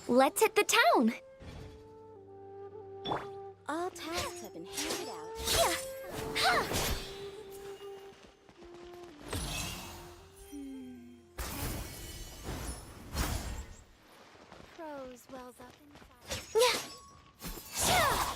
Let's hit the town. All tasks have been handed out. Yeah. Ha! Prose wells up inside. Yeah. Yeah.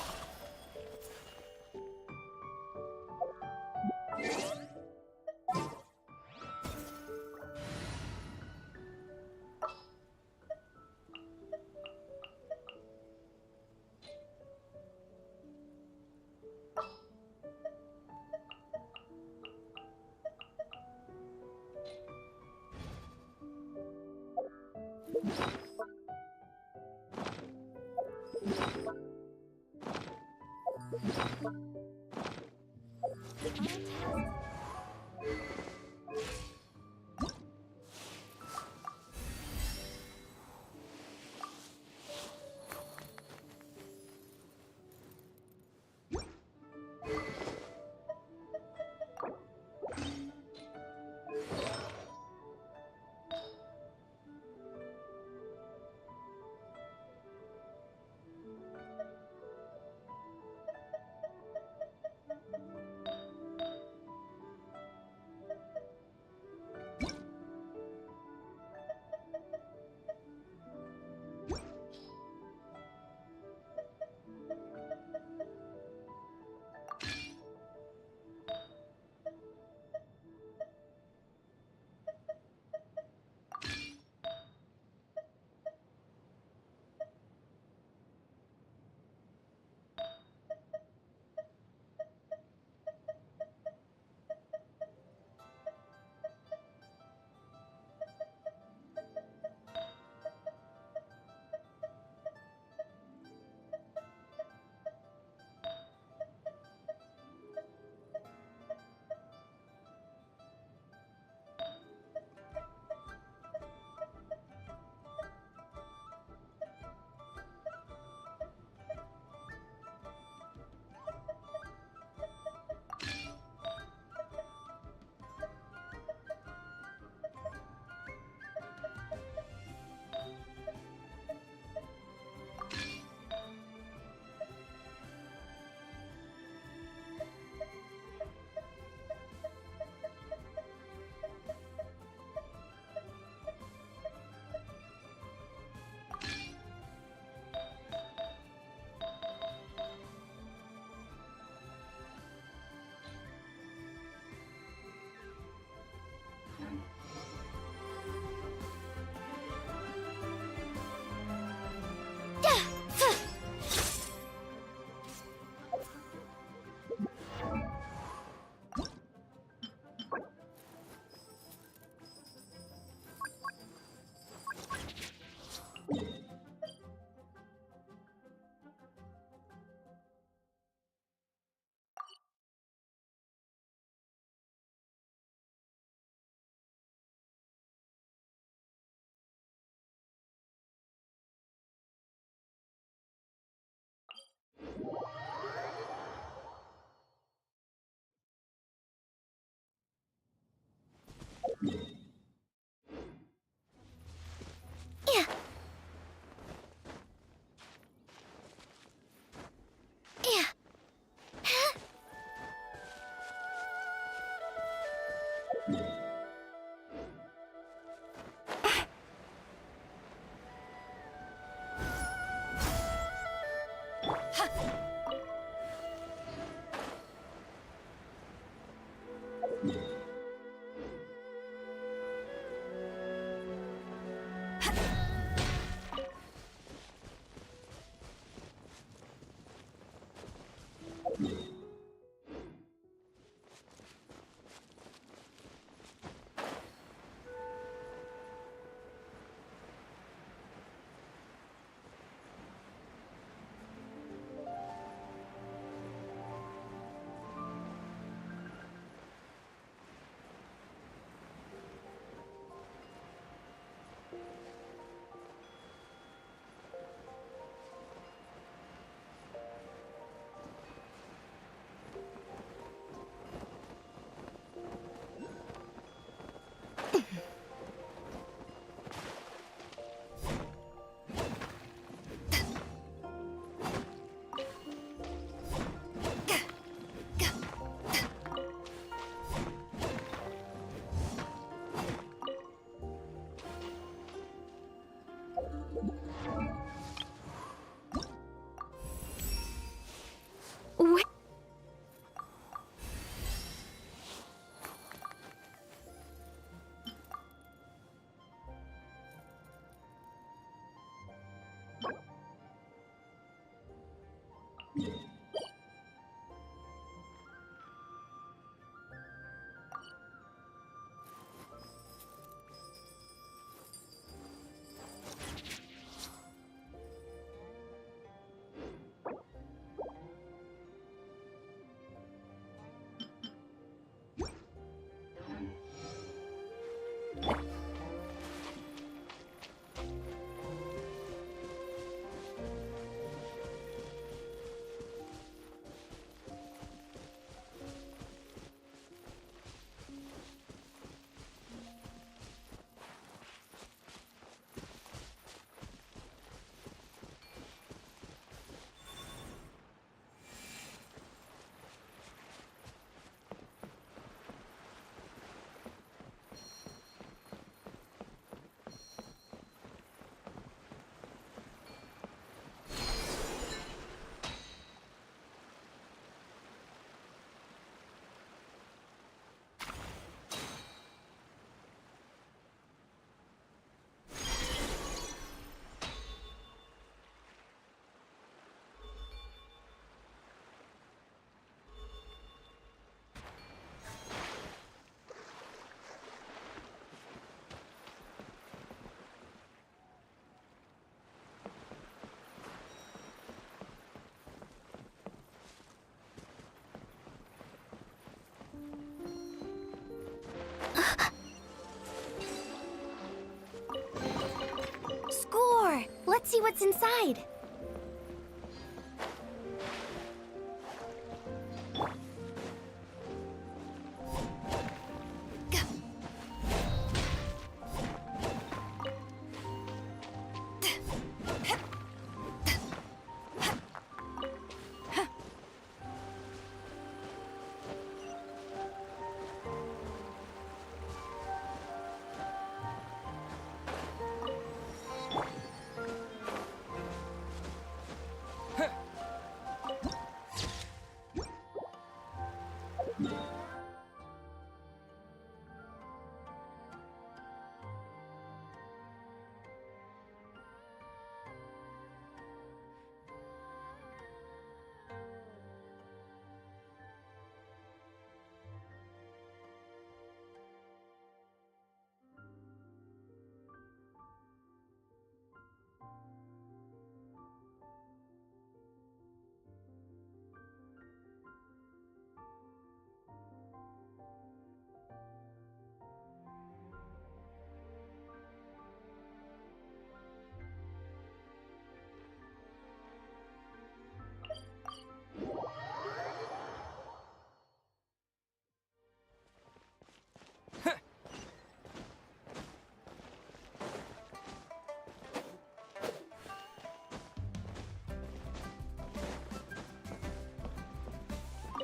see what's inside.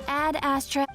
Ad Astra.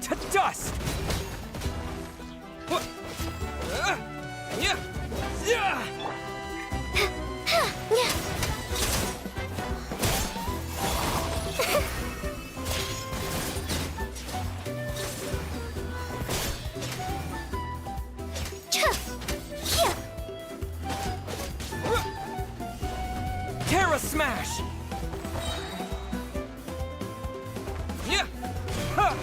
To dust! Terra Smash! Yeah! Ha!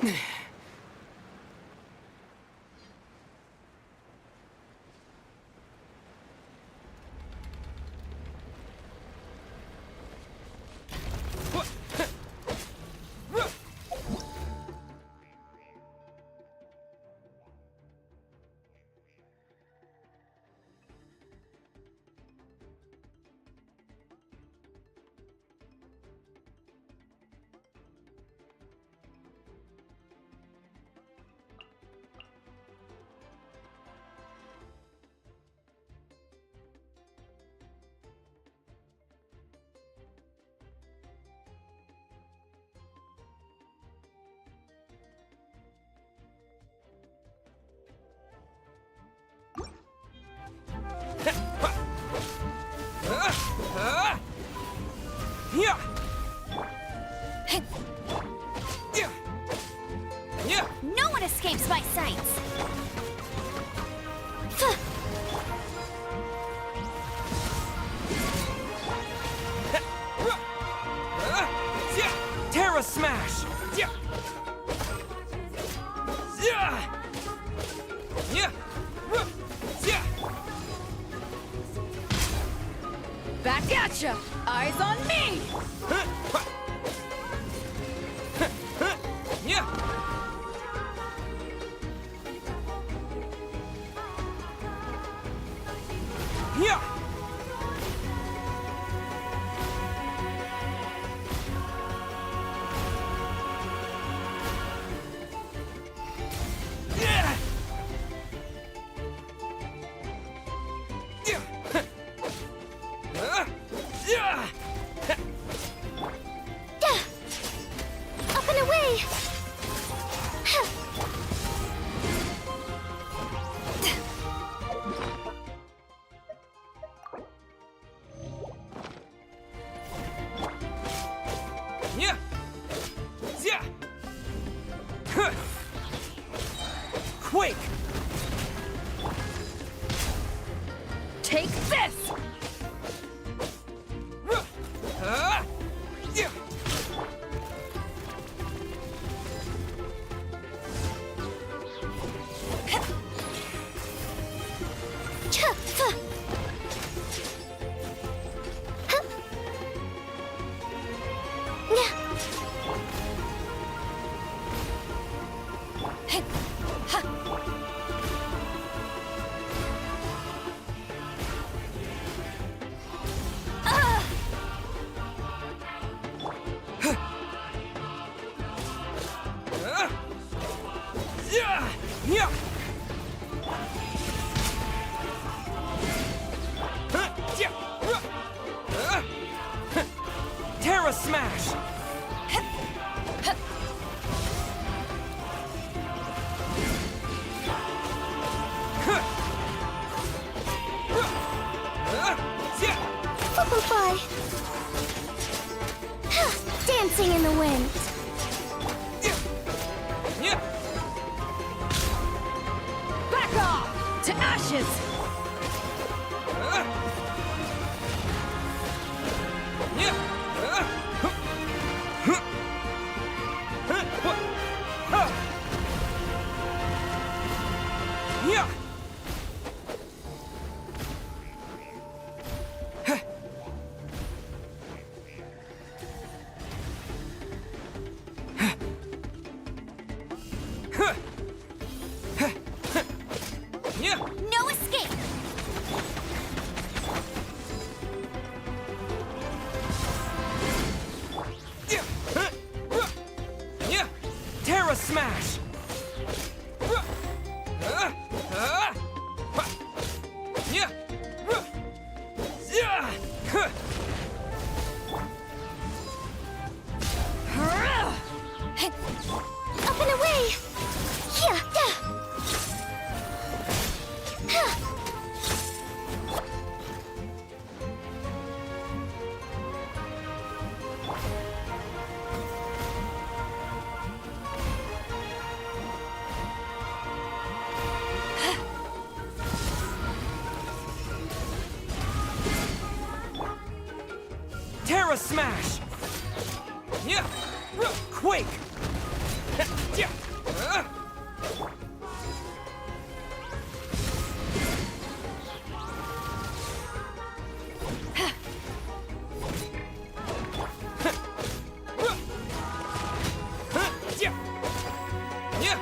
Yeah! Yeah! Yeah! No one escapes my sights! Yeah! Terra Smash! Yeah! Yeah! Yeah! Yeah! Back at ya! Eyes on me! Yeah! Yeah! Yeah! Yeah! Yeah! Up and away! Yeah! Yeah! Huh. Quake! Take this! Yeah! Yeah! Yeah! Terra Smash! Bye. Dancing in the wind. Yeah! Back off! To ashes! Yeah! Yeah! No escape! Yeah! Terra Smash! Yeah! Yeah! Up and away! Yeah! Terra Smash! Yeah! Quake! Yeah. Yeah. Yeah.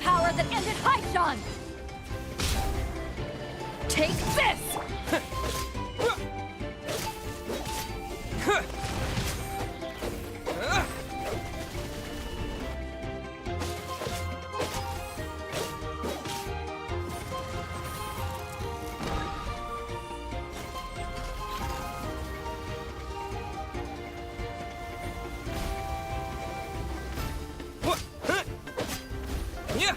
Power that ended Haishan! Take this! Yeah.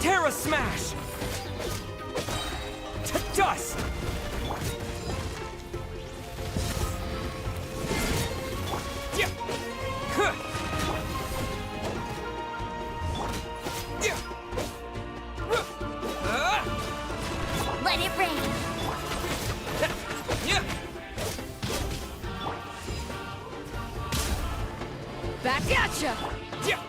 Terra Smash! To dust! Yeah! Huh! Yeah! Let it rain. Yeah! Back at ya! Yeah!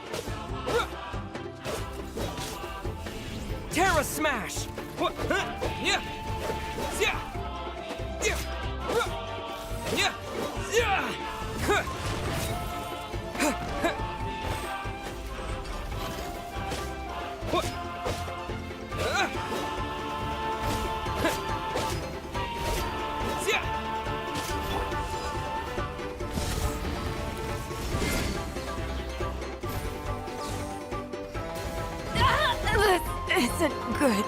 Terra Smash! What? Yeah! Yeah! Yeah! Yeah! Yeah! Huh! What? Yeah! This isn't good.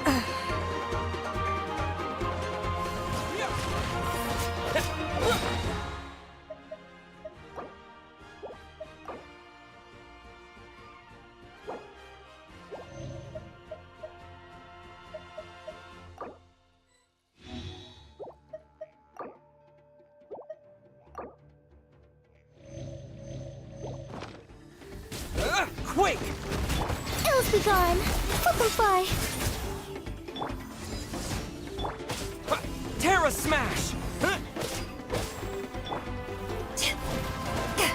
Quake! Ills be gone. Let them fly. Terra Smash! Yeah! Yeah!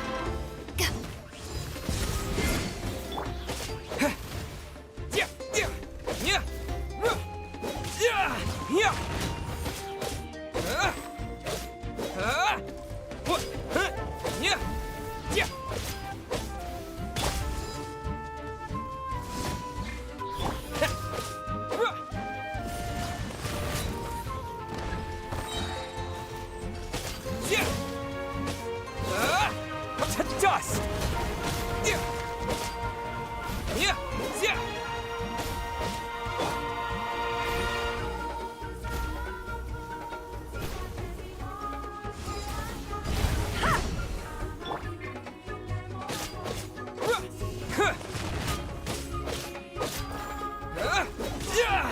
Yeah! Yeah! Yeah! What? Yeah! Yeah! Yeah! To dust! Yeah! Yeah! Yeah! Huh! Yeah!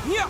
Yeah!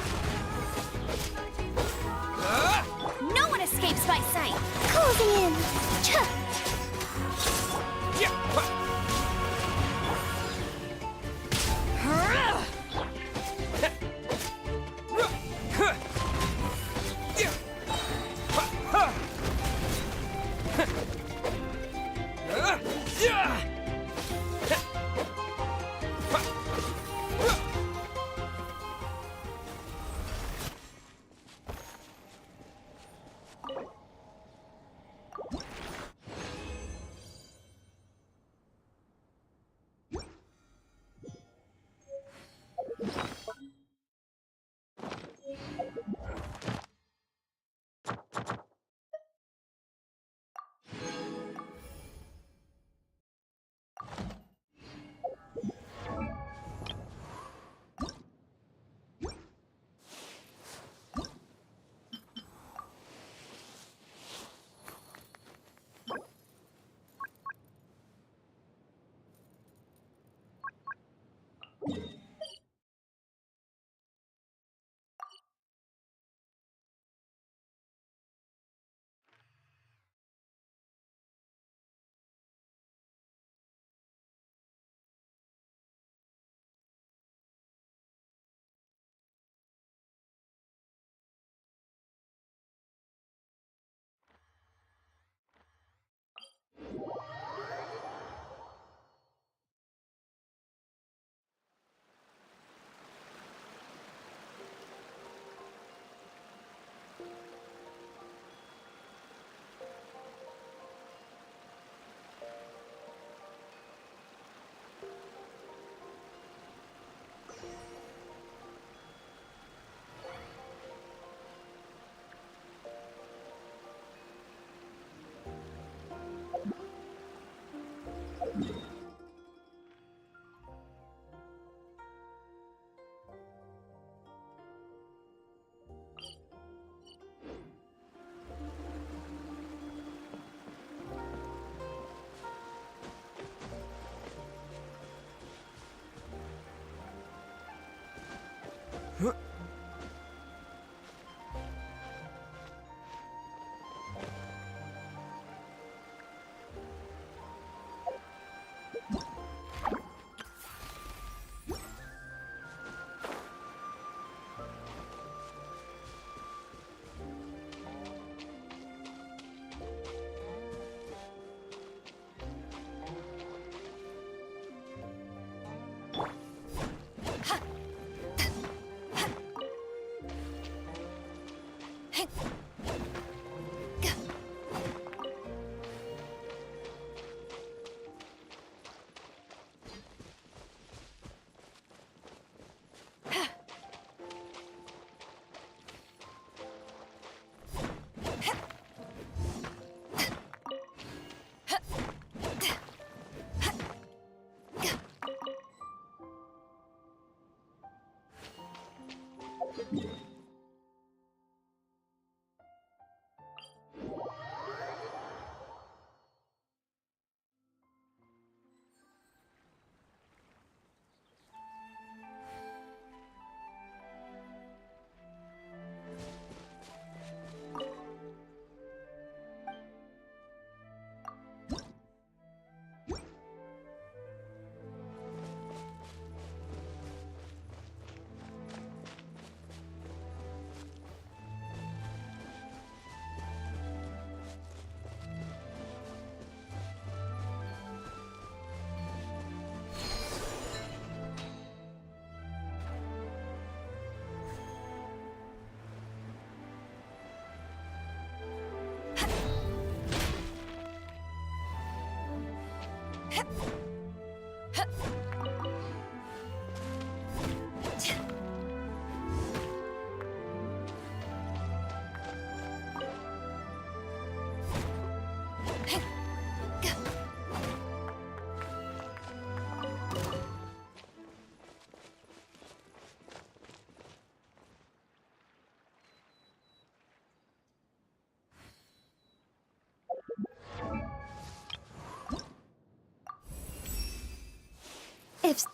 If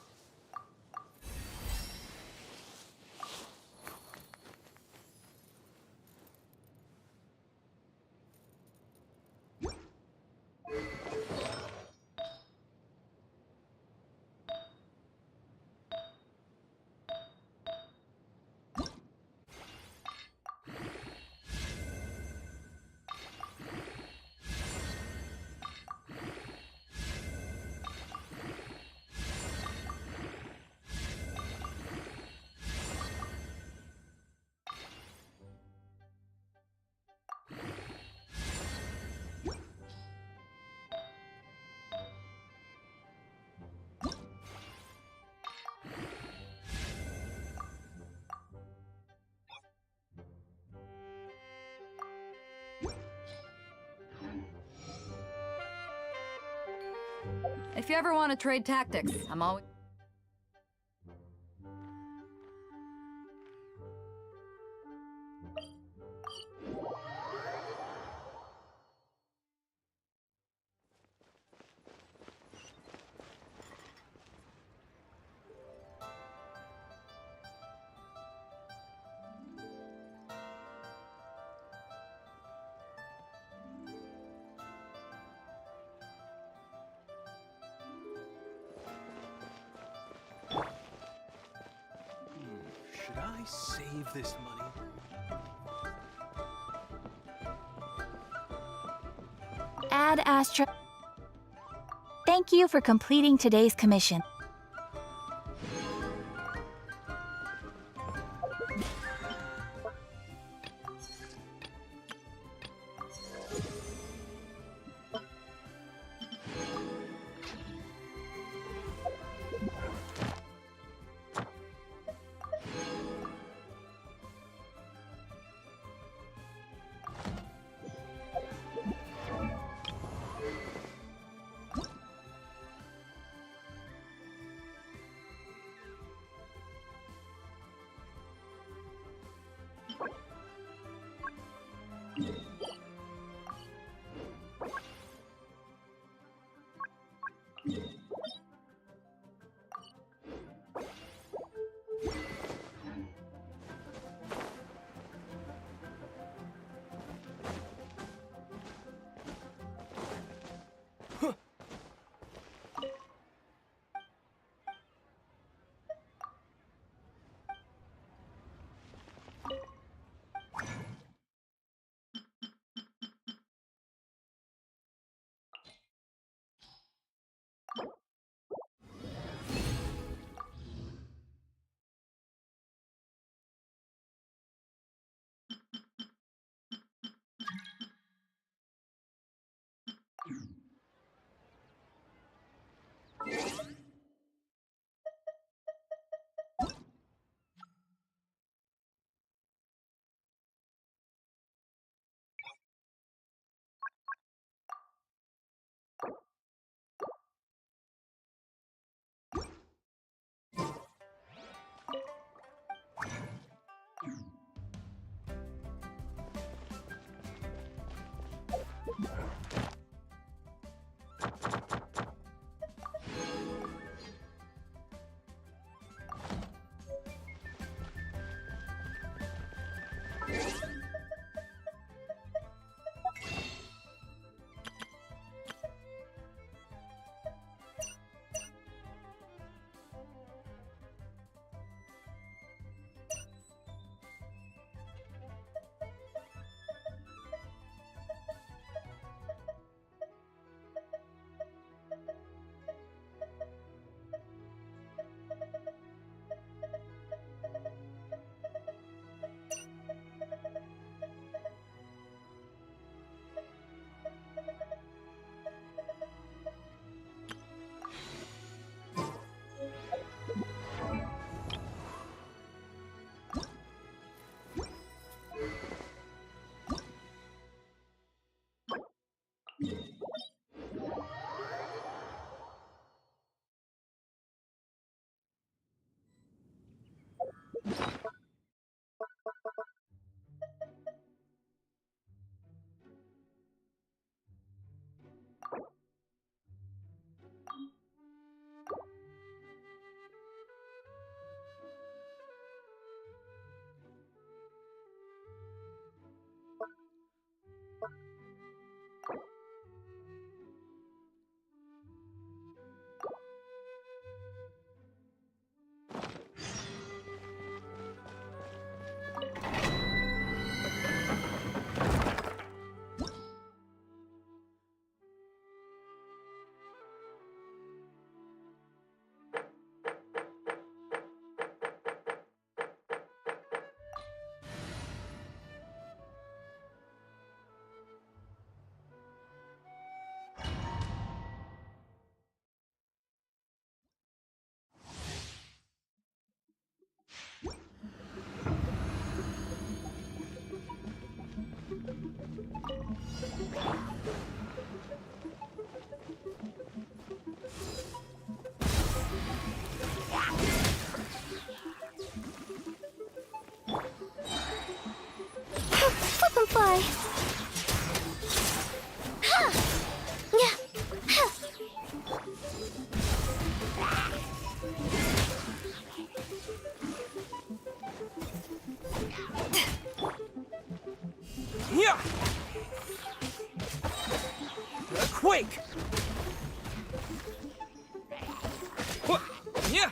If you ever want to trade tactics, I'm always... Should I save this money? Ad Astra. Thank you for completing today's commission. Flip and fly. Ha! Yeah. Ha! Yeah! A quake! What? Yeah!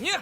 Yeah!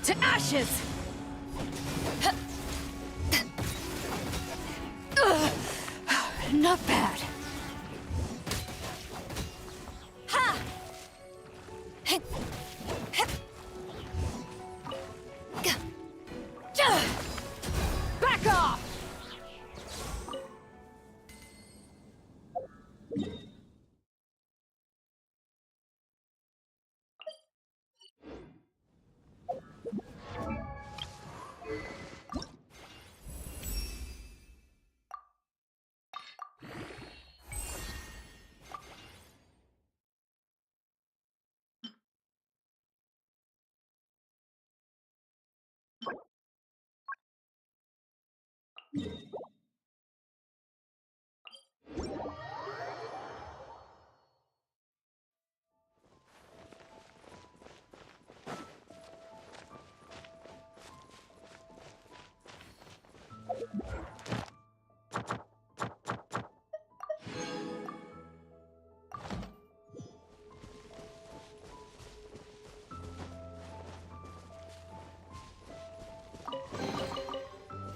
To ashes! Not bad. Ha! Back off!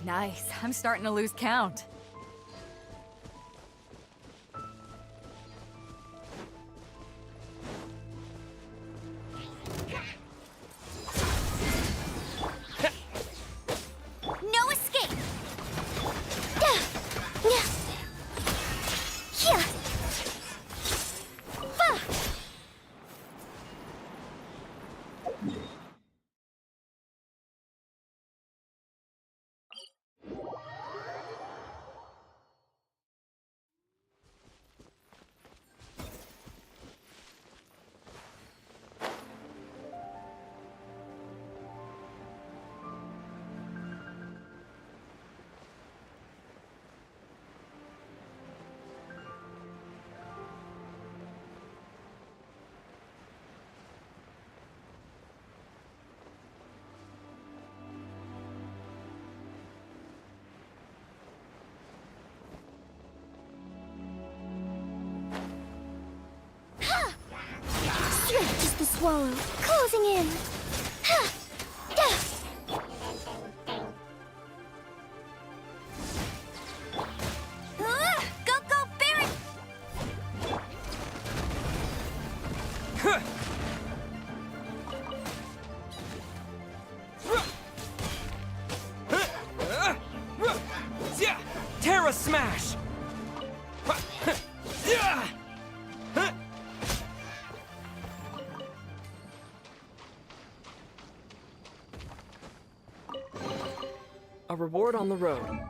Nice. I'm starting to lose count. No escape. Yeah. Yeah. Yeah. Bah. swallow, closing in. Ha! Yeah. Go, go, Barret! Huh. Yeah! Terra Smash! Yeah! A reward on the road.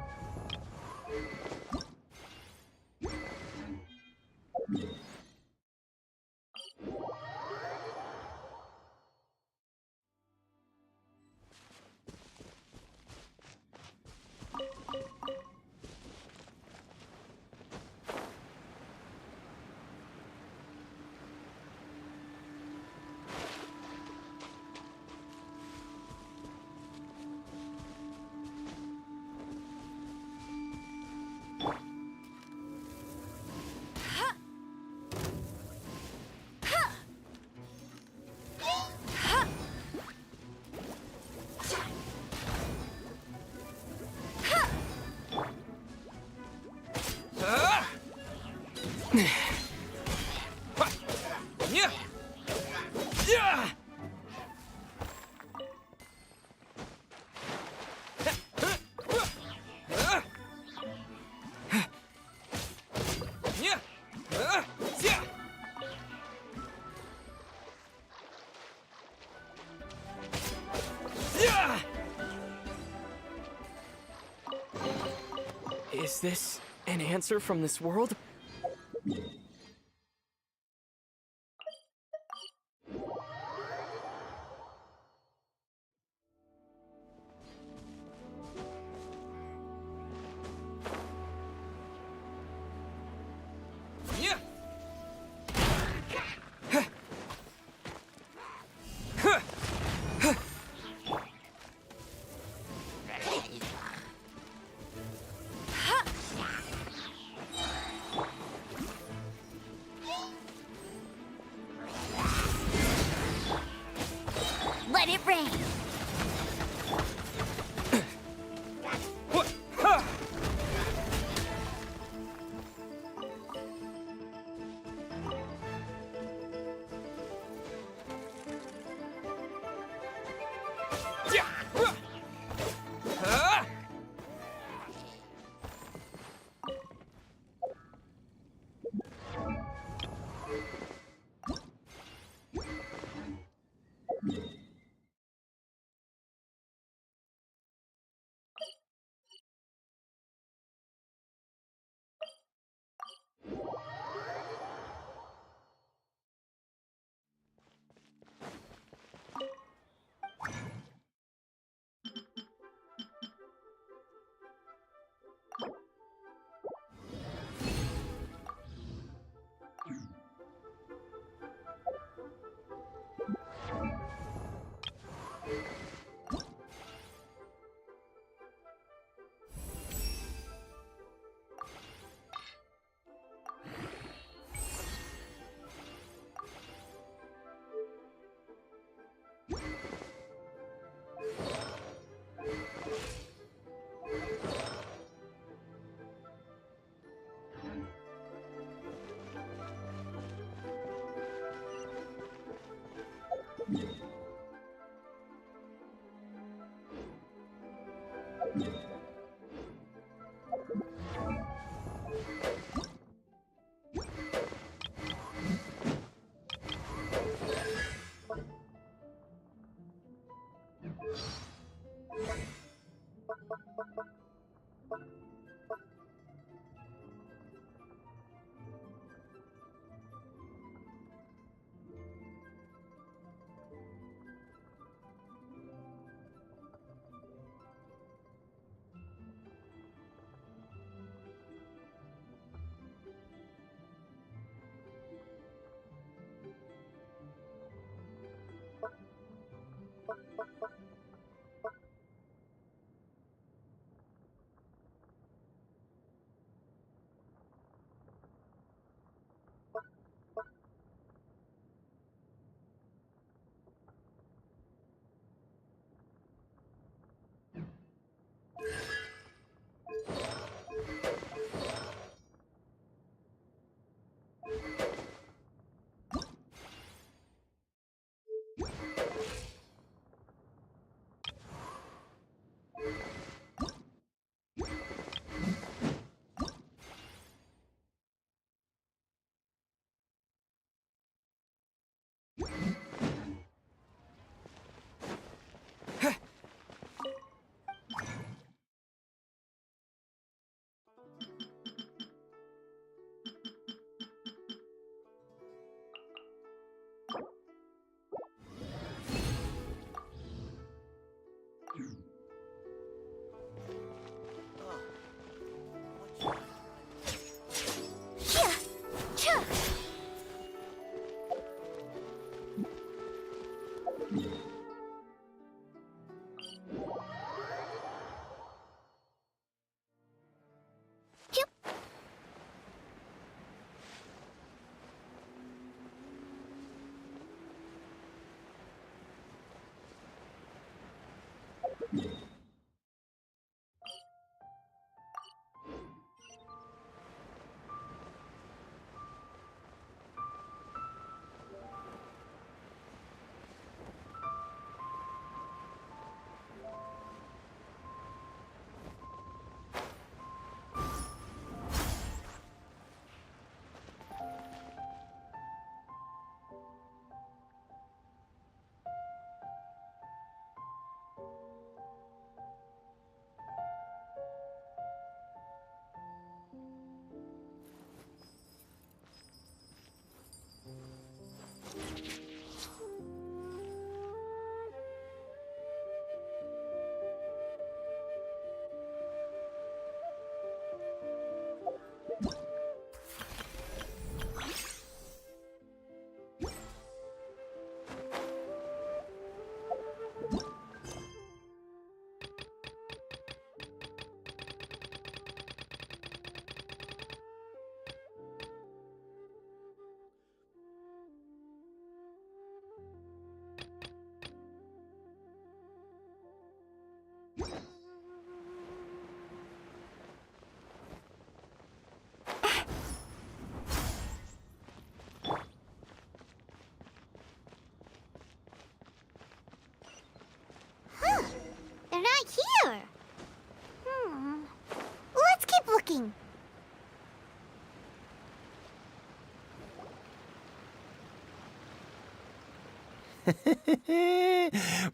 Yeah! Yeah! Yeah! Yeah! Yeah! Is this an answer from this world? Yeah!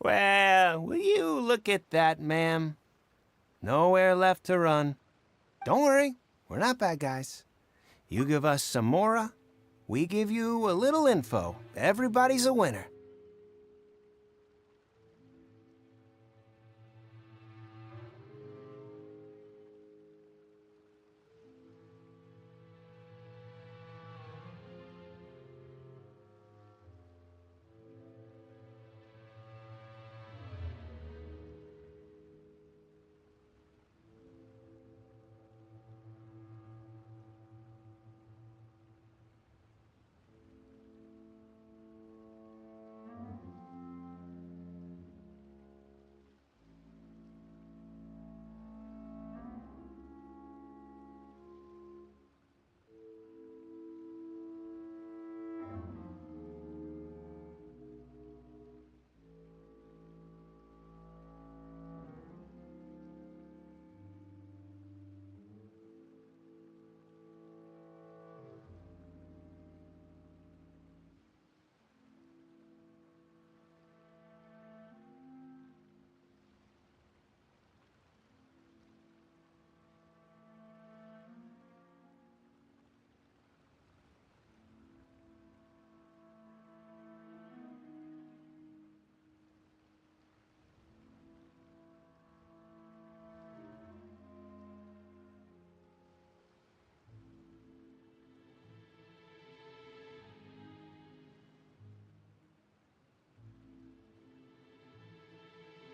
Well, will you look at that, ma'am? Nowhere left to run. Don't worry, we're not bad guys. You give us some mora, we give you a little info. Everybody's a winner.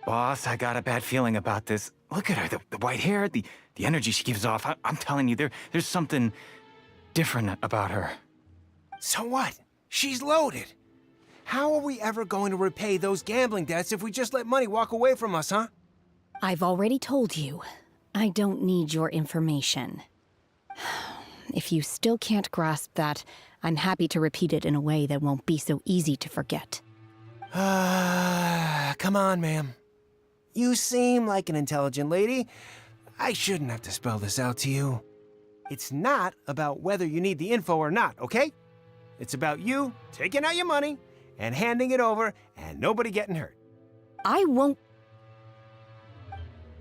Boss, I got a bad feeling about this. Look at her, the white hair, the energy she gives off. I'm telling you, there's something different about her. So what? She's loaded. How are we ever going to repay those gambling debts if we just let money walk away from us, huh? I've already told you, I don't need your information. If you still can't grasp that, I'm happy to repeat it in a way that won't be so easy to forget. Come on, ma'am. You seem like an intelligent lady. I shouldn't have to spell this out to you. It's not about whether you need the info or not, okay? It's about you taking out your money and handing it over and nobody getting hurt. I won't.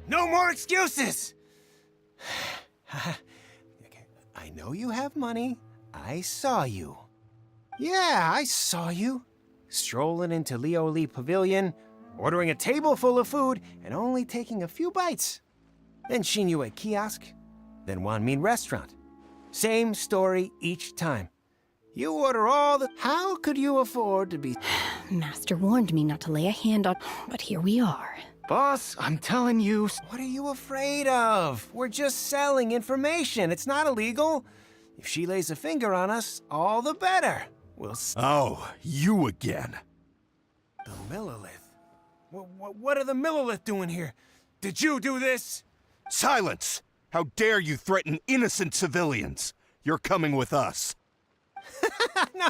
No more excuses! Okay, I know you have money. I saw you. Yeah, I saw you. Strolling into Leo Lee Pavilion, ordering a table full of food, and only taking a few bites. Then Shinyue Kiosk, then Wanmin Restaurant. Same story each time. You order all the... How could you afford to be... Master warned me not to lay a hand on, but here we are. Boss, I'm telling you. What are you afraid of? We're just selling information. It's not illegal. If she lays a finger on us, all the better. We'll... Oh, you again. The Millilith. What are the Millilith doing here? Did you do this? Silence! How dare you threaten innocent civilians? You're coming with us. No,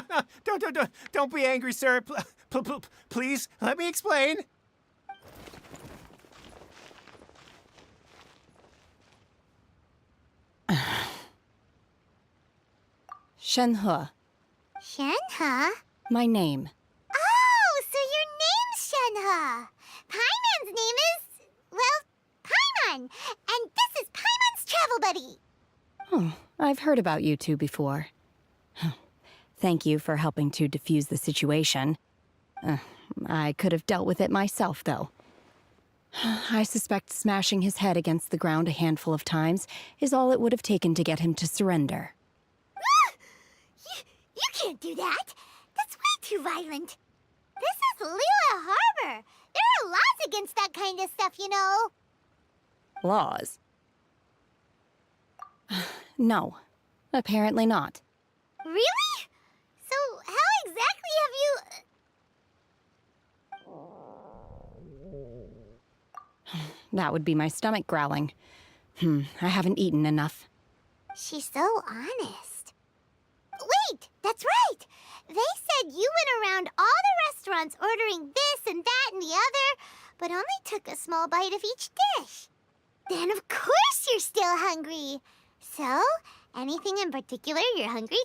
don't be angry, sir. Please, let me explain. Shenhe, Shenhe? my name. Oh, so your name's Shenhe. Paimon's name is, well, Paimon. And this is Paimon's travel buddy. Oh, I've heard about you two before. Thank you for helping to defuse the situation. I could have dealt with it myself, though. I suspect smashing his head against the ground a handful of times is all it would have taken to get him to surrender. You can't do that. That's way too violent. This is Lila Harbor. There are laws against that kind of stuff, you know. Laws? No, apparently not. Really? So how exactly have you... That would be my stomach growling. I haven't eaten enough. She's so honest. Wait, that's right. They said you went around all the restaurants ordering this and that and the other, but only took a small bite of each dish. Then of course you're still hungry. So, anything in particular you're hungry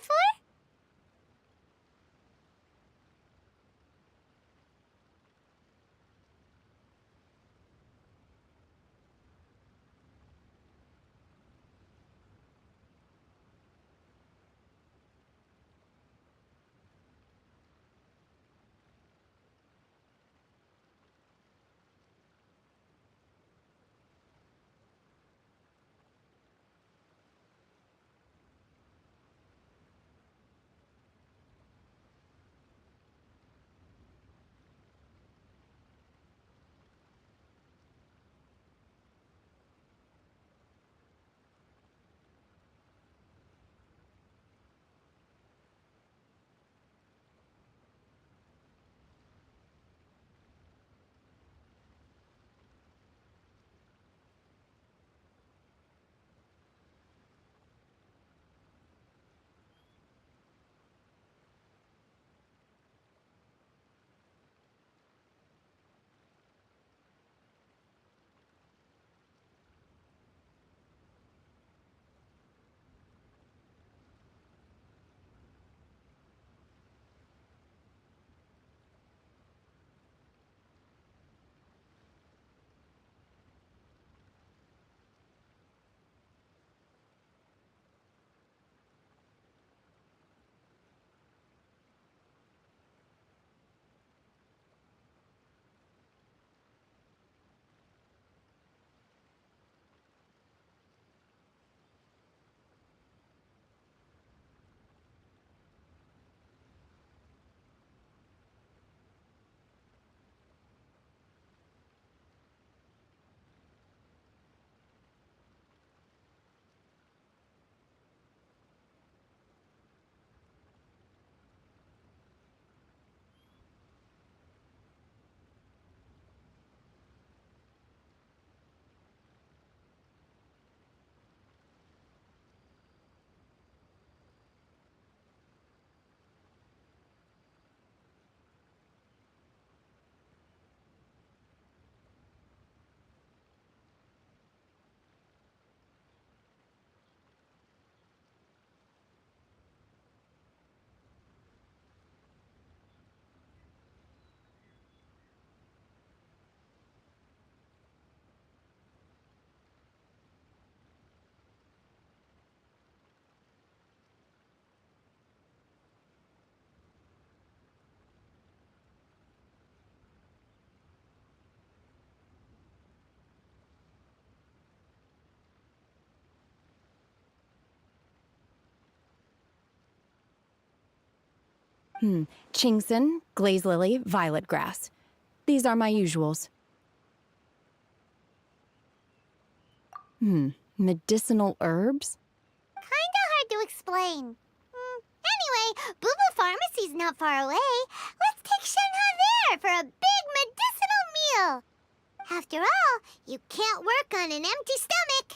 Chingson, glaze lily, violet grass. These are my usuals. Medicinal herbs? Kinda hard to explain. Anyway, Booba Pharmacy's not far away. Let's take Shenhe there for a big medicinal meal. After all, you can't work on an empty stomach.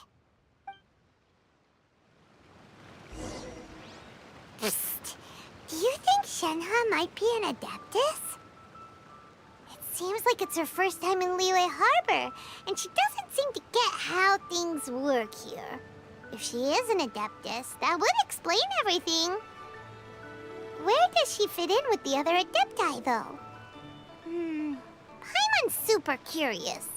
Psst. Do you think Shenhe might be an Adeptus? It seems like it's her first time in Liyue Harbor, and she doesn't seem to get how things work here. If she is an Adeptus, that would explain everything. Where does she fit in with the other Adepti, though? Paimon's super curious.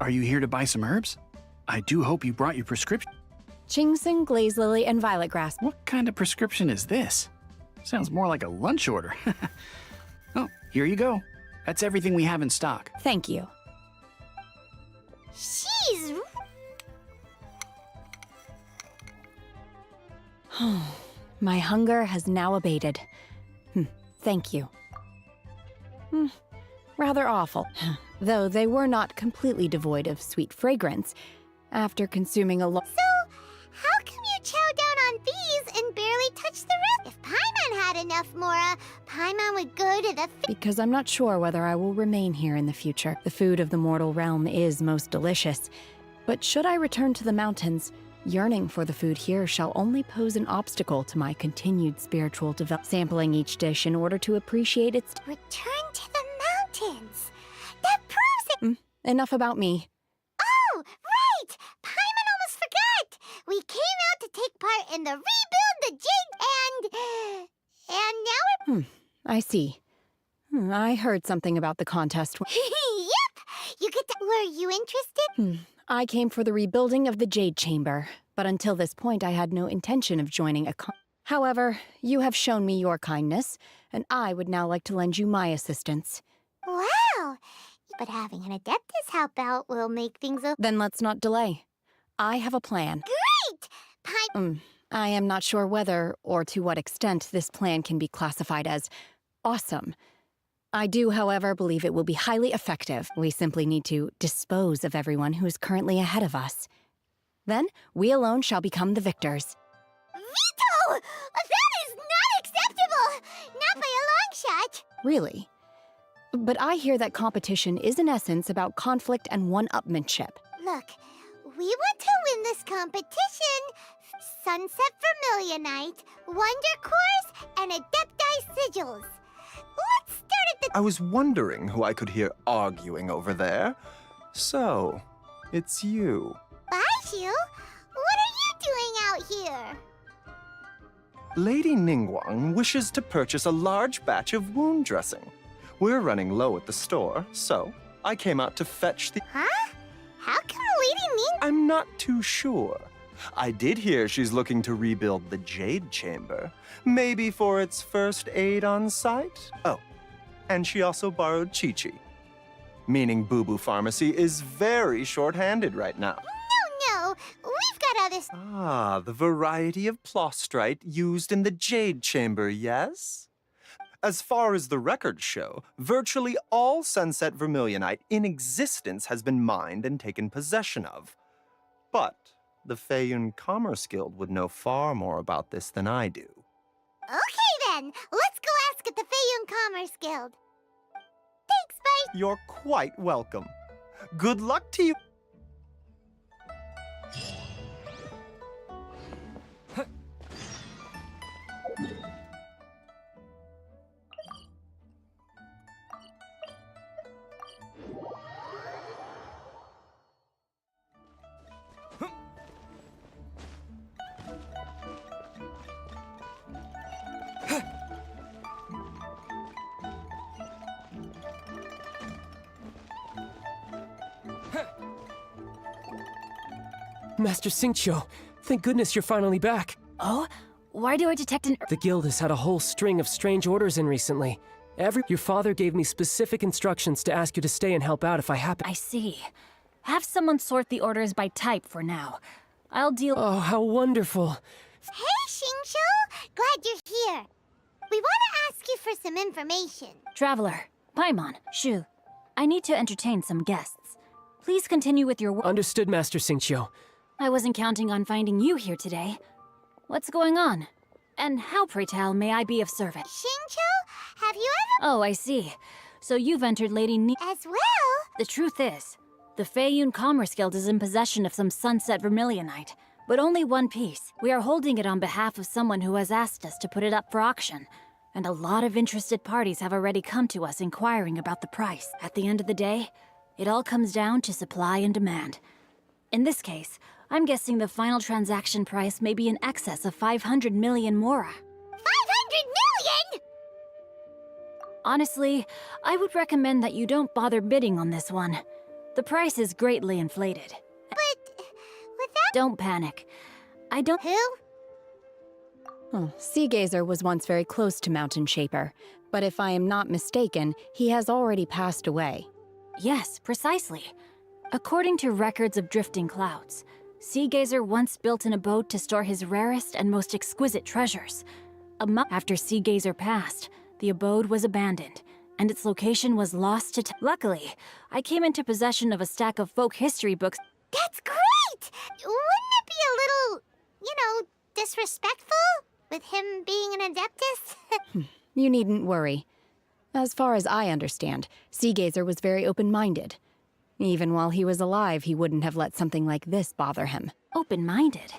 Are you here to buy some herbs? I do hope you brought your prescription. Ginseng, glaze lily, and violet grass. What kind of prescription is this? Sounds more like a lunch order. Oh, here you go. That's everything we have in stock. Thank you. She's... My hunger has now abated. Thank you. Rather awful. Though they were not completely devoid of sweet fragrance. After consuming a lot. So, how come you chow down on these and barely touch the rest? If Paimon had enough, Mora, Paimon would go to the... Because I'm not sure whether I will remain here in the future. The food of the mortal realm is most delicious. But should I return to the mountains, yearning for the food here shall only pose an obstacle to my continued spiritual development. Sampling each dish in order to appreciate its... Return to the mountains! That proves it! Enough about me. Oh, right! Paimon almost forgot! We came out to take part in the Rebuild the Jade and now we're... I see. I heard something about the contest. Yep! You get to... Were you interested? I came for the rebuilding of the Jade Chamber, but until this point I had no intention of joining a However, you have shown me your kindness, and I would now like to lend you my assistance. Wow! But having an Adeptus help out will make things Then let's not delay. I have a plan. Great! I am not sure whether, or to what extent, this plan can be classified as awesome. I do, however, believe it will be highly effective. We simply need to dispose of everyone who is currently ahead of us. Then, we alone shall become the victors. Veto! That is not acceptable! Not by a long shot! Really? But I hear that competition is in essence about conflict and one-upmanship. Look, we want to win this competition. Sunset Vermilionite, Wonder Cores, and Adepti Sigils. Let's start at the... I was wondering who I could hear arguing over there. So, it's you. Baishu? What are you doing out here? Lady Ningguang wishes to purchase a large batch of wound dressing. We're running low at the store, so I came out to fetch the... Huh? How come Lady Ning... I'm not too sure. I did hear she's looking to rebuild the Jade Chamber. Maybe for its first aid on site? Oh, and she also borrowed Chi-Chi. Meaning Boo Boo Pharmacy is very short-handed right now. No, we've got others... Ah, the variety of plostrite used in the Jade Chamber, yes? As far as the records show, virtually all Sunset Vermilionite in existence has been mined and taken possession of. But the Feiyun Commerce Guild would know far more about this than I do. Okay then, let's go ask at the Feiyun Commerce Guild. Thanks, Baishu. You're quite welcome. Good luck to you. Master Xingqiu, thank goodness you're finally back. Oh? Why do I detect an... The guild has had a whole string of strange orders in recently. Your father gave me specific instructions to ask you to stay and help out if I happen... I see. Have someone sort the orders by type for now. I'll deal... Oh, how wonderful. Hey, Xingqiu! Glad you're here. We want to ask you for some information. Traveler, Paimon, Shu, I need to entertain some guests. Please continue with your work. Understood, Master Xingqiu. I wasn't counting on finding you here today. What's going on? And how, pray tell, may I be of service? Xingqiu, have you ever... Oh, I see. So you've entered Lady Ni... As well? The truth is, the Feiyun Commerce Guild is in possession of some Sunset Vermilionite, but only one piece. We are holding it on behalf of someone who has asked us to put it up for auction. And a lot of interested parties have already come to us inquiring about the price. At the end of the day, it all comes down to supply and demand. In this case, I'm guessing the final transaction price may be in excess of 500 million Mora. 500 million?! Honestly, I would recommend that you don't bother bidding on this one. The price is greatly inflated. But without... Don't panic. I don't... Who? Oh, Sea Gazer was once very close to Mountain Shaper, but if I am not mistaken, he has already passed away. Yes, precisely. According to records of drifting clouds, Sea Gazer once built an abode to store his rarest and most exquisite treasures. After Sea Gazer passed, the abode was abandoned, and its location was lost to Luckily, I came into possession of a stack of folk history books. That's great! Wouldn't it be a little, disrespectful with him being an Adeptus? You needn't worry. As far as I understand, Sea Gazer was very open-minded. Even while he was alive, he wouldn't have let something like this bother him. Open-minded?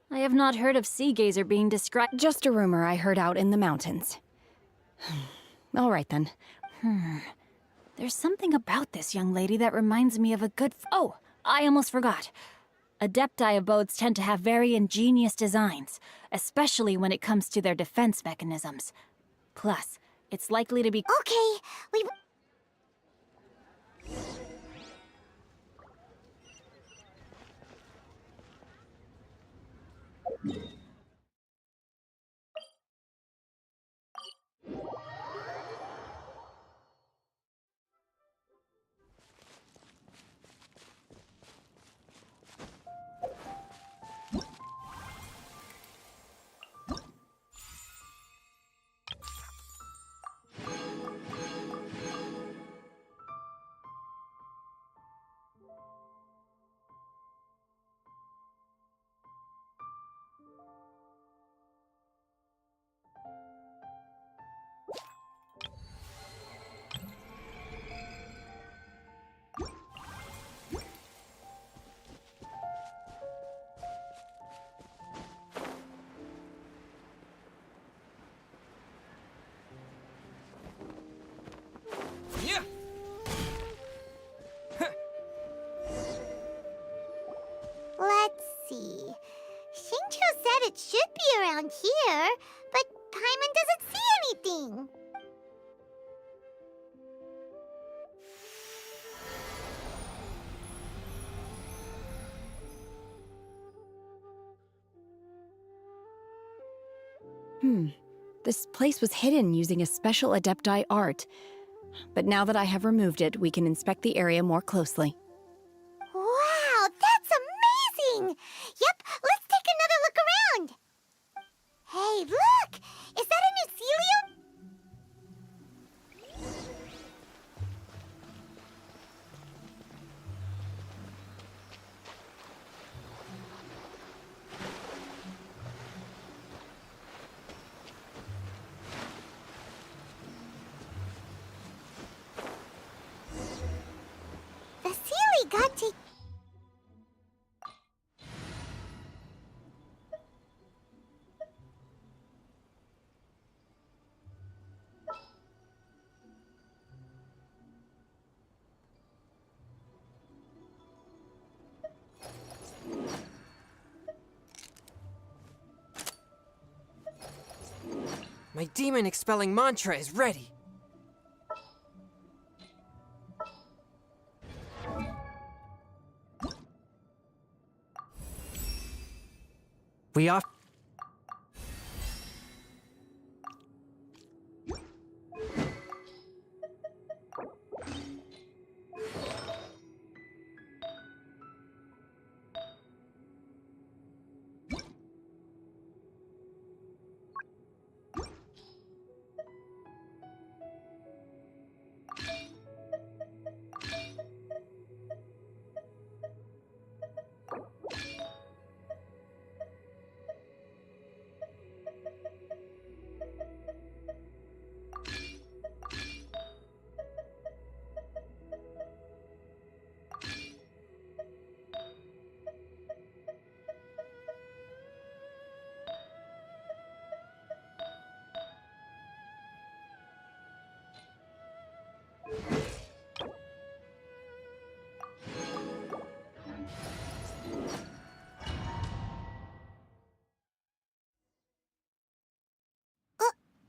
I have not heard of Sea Gazer being described. Just a rumor I heard out in the mountains. All right, then. There's something about this young lady that reminds me of a good... Oh, I almost forgot. Adepti abodes tend to have very ingenious designs, especially when it comes to their defense mechanisms. Plus, it's likely to be... Okay, we... Yeah. Let's see. Shincho said it should be around here, but Paimon doesn't see anything. This place was hidden using a special Adepti art. But now that I have removed it, we can inspect the area more closely. Wow, that's amazing! Yep, let's take another look around. Hey, look! Is that a new Celio? Vasily got to... My demon expelling mantra is ready. We off.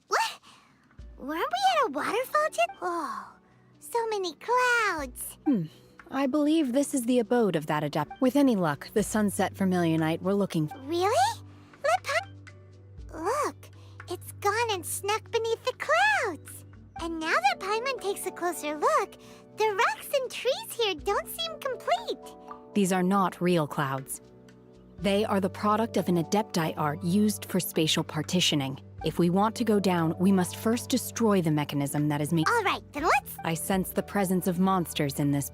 What? Weren't we at a water fountain? Oh, so many clouds. I believe this is the abode of that adept. With any luck, the Sunset Vermilionite we're looking for. Really? Look, it's gone and snuck beneath the clouds. And now that Paimon takes a closer look, the rocks and trees here don't seem complete. These are not real clouds. They are the product of an adeptite art used for spatial partitioning. If we want to go down, we must first destroy the mechanism that is made. All right, then let's... I sense the presence of monsters in this.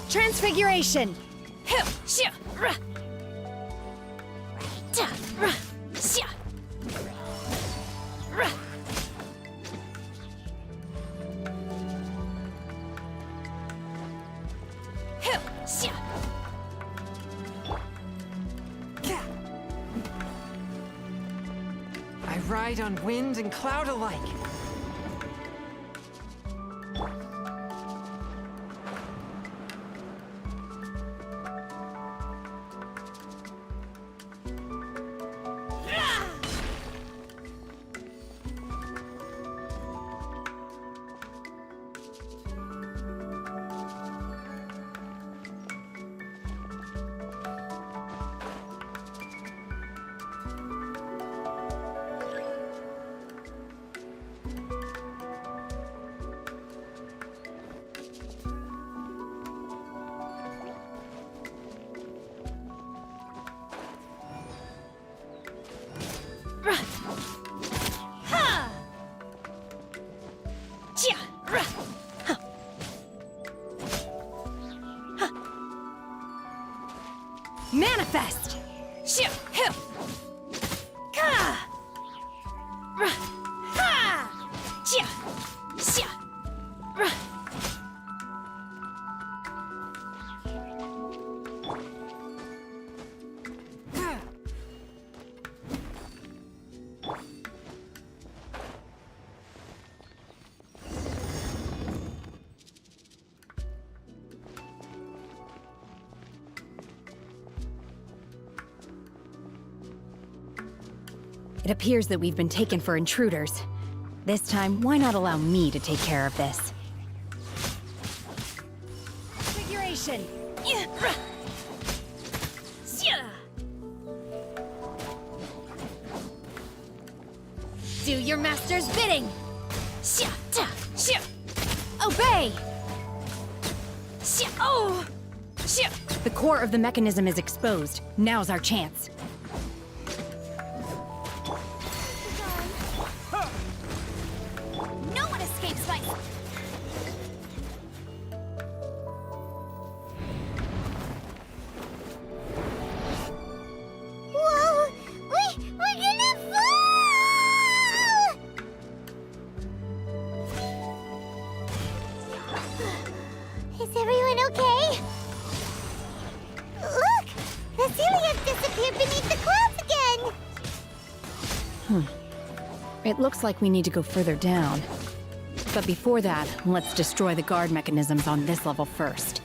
Transfiguration! I ride on wind and cloud alike. Manifest! It appears that we've been taken for intruders. This time, why not allow me to take care of this? Configuration! Do your master's bidding! Obey! Oh! The core of the mechanism is exposed. Now's our chance. No one escapes my... Whoa! We're gonna fall! Is everyone okay? Look! The Celiac disappeared beneath the clouds again! It looks like we need to go further down. But before that, let's destroy the guard mechanisms on this level first.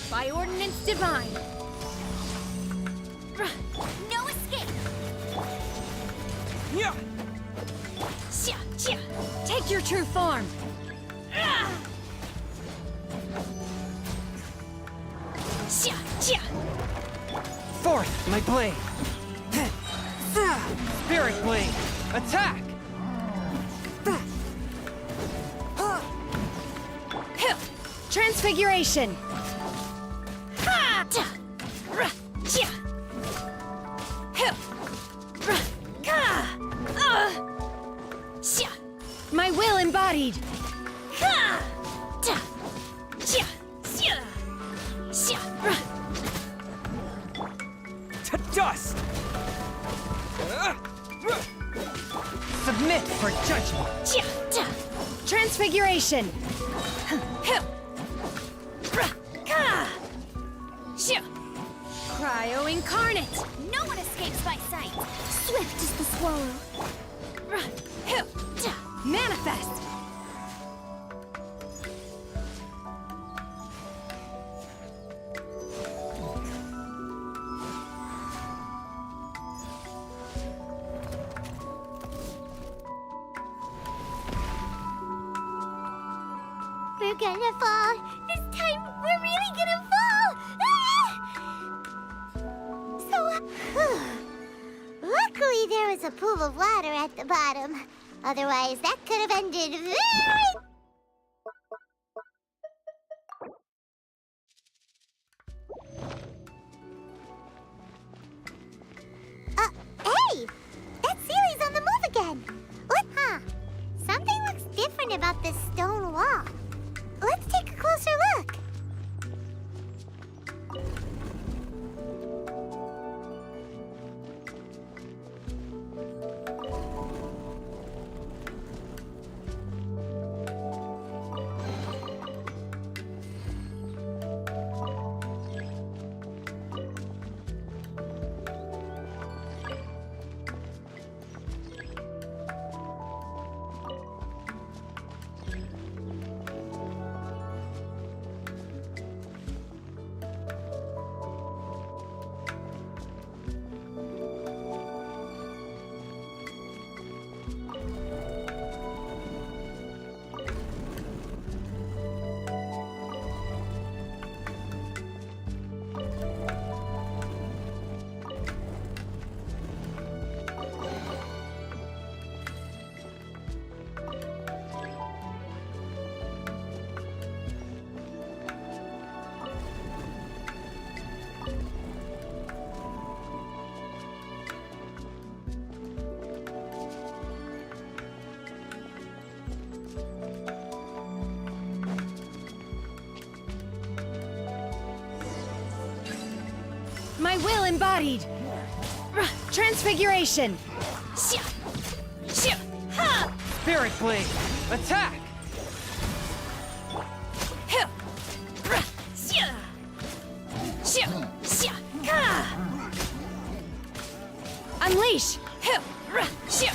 By ordinance divine! No escape! Take your true form! Forth, my blade! Spirit blade! Attack! Transfiguration! embodied! Ha! Ta! Chia! Sia! Sia! To dust! Submit for judgment! Chia! Ta! Transfiguration! Huh. Ka! Shia! Cryo incarnate! No one escapes my sight. Swift as the swallow. Manifest! We're gonna fall. This time, we're really gonna fall. So, luckily there was a pool of water at the bottom. Otherwise, that could have ended very... Hey! That Sealy's on the move again. What? Huh. Something looks different about this stone wall. Let's take a closer look. My will embodied! Transfiguration! Shia! Shia! Ha! Spirit Blade! Attack! Huh. Shia! Shia! Shia! Ka! Unleash! Huh. Shia!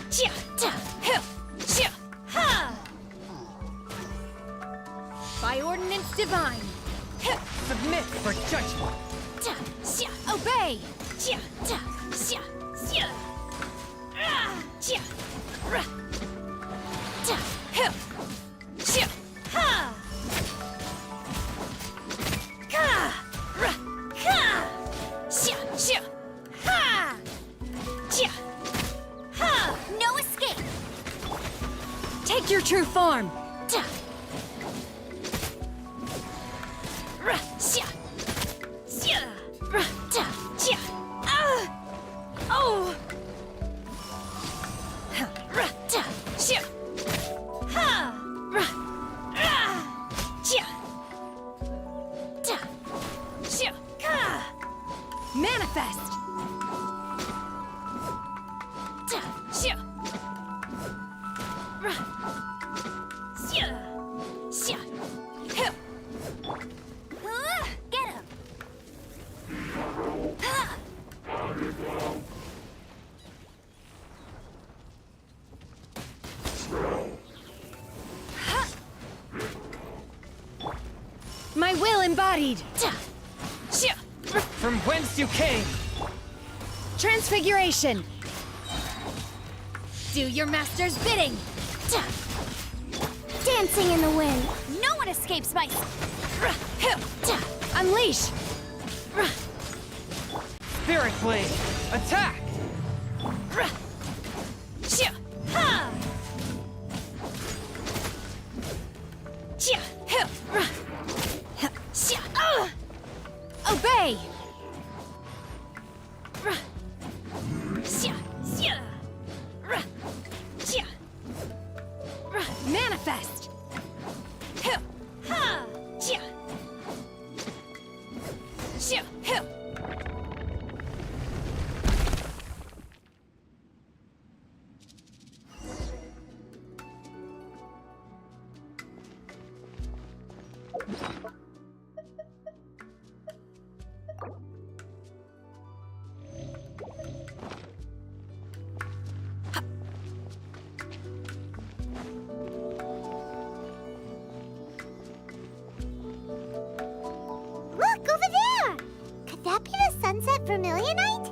Shia! Ta! Huh. Shia! Ha! By ordinance divine! Huh. Submit for judgment! Ta! Shia! Obey! Shia! Ta! Shia! Shia! Shia! Ta! Huh. Shia! Ha! Ka! Ka! Shia! Shia! Ha! Shia! Ha! No escape. Take your true form! Ta! Shia! Shia! Ta! Shia! Oh! Ta! Shia! Ha! Shia! Ta! Shia! Ka! Manifest! Ta! Shia! Shia! Shia! Huh. Get him. My will embodied! Ta! Shia! From whence you came! Transfiguration! Do your master's bidding! Ta! Dancing in the wind. No one escapes my... Ta! Unleash! Spirit Blade! Attack! Shia! Ha! Shia! Shia! Obey! Shia! Shia! Shia! Manifest! Hill! Ha! Chia! Chia! Hill! Look, over there! Could that be the sunset vermilionite?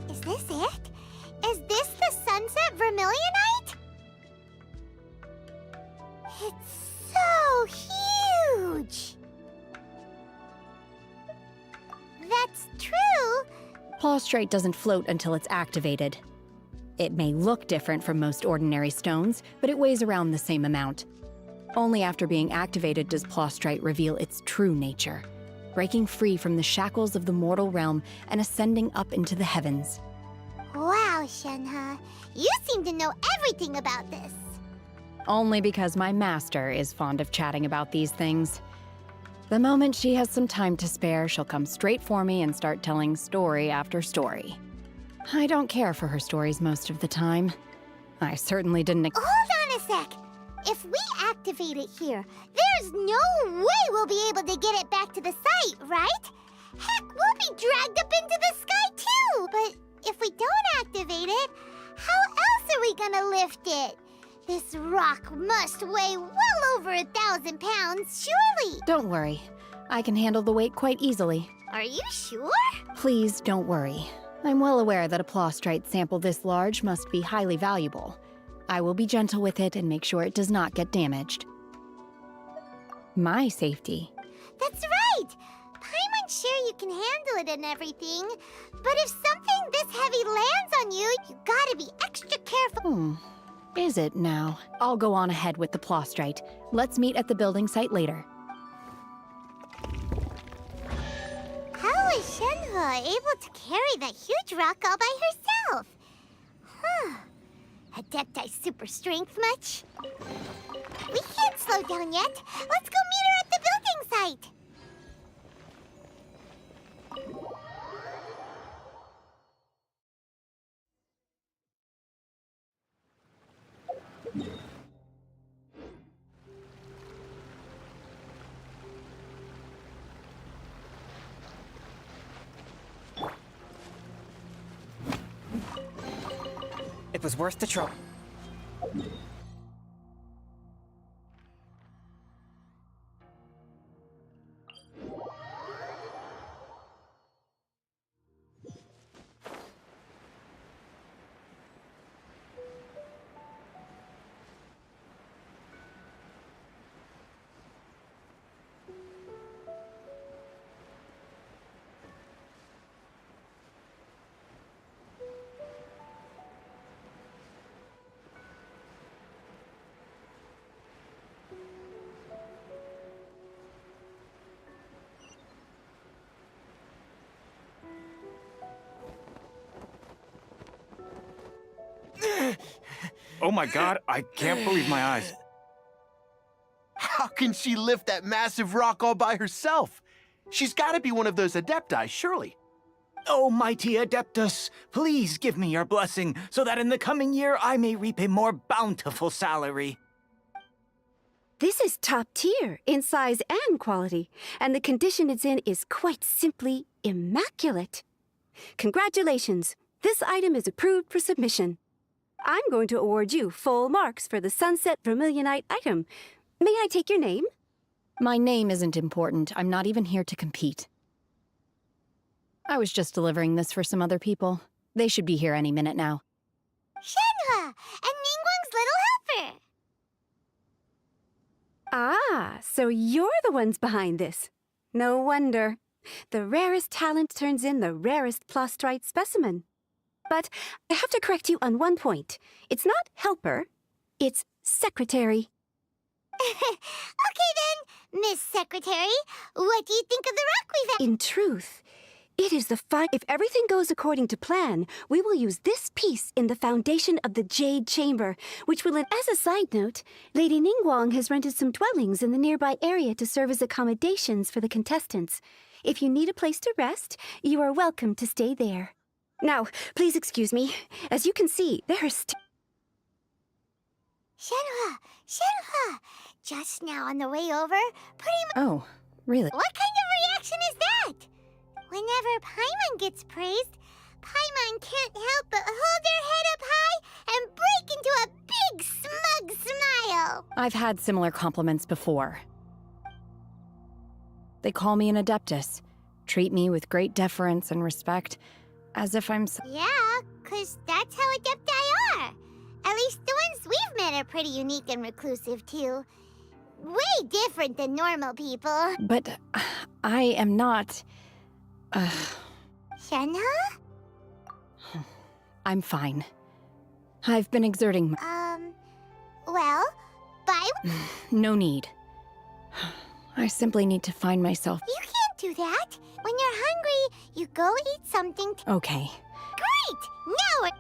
Is this it? Is this the sunset vermilionite? It's so huge! That's true. Plaustrite doesn't float until it's activated. It may look different from most ordinary stones, but it weighs around the same amount. Only after being activated does Plaustrite reveal its true nature, breaking free from the shackles of the mortal realm and ascending up into the heavens. Wow, Shenhe. You seem to know everything about this. Only because my master is fond of chatting about these things. The moment she has some time to spare, she'll come straight for me and start telling story after story. I don't care for her stories most of the time. I certainly didn't. Hold on a sec. If we activate it here, there's no way we'll be able to get it back to the site, right? Heck, we'll be dragged up into the sky too. But if we don't activate it, how else are we gonna lift it? This rock must weigh well over 1,000 pounds, surely. Don't worry. I can handle the weight quite easily. Are you sure? Please don't worry. I'm well aware that a plaustrite sample this large must be highly valuable. I will be gentle with it and make sure it does not get damaged. My safety. That's right. Paimon's sure you can handle it and everything. But if something this heavy lands on you, you gotta be extra careful. Is it now? I'll go on ahead with the plaustrite. Let's meet at the building site later. How is Shenhe able to carry that huge rock all by herself? Huh. Adepti super strength much? We can't slow down yet. Let's go meet her at the building site. It was worth the trouble. Oh my god, I can't believe my eyes. How can she lift that massive rock all by herself? She's got to be one of those Adepti, surely. Oh, mighty Adeptus, please give me your blessing so that in the coming year I may reap a more bountiful salary. This is top tier in size and quality, and the condition it's in is quite simply immaculate. Congratulations, this item is approved for submission. I'm going to award you full marks for the Sunset Vermilionite item. May I take your name? My name isn't important. I'm not even here to compete. I was just delivering this for some other people. They should be here any minute now. Shenhe and Ningguang's little helper. Ah, so you're the ones behind this. No wonder. The rarest talent turns in the rarest plostrite specimen. But I have to correct you on one point. It's not helper, it's secretary. Okay then, Miss Secretary, what do you think of the rock we've... In truth, it is the if everything goes according to plan, we will use this piece in the foundation of the Jade Chamber, which will... As a side note, Lady Ningguang has rented some dwellings in the nearby area to serve as accommodations for the contestants. If you need a place to rest, you are welcome to stay there. Now, please excuse me. As you can see, there are Shenhe, just now on the way over, pretty much... Oh, really? What kind of reaction is that? Whenever Paimon gets praised, Paimon can't help but hold their head up high and break into a big smug smile. I've had similar compliments before. They call me an adeptus, treat me with great deference and respect, as if I'm... Yeah, 'cause that's how adepti are. At least the ones we've met are pretty unique and reclusive, too. Way different than normal people. But I am not... Shenhe? I'm fine. I've been exerting Well, bye. No need. I simply need to find myself... You can't do that. When you're hungry, you go eat something. Okay. Great! Now we're...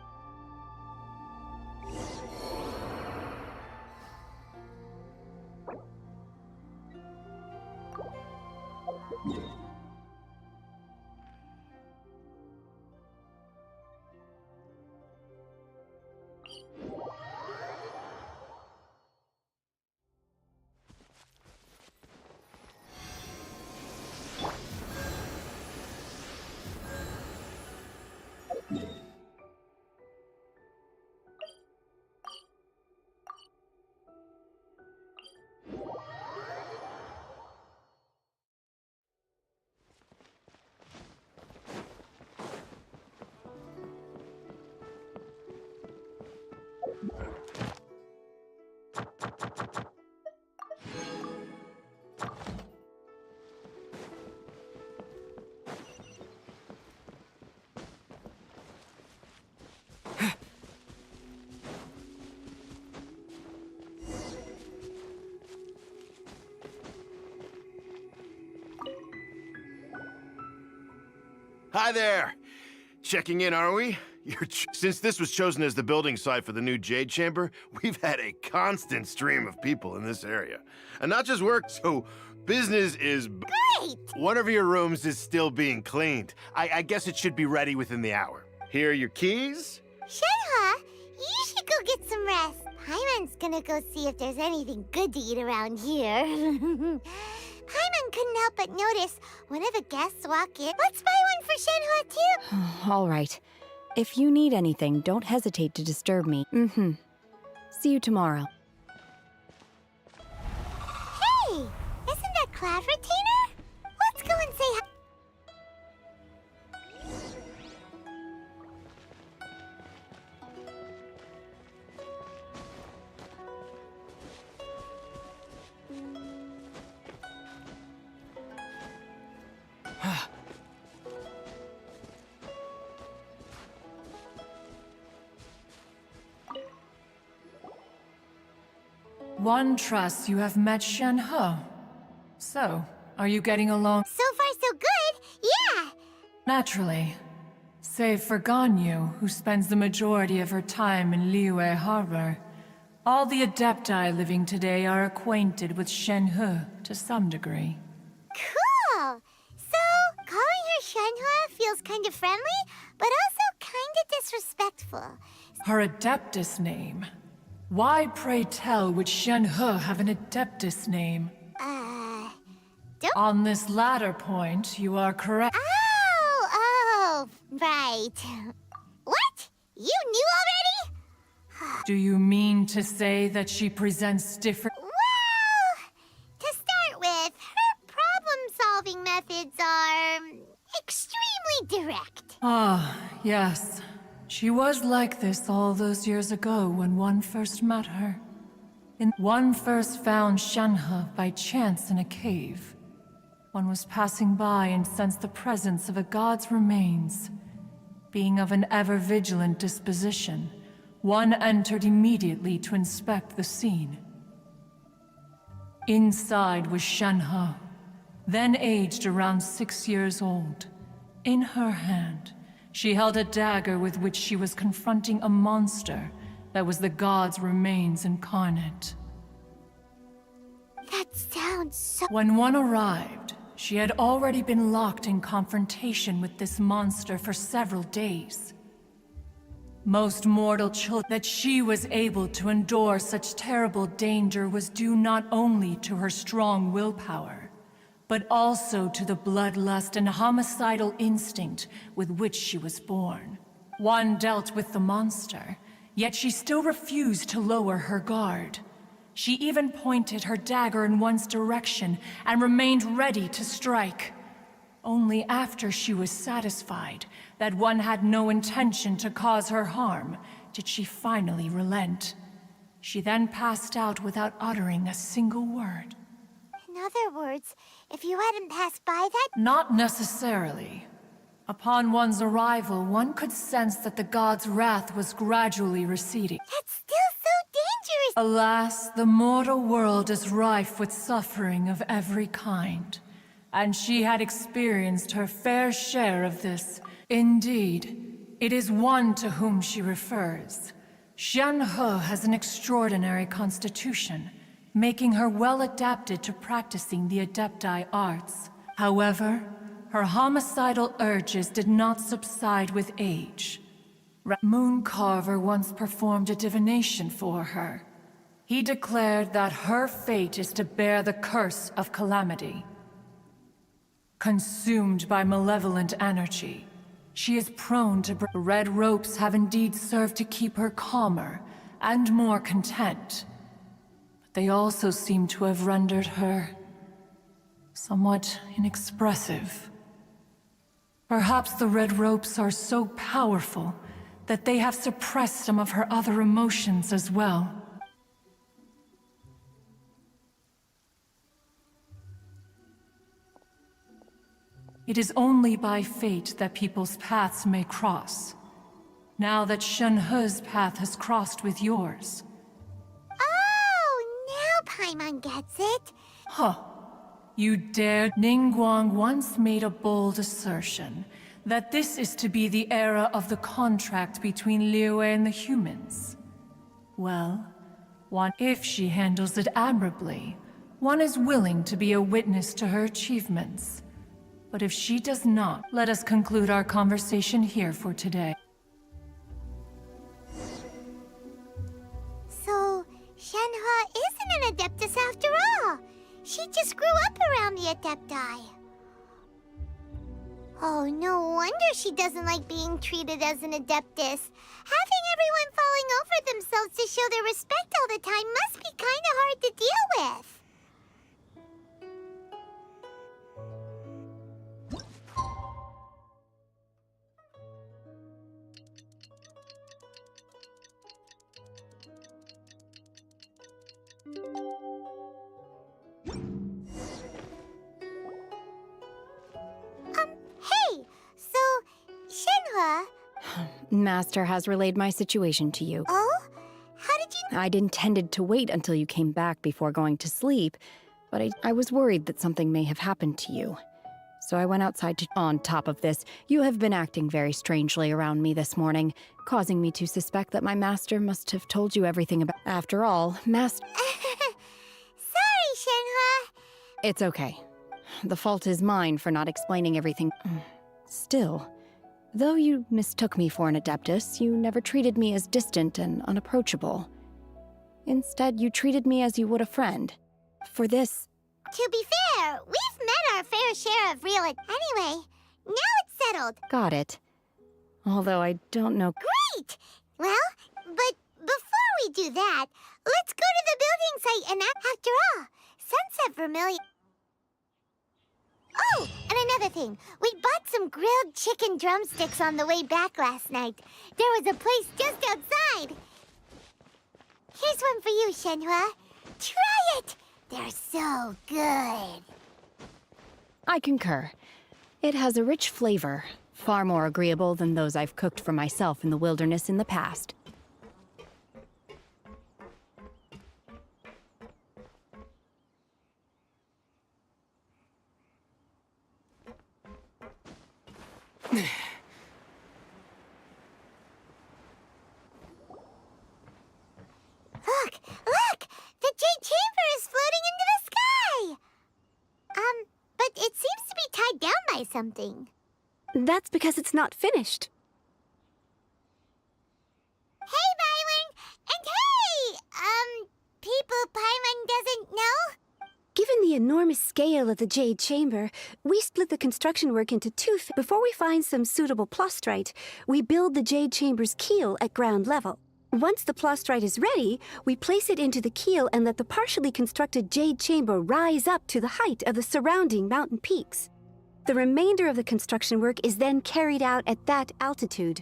Hi there. Checking in, are we? Since this was chosen as the building site for the new Jade Chamber, we've had a constant stream of people in this area. And not just work, so business is... Great! One of your rooms is still being cleaned. I guess it should be ready within the hour. Here are your keys. Shenhe, you should go get some rest. Paimon's gonna go see if there's anything good to eat around here. Paimon couldn't help but notice one of the guests walk in. Let's buy one for Shenhe, too. All right. If you need anything, don't hesitate to disturb me. See you tomorrow. Hey, isn't that Cloud Retainer? Let's go and say hi. One trusts you have met Shenhe. So, are you getting along? So far, so good. Yeah. Naturally. Save for Ganyu, who spends the majority of her time in Liyue Harbor. All the Adepti living today are acquainted with Shenhe to some degree. Cool. So, calling her Shenhe feels kind of friendly, but also kind of disrespectful. Her Adeptus name. Why, pray tell, would Shenhe have an Adeptus name? Don't... On this latter point, you are correct. Oh, right. What? You knew already? Do you mean to say that she presents different... Well, to start with, her problem-solving methods are extremely direct. Ah, yes. She was like this all those years ago when one first met her. One first found Shenhe by chance in a cave. One was passing by and sensed the presence of a god's remains. Being of an ever-vigilant disposition, one entered immediately to inspect the scene. Inside was Shenhe, then aged around 6 years old. In her hand, she held a dagger with which she was confronting a monster that was the god's remains incarnate. That sounds so... When one arrived, she had already been locked in confrontation with this monster for several days. Most mortal children, that she was able to endure such terrible danger was due not only to her strong willpower, but also to the bloodlust and homicidal instinct with which she was born. One dealt with the monster, yet she still refused to lower her guard. She even pointed her dagger in one's direction and remained ready to strike. Only after she was satisfied that one had no intention to cause her harm did she finally relent. She then passed out without uttering a single word. In other words, if you hadn't passed by that... Not necessarily. Upon one's arrival, one could sense that the god's wrath was gradually receding. That's still so dangerous! Alas, the mortal world is rife with suffering of every kind, and she had experienced her fair share of this. Indeed, it is one to whom she refers. Shenhe has an extraordinary constitution, making her well adapted to practicing the Adepti arts. However, her homicidal urges did not subside with age. Mooncarver once performed a divination for her. He declared that her fate is to bear the curse of calamity. Consumed by malevolent energy, she is prone to... Red ropes have indeed served to keep her calmer and more content. But they also seem to have rendered her somewhat inexpressive. Perhaps the red ropes are so powerful that they have suppressed some of her other emotions as well. It is only by fate that people's paths may cross. Now that Shenhe's path has crossed with yours. Oh, now Paimon gets it. Huh. You dared. Ningguang once made a bold assertion that this is to be the era of the contract between Liyue and the humans. Well, if she handles it admirably, one is willing to be a witness to her achievements. But if she does not, let us conclude our conversation here for today. So, Shenhe isn't an Adeptus after all. She just grew up around the Adepti. Oh, no wonder she doesn't like being treated as an Adeptus. Having everyone falling over themselves to show their respect all the time must be kind of hard to deal with. Hey! So, Shenhe... Master has relayed my situation to you. Oh? How did you... I'd intended to wait until you came back before going to sleep, but I was worried that something may have happened to you. So I went outside to... On top of this, you have been acting very strangely around me this morning, causing me to suspect that my master must have told you everything about... After all, Master... Sorry, Shenhe. It's okay. The fault is mine for not explaining everything. Still, though you mistook me for an Adeptus, you never treated me as distant and unapproachable. Instead, you treated me as you would a friend. For this... To be fair, we've met our fair share of real... Anyway, now it's settled. Got it. Although I don't know... Great! Well, but before we do that, let's go to the building site and after all, Sunset Vermilion... Oh, and another thing. We bought some grilled chicken drumsticks on the way back last night. There was a place just outside. Here's one for you, Shenhua. Try it! They're so good. I concur. It has a rich flavor, far more agreeable than those I've cooked for myself in the wilderness in the past. Look! The Jade Chamber is floating into the sky! But it seems to be tied down by something. That's because it's not finished. Hey, Byron! And hey! People Paimon doesn't know? Given the enormous scale of the Jade Chamber, we split the construction work into two. Before we find some suitable plostrite, we build the Jade Chamber's keel at ground level. Once the plostrite is ready, we place it into the keel and let the partially constructed Jade Chamber rise up to the height of the surrounding mountain peaks. The remainder of the construction work is then carried out at that altitude.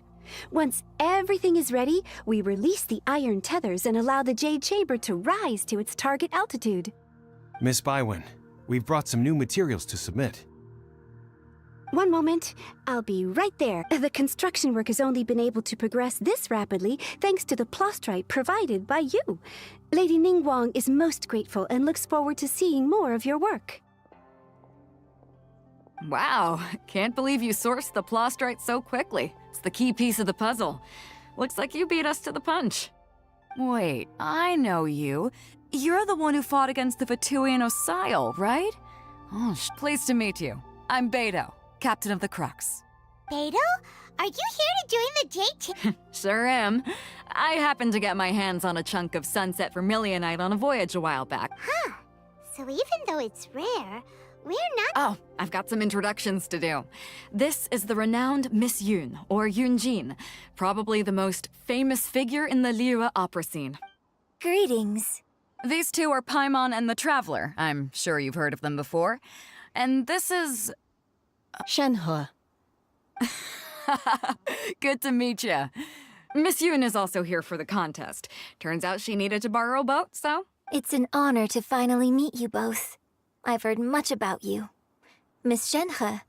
Once everything is ready, we release the iron tethers and allow the Jade Chamber to rise to its target altitude. Miss Bywin, we've brought some new materials to submit. One moment. I'll be right there. The construction work has only been able to progress this rapidly thanks to the plostrite provided by you. Lady Ningguang is most grateful and looks forward to seeing more of your work. Wow, can't believe you sourced the plostrite so quickly. It's the key piece of the puzzle. Looks like you beat us to the punch. Wait, I know you. You're the one who fought against the Vatuian Osile, right? Oh, pleased to meet you. I'm Beto, captain of the Crux. Beto? Are you here to join the Jade Chamber? Sure am. I happened to get my hands on a chunk of sunset vermilionite on a voyage a while back. Huh. So even though it's rare, we're not— Oh, I've got some introductions to do. This is the renowned Miss Yun, or Yunjin, probably the most famous figure in the Liyue opera scene. Greetings. These two are Paimon and the Traveler. I'm sure you've heard of them before. And this is... Shenhe. Good to meet you. Miss Yun is also here for the contest. Turns out she needed to borrow a boat, so... It's an honor to finally meet you both. I've heard much about you. Miss Shenhe,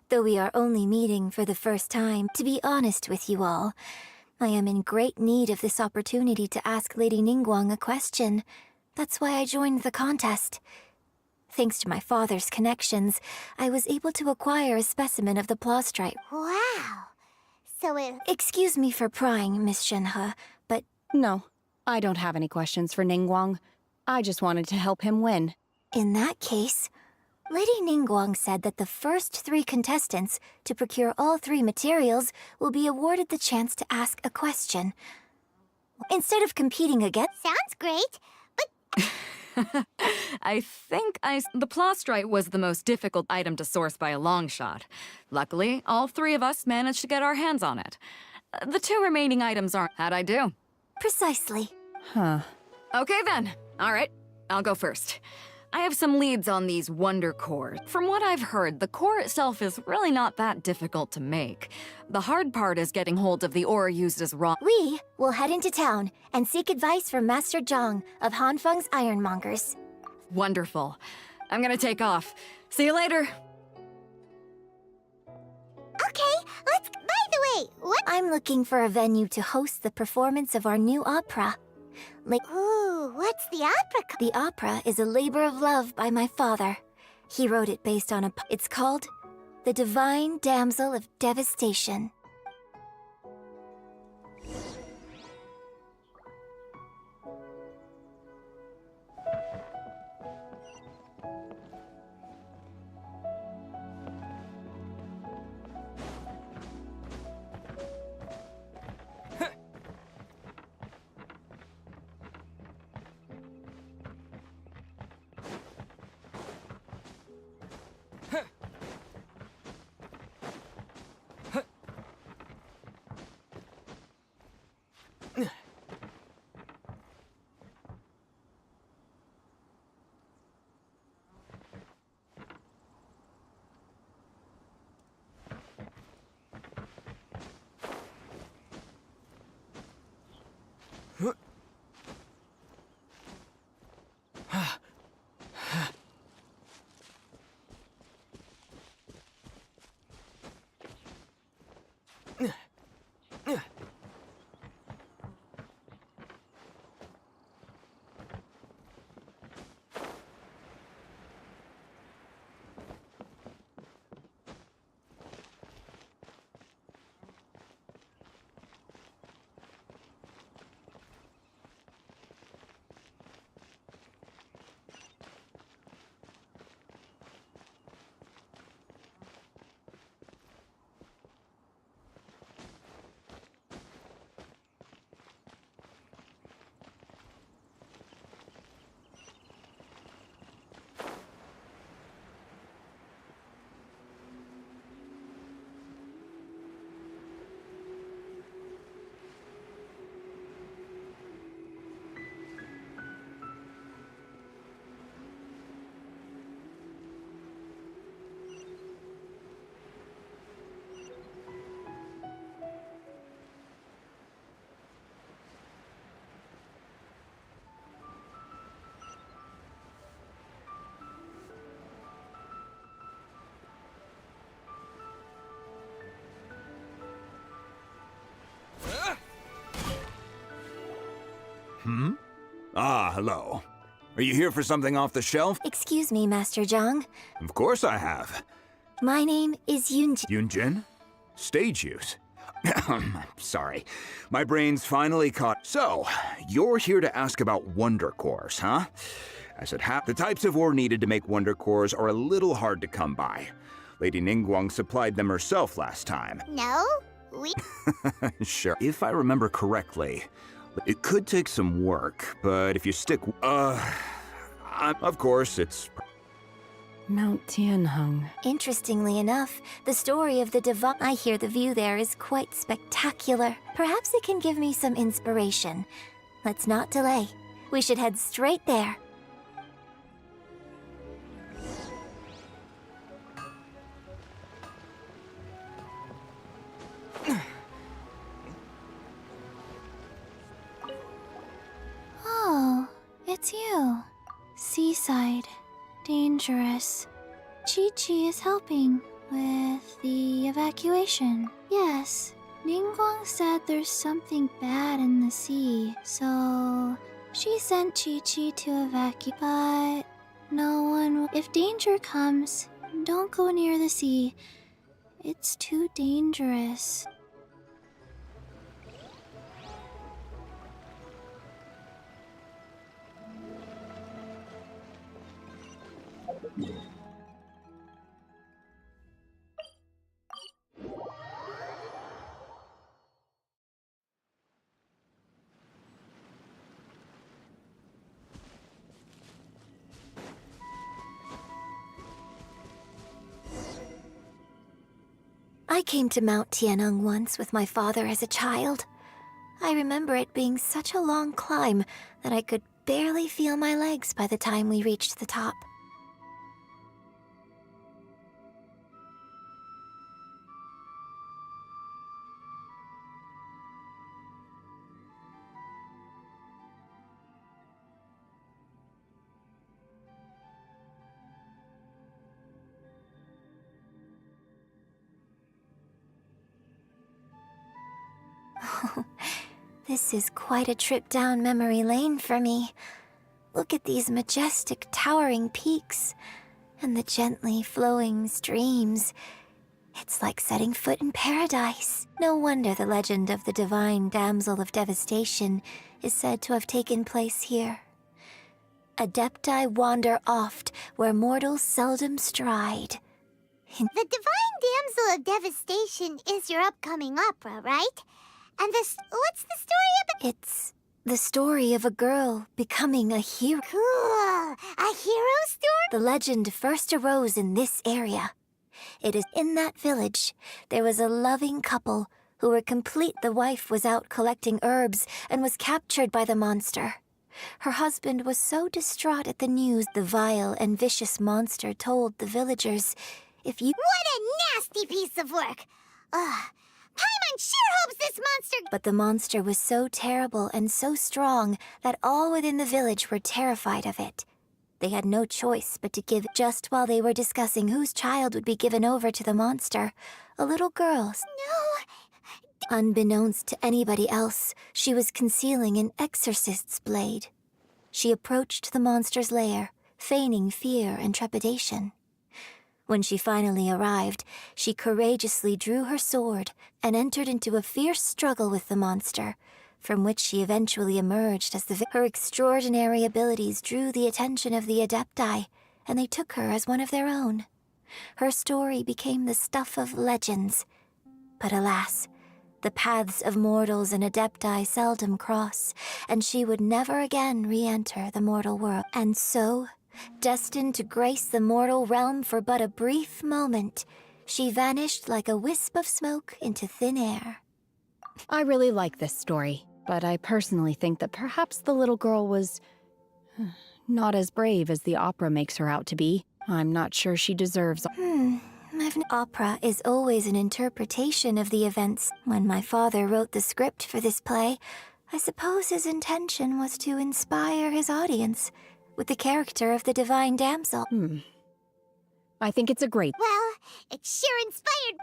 though we are only meeting for the first time, to be honest with you all, I am in great need of this opportunity to ask Lady Ningguang a question. That's why I joined the contest. Thanks to my father's connections, I was able to acquire a specimen of the plostrite. Wow. So it— Excuse me for prying, Miss Shenhe, but... No, I don't have any questions for Ningguang. I just wanted to help him win. In that case, Lady Ningguang said that the first 3 contestants to procure all 3 materials will be awarded the chance to ask a question. Instead of competing against... Sounds great, but... I think the plostrite was the most difficult item to source by a long shot. Luckily, all 3 of us managed to get our hands on it. The 2 remaining items aren't. How'd I do? Precisely. Huh. Okay then. All right, I'll go first. I have some leads on these wonder cores. From what I've heard, the core itself is really not that difficult to make. The hard part is getting hold of the ore used as raw. We will head into town and seek advice from Master Zhang of Hanfeng's Ironmongers. Wonderful. I'm gonna take off. See you later. Okay, let's— By the way, what— I'm looking for a venue to host the performance of our new opera. Ooh, what's the opera called? The opera is a labor of love by my father. He wrote it based on It's called The Divine Damsel of Devastation. Hmm? Ah, hello. Are you here for something off the shelf? Excuse me, Master Zhang. Of course I have. My name is Yunjin. Yunjin? Stage use. Sorry. My brain's finally caught. So, you're here to ask about wonder cores, huh? As it happens, the types of ore needed to make wonder cores are a little hard to come by. Lady Ningguang supplied them herself last time. No, we... Sure. If I remember correctly, it could take some work, but if you stick... of course, it's... Mount Tianheng. Interestingly enough, the story of the divine... I hear the view there is quite spectacular. Perhaps it can give me some inspiration. Let's not delay. We should head straight there. Oh, it's you. Seaside. Dangerous. Chi-Chi is helping with the evacuation. Yes, Ningguang said there's something bad in the sea, so she sent Chi-Chi to evacuate. But no one... If danger comes, don't go near the sea. It's too dangerous. I came to Mount Tianheng once with my father as a child. I remember it being such a long climb that I could barely feel my legs by the time we reached the top. This is quite a trip down memory lane for me. Look at these majestic, towering peaks, and the gently flowing streams. It's like setting foot in paradise. No wonder the legend of the divine damsel of devastation is said to have taken place here. Adepti wander oft where mortals seldom stride. The divine damsel of devastation is your upcoming opera, right? And what's the story about? It's the story of a girl becoming a hero. Cool! A hero story? The legend first arose in this area. It is in that village. There was a loving couple who were complete. The wife was out collecting herbs and was captured by the monster. Her husband was so distraught at the news. The vile and vicious monster told the villagers, if you... What a nasty piece of work! Ugh. Paimon sure hopes this monster... But the monster was so terrible and so strong that all within the village were terrified of it. They had no choice but to give. Just while they were discussing whose child would be given over to the monster, a little girl's. No. Unbeknownst to anybody else, she was concealing an exorcist's blade. She approached the monster's lair, feigning fear and trepidation. When she finally arrived, she courageously drew her sword and entered into a fierce struggle with the monster, from which she eventually emerged as her extraordinary abilities drew the attention of the Adepti, and they took her as one of their own. Her story became the stuff of legends. But alas, the paths of mortals and Adepti seldom cross, and she would never again re-enter the mortal world. And so, destined to grace the mortal realm for but a brief moment, she vanished like a wisp of smoke into thin air. I really like this story, but I personally think that perhaps the little girl was not as brave as the opera makes her out to be. I'm not sure she deserves... Opera is always an interpretation of the events. When my father wrote the script for this play, I suppose his intention was to inspire his audience with the character of the divine damsel. I think it's a great... Well, it sure inspired...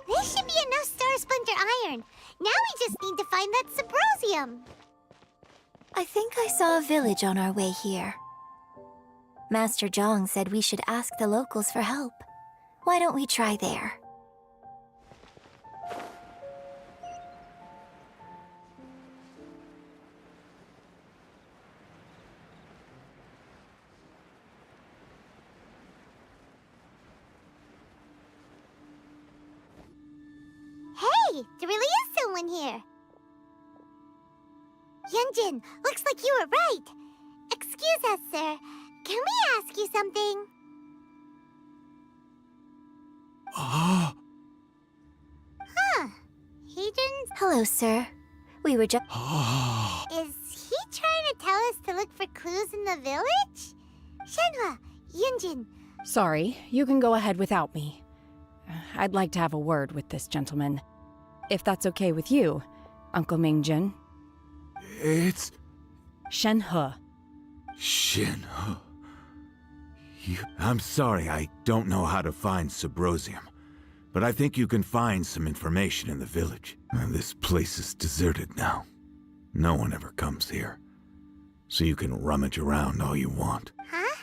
This should be enough Star Splinter iron. Now we just need to find that Subrosium. I think I saw a village on our way here. Master Zhang said we should ask the locals for help. Why don't we try there? Hey, there really is someone here. Yunjin, looks like you were right. Excuse us, sir. Can we ask you something? Ah. Huh. He didn't... Hello, sir. We were just... Is he trying to tell us to look for clues in the village? Shenhua, Yunjin. Sorry, you can go ahead without me. I'd like to have a word with this gentleman. If that's okay with you, Uncle Mingjin. It's... Shenhe. Shenhe. I'm sorry, I don't know how to find Subrosium, but I think you can find some information in the village. This place is deserted now. No one ever comes here, so you can rummage around all you want. Huh?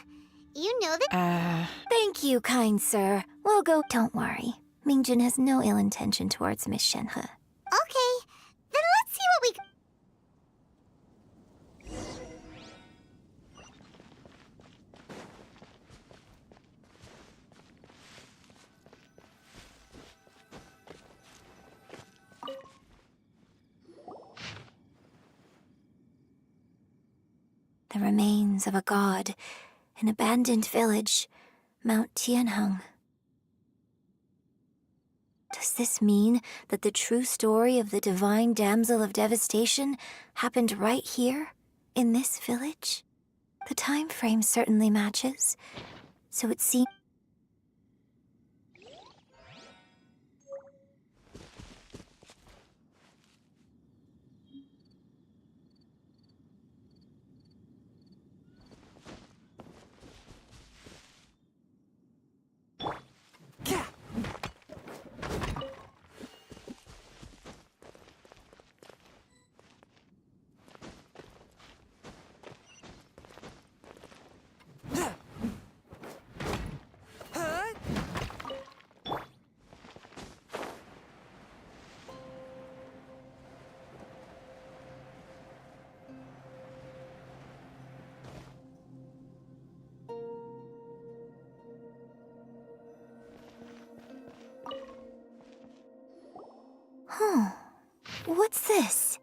You know that... Thank you, kind sir. We'll go... Don't worry. Mingjin has no ill intention towards Miss Shenhe. Okay, then let's see what we... The remains of a god, an abandoned village, Mount Tianheng. Does this mean that the true story of the divine damsel of devastation happened right here, in this village? The time frame certainly matches, so it seems... What's this?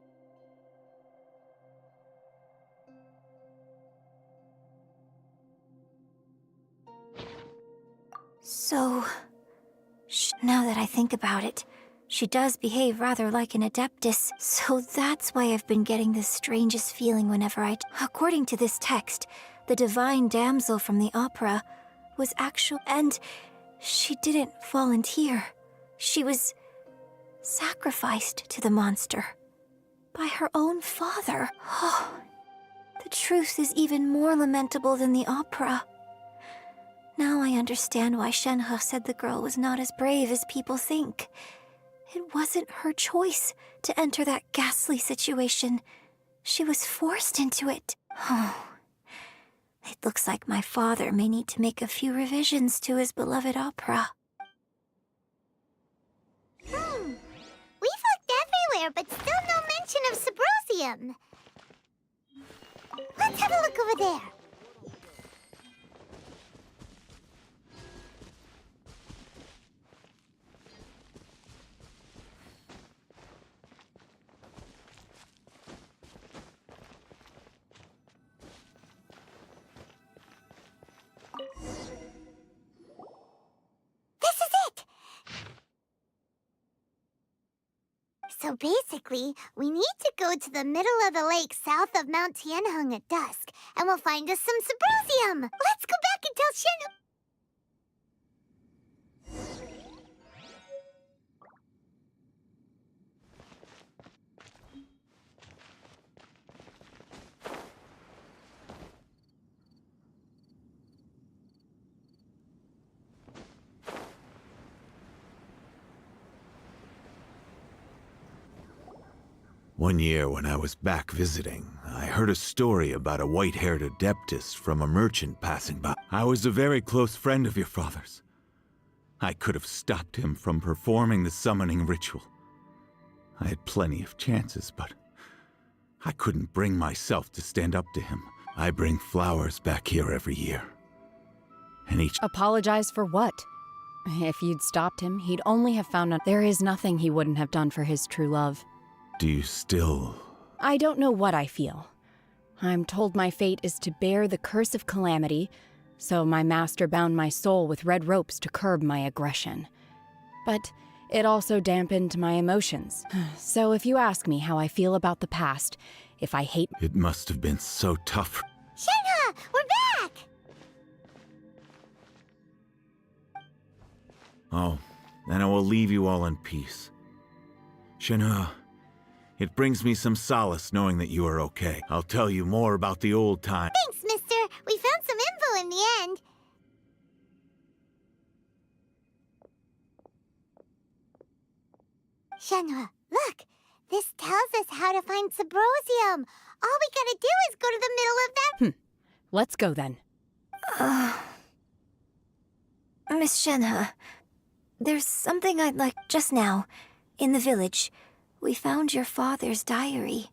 So... now that I think about it, she does behave rather like an Adeptus, so that's why I've been getting the strangest feeling whenever According to this text, the divine damsel from the opera was actual, and she didn't volunteer. She was sacrificed to the monster by her own father. Oh, the truth is even more lamentable than the opera. Now I understand why Shenhe said the girl was not as brave as people think. It wasn't her choice to enter that ghastly situation. She was forced into it. Oh, it looks like my father may need to make a few revisions to his beloved opera. We looked everywhere, but still no mention of Sabrosium. Let's have a look over there. This is it! So basically, we need to go to the middle of the lake south of Mount Tianheng at dusk, and we'll find us some Sabrosium! Let's go back and tell Shenhe... One year when I was back visiting, I heard a story about a white-haired Adeptus from a merchant passing by. I was a very close friend of your father's. I could have stopped him from performing the summoning ritual. I had plenty of chances, but I couldn't bring myself to stand up to him. I bring flowers back here every year. And each— Apologize for what? If you'd stopped him, he'd only have found out there is nothing he wouldn't have done for his true love. Do you still— I don't know what I feel. I'm told my fate is to bear the curse of calamity, so my master bound my soul with red ropes to curb my aggression. But it also dampened my emotions. So if you ask me how I feel about the past, if I hate— It must have been so tough. Shenhe! We're back! Oh, then I will leave you all in peace. Shenhe, it brings me some solace knowing that you are okay. I'll tell you more about the old time. Thanks, mister. We found some info in the end. Shenhe, look. This tells us how to find Sabrosium. All we gotta do is go to the middle of that— Let's go then. Miss Shenhe, there's something I'd like just now. In the village, we found your father's diary.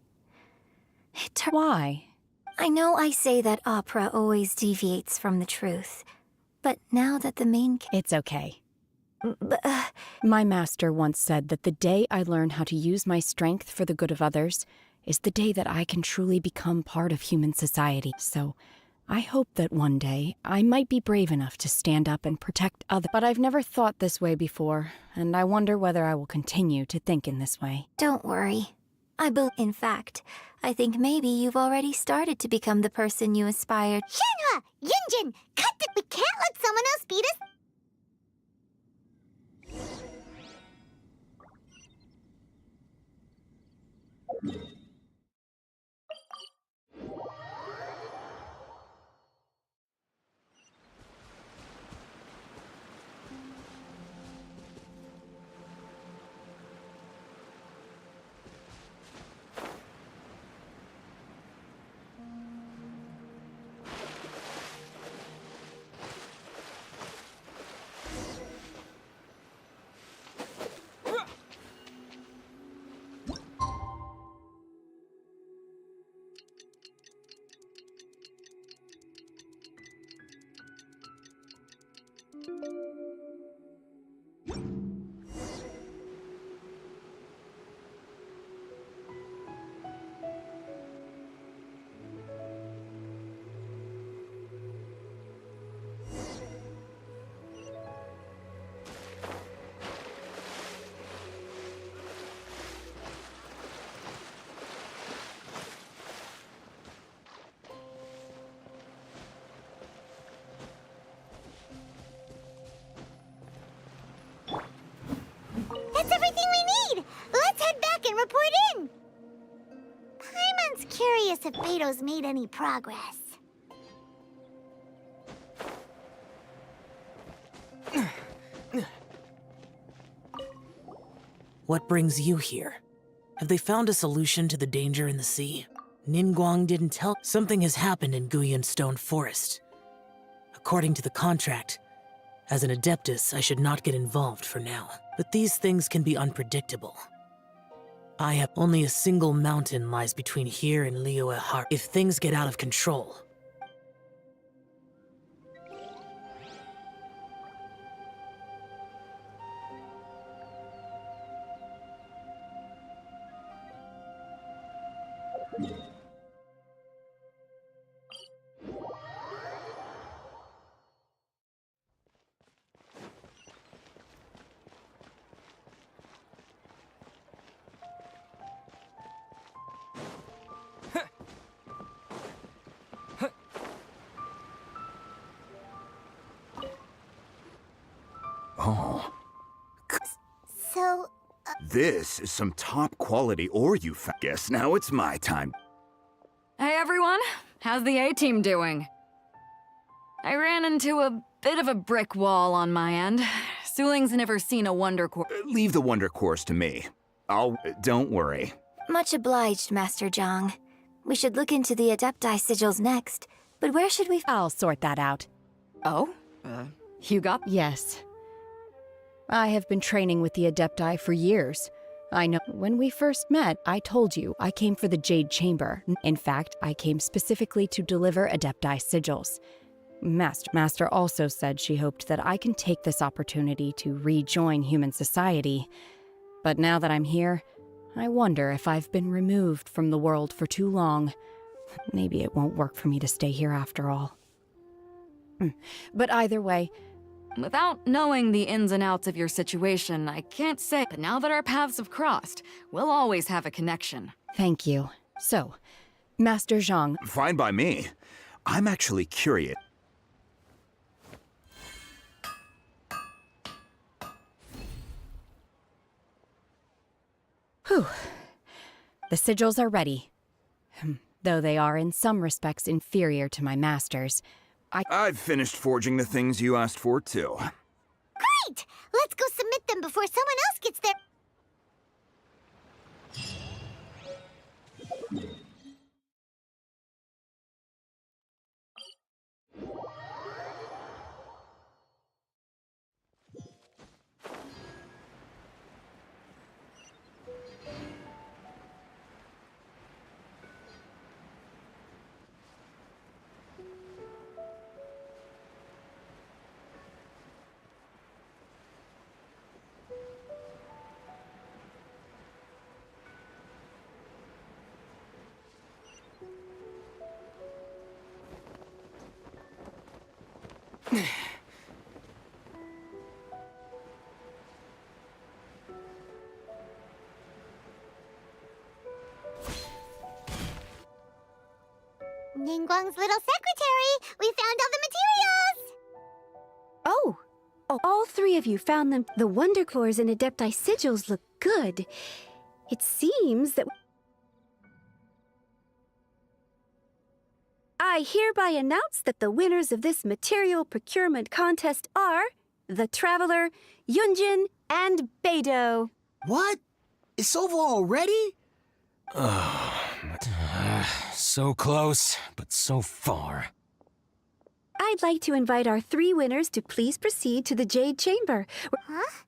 Why? I know I say that opera always deviates from the truth, but now that the main— It's okay. My master once said that the day I learn how to use my strength for the good of others is the day that I can truly become part of human society. So I hope that one day I might be brave enough to stand up and protect others. But I've never thought this way before, and I wonder whether I will continue to think in this way. Don't worry. In fact, I think maybe you've already started to become the person you aspired. Shenhe! Yunjin! Cut it! We can't let someone else beat us! That's everything we need! Let's head back and report in! Paimon's curious if Beto's made any progress. What brings you here? Have they found a solution to the danger in the sea? Ningguang didn't tell. Something has happened in Guyun Stone Forest. According to the contract, as an Adeptus, I should not get involved for now. But these things can be unpredictable. I have only a single mountain lies between here and Liyue Har. If things get out of control, Oh. So, This is some top quality ore you found. Guess now it's my time. Hey everyone, how's the A-team doing? I ran into a bit of a brick wall on my end. Suling's never seen a Wonder Core. Leave the Wonder Course to me. Don't worry. Much obliged, Master Zhang. We should look into the Adepti sigils next, but where should we— I'll sort that out. Oh? You got— Yes. I have been training with the Adepti for years. I know. When we first met, I told you I came for the Jade Chamber. In fact, I came specifically to deliver Adepti sigils. Master also said she hoped that I can take this opportunity to rejoin human society. But now that I'm here, I wonder if I've been removed from the world for too long. Maybe it won't work for me to stay here after all. But either way, Without knowing the ins and outs of your situation, I can't say, but now that our paths have crossed, we'll always have a connection. thank you. So, Master Zhang, Fine by me. I'm actually curious. whew. The sigils are ready. Though they are in some respects inferior to my master's. I've finished forging the things you asked for, too. great! Let's go submit them before someone else gets there. Ningguang's little secretary! We found all the materials! Oh, all three of you found them. The Wonder Cores and Adepti sigils look good. It seems that... I hereby announce that the winners of this material procurement contest are the Traveler, Yunjin, and Beidou. What? It's over already? So close, but so far. I'd like to invite our three winners to please proceed to the Jade Chamber. Huh?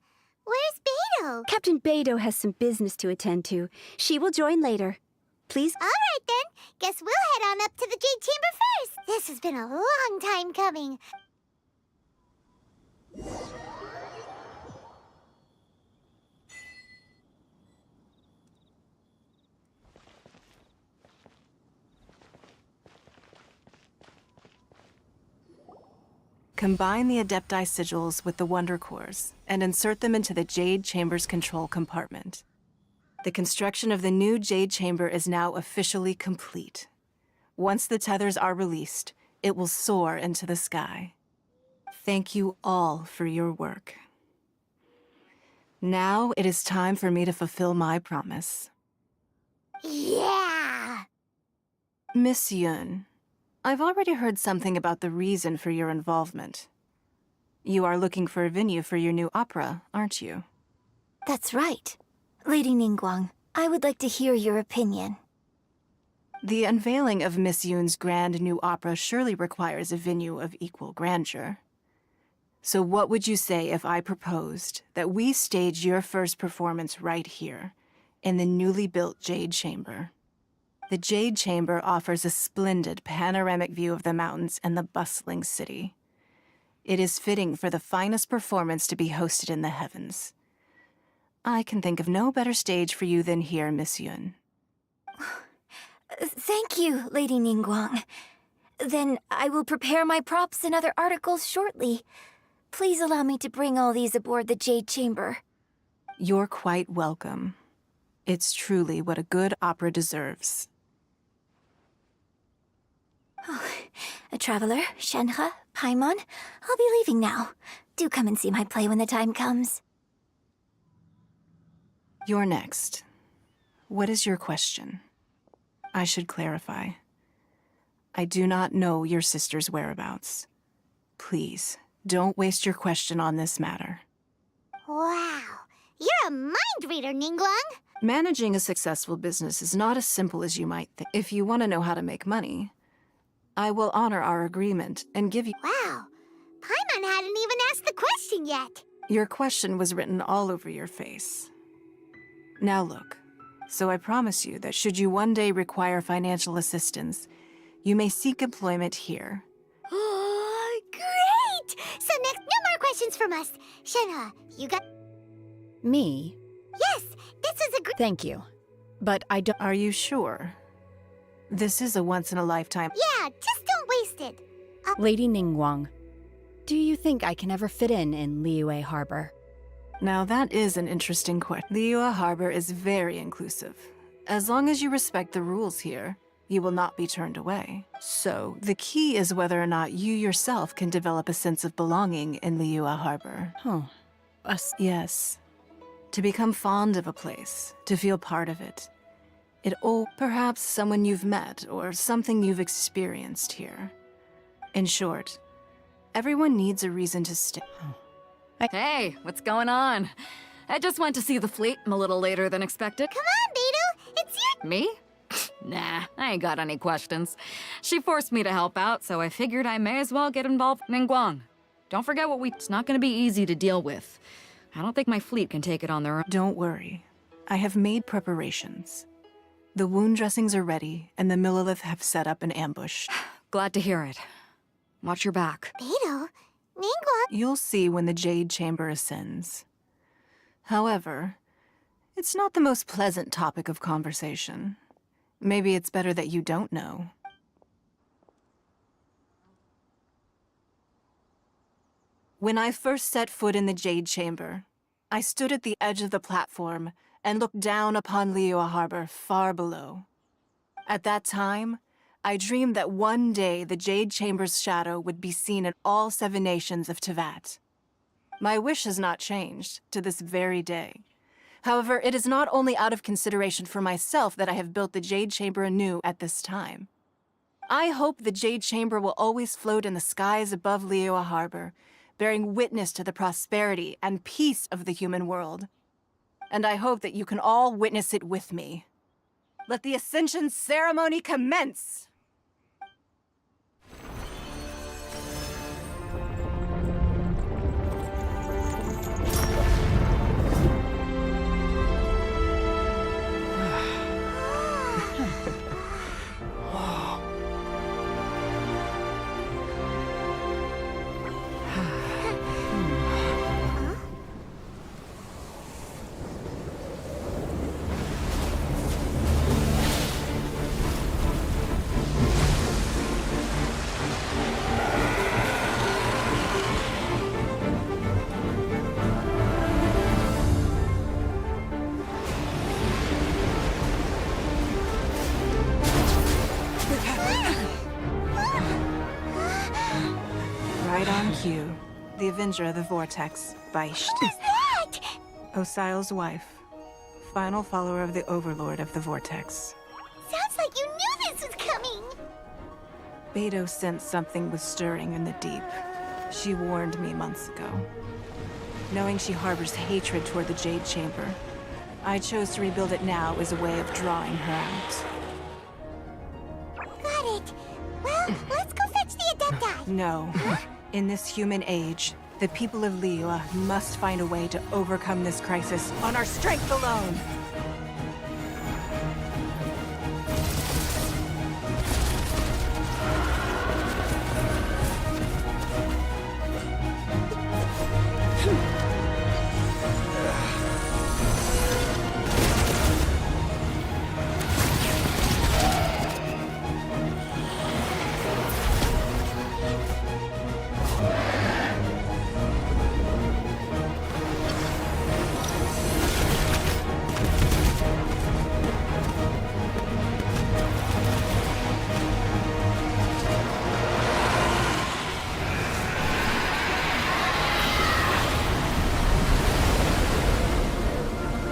Where's Beidou? Captain Beidou has some business to attend to. She will join later. Please. All right, then. Guess we'll head on up to the Jade Chamber first. This has been a long time coming. Combine the Adepti sigils with the Wonder Cores and insert them into the Jade Chamber's control compartment. The construction of the new Jade Chamber is now officially complete. Once the tethers are released, it will soar into the sky. Thank you all for your work. Now it is time for me to fulfill my promise. Yeah! Miss Yun, I've already heard something about the reason for your involvement. You are looking for a venue for your new opera, aren't you? That's right. Lady Ningguang, I would like to hear your opinion. The unveiling of Miss Yun's grand new opera surely requires a venue of equal grandeur. So what would you say if I proposed that we stage your first performance right here, in the newly built Jade Chamber? The Jade Chamber offers a splendid panoramic view of the mountains and the bustling city. It is fitting for the finest performance to be hosted in the heavens. I can think of no better stage for you than here, Miss Yun. Thank you, Lady Ningguang. Then I will prepare my props and other articles shortly. Please allow me to bring all these aboard the Jade Chamber. You're quite welcome. It's truly what a good opera deserves. Oh, a traveler, Shenhe, Paimon, I'll be leaving now. Do come and see my play when the time comes. You're next. What is your question? I should clarify. I do not know your sister's whereabouts. Please, don't waste your question on this matter. Wow, you're a mind reader, Ningguang. Managing a successful business is not as simple as you might think. If you want to know how to make money, I will honor our agreement and give you— Wow, Paimon hadn't even asked the question yet. Your question was written all over your face. Now look, so I promise you that should you one day require financial assistance, you may seek employment here. Oh, great! So next, no more questions from us. Shenhe, you got— Me? Yes, this is a great— Thank you. But I don't— Are you sure? This is a once-in-a-lifetime— Yeah, just don't waste it. Lady Ningguang, do you think I can ever fit in Liyue Harbor? Now that is an interesting question. Liyue Harbor is very inclusive. As long as you respect the rules here, you will not be turned away. So, the key is whether or not you yourself can develop a sense of belonging in Liyue Harbor. Oh. Yes. To become fond of a place, to feel part of it. Perhaps someone you've met or something you've experienced here. In short, everyone needs a reason to stay. Hey, what's going on? I just went to see the fleet. I'm a little later than expected. Come on, Beidou, it's your— Me? Nah, I ain't got any questions. She forced me to help out, so I figured I may as well get involved. Ningguang, don't forget it's not gonna be easy to deal with. I don't think my fleet can take it on their own. Don't worry. I have made preparations. The wound dressings are ready, and the Millilith have set up an ambush. Glad to hear it. Watch your back. Beidou, Ningguang— You'll see when the Jade Chamber ascends. However, it's not the most pleasant topic of conversation. Maybe it's better that you don't know. When I first set foot in the Jade Chamber, I stood at the edge of the platform and looked down upon Liyue Harbor far below. At that time, I dreamed that one day the Jade Chamber's shadow would be seen in all 7 nations of Teyvat. My wish has not changed to this very day. However, it is not only out of consideration for myself that I have built the Jade Chamber anew at this time. I hope the Jade Chamber will always float in the skies above Liyue Harbor, bearing witness to the prosperity and peace of the human world. And I hope that you can all witness it with me. Let the Ascension ceremony commence! Right on cue. The Avenger of the Vortex, Beisht. What's that? Osial's wife, final follower of the Overlord of the Vortex. Sounds like you knew this was coming! Beidou sensed something was stirring in the deep. She warned me months ago. Knowing she harbors hatred toward the Jade Chamber, I chose to rebuild it now as a way of drawing her out. Got it. Well, let's go fetch the Adepti. No. In this human age, the people of Liyue must find a way to overcome this crisis on our strength alone.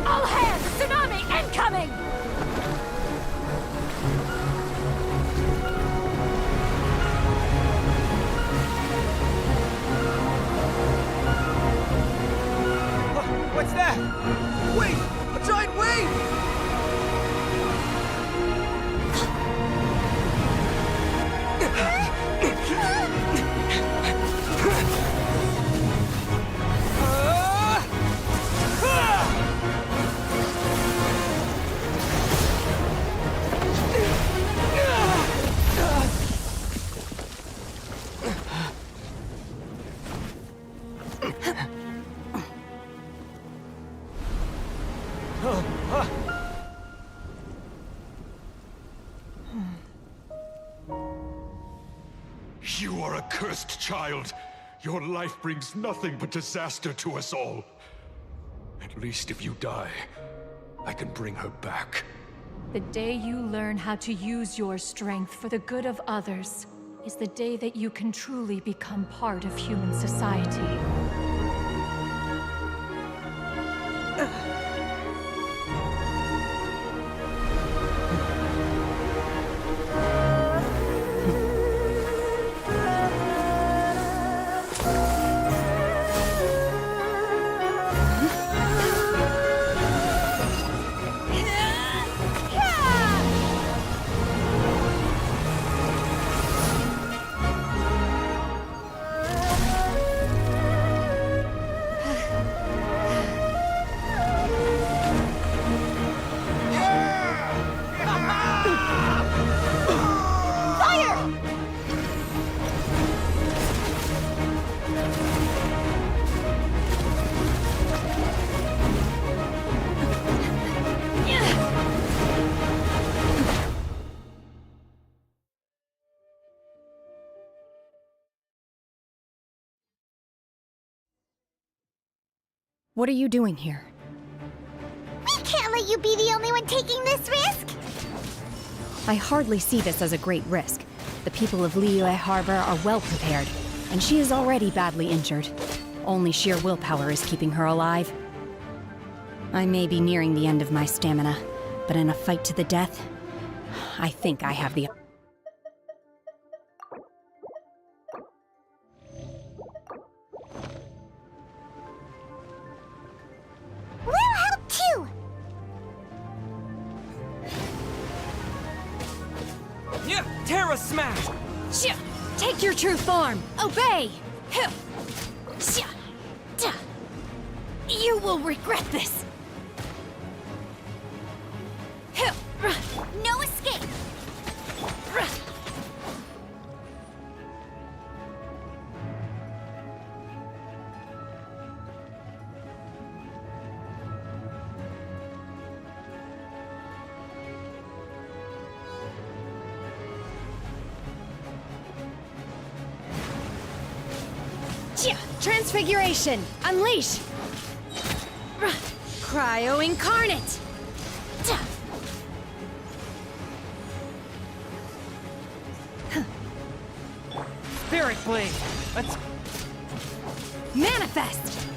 All hands! Tsunami incoming! What's that? Wait! A giant wave! You are a cursed child. Your life brings nothing but disaster to us all. At least if you die, I can bring her back. The day you learn how to use your strength for the good of others is the day that you can truly become part of human society. What are you doing here? We can't let you be the only one taking this risk! I hardly see this as a great risk. The people of Liyue Harbor are well prepared, and she is already badly injured. Only sheer willpower is keeping her alive. I may be nearing the end of my stamina, but in a fight to the death, I think I have the... We'll help too! Yeah, Terra Smash! Take your true form! Obey! You will regret this! No escape! Transfiguration! Unleash! Cryo Incarnate! Spirit Blade! Manifest!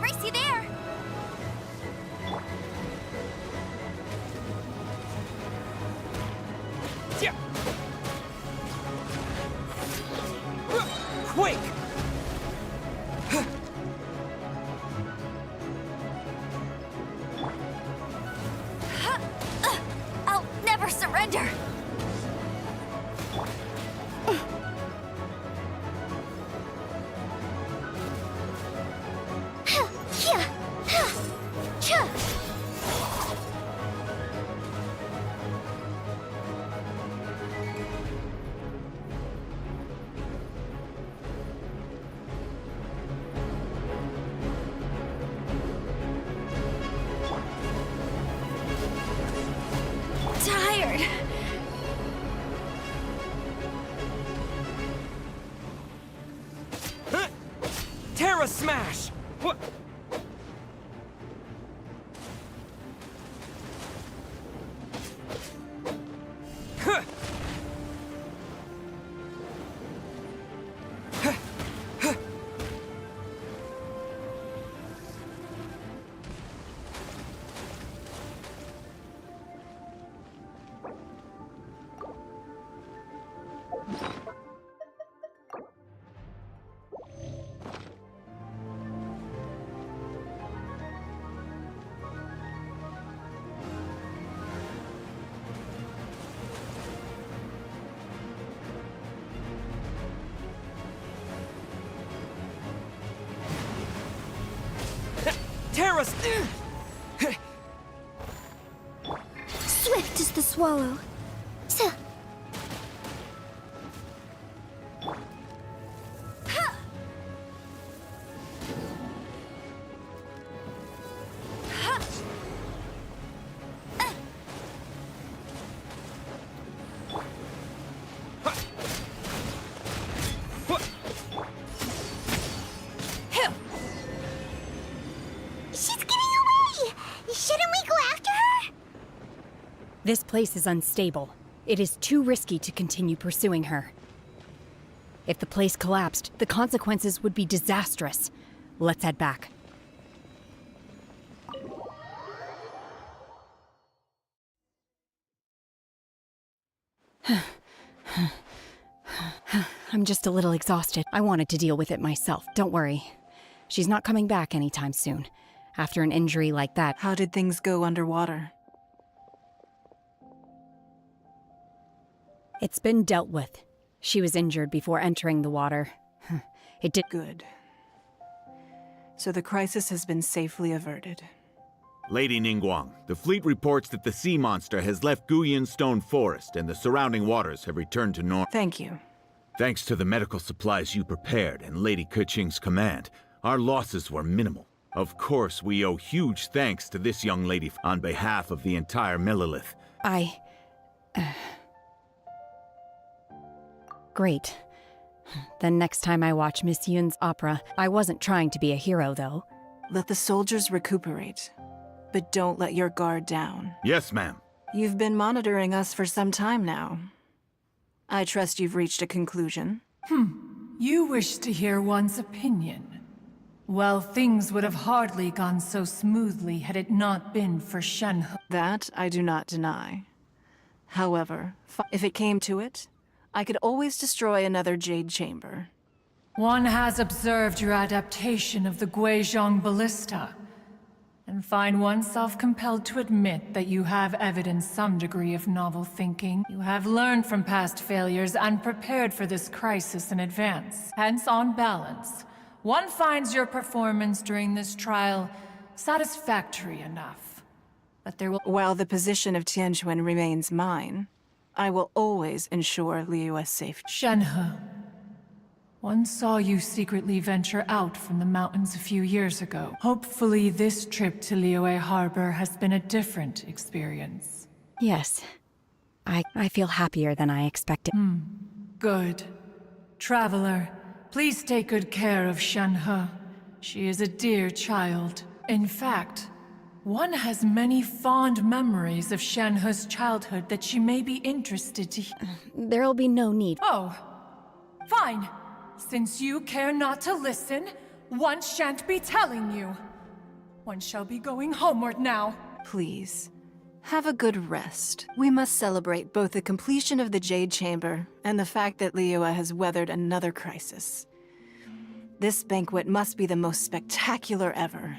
Racy there! Yeah. Quick! I'll never surrender! Tired. Terra Smash! What? Terrace! Swift as the swallow. This place is unstable. It is too risky to continue pursuing her. If the place collapsed, the consequences would be disastrous. Let's head back. I'm just a little exhausted. I wanted to deal with it myself. Don't worry. She's not coming back anytime soon. After an injury like that. How did things go underwater? It's been dealt with. She was injured before entering the water. It did. Good. So the crisis has been safely averted. Lady Ningguang, the fleet reports that the sea monster has left Guyan Stone Forest and the surrounding waters have returned to normal. Thank you. Thanks to the medical supplies you prepared and Lady Keqing's command, our losses were minimal. Of course, we owe huge thanks to this young lady on behalf of the entire Millilith. Great. Then next time I watch Miss Yun's opera, I wasn't trying to be a hero, though. Let the soldiers recuperate, but don't let your guard down. Yes, ma'am. You've been monitoring us for some time now. I trust you've reached a conclusion. You wish to hear one's opinion. Well, things would have hardly gone so smoothly had it not been for Shenhe. That I do not deny. However, if it came to it, I could always destroy another Jade Chamber. One has observed your adaptation of the Guizhong Ballista, and find oneself compelled to admit that you have evidenced some degree of novel thinking. You have learned from past failures and prepared for this crisis in advance. Hence, on balance, one finds your performance during this trial satisfactory enough. But there will— While the position of Tianquan remains mine, I will always ensure Liyue's safety. Shenhe, one saw you secretly venture out from the mountains a few years ago. Hopefully this trip to Liyue Harbor has been a different experience. Yes. I feel happier than I expected. Good. Traveler, please take good care of Shenhe. She is a dear child. In fact, one has many fond memories of Shenhe's childhood that she may be interested to hear. There'll be no need. Oh, fine. Since you care not to listen, one shan't be telling you. One shall be going homeward now. Please, have a good rest. We must celebrate both the completion of the Jade Chamber and the fact that Liyue has weathered another crisis. This banquet must be the most spectacular ever.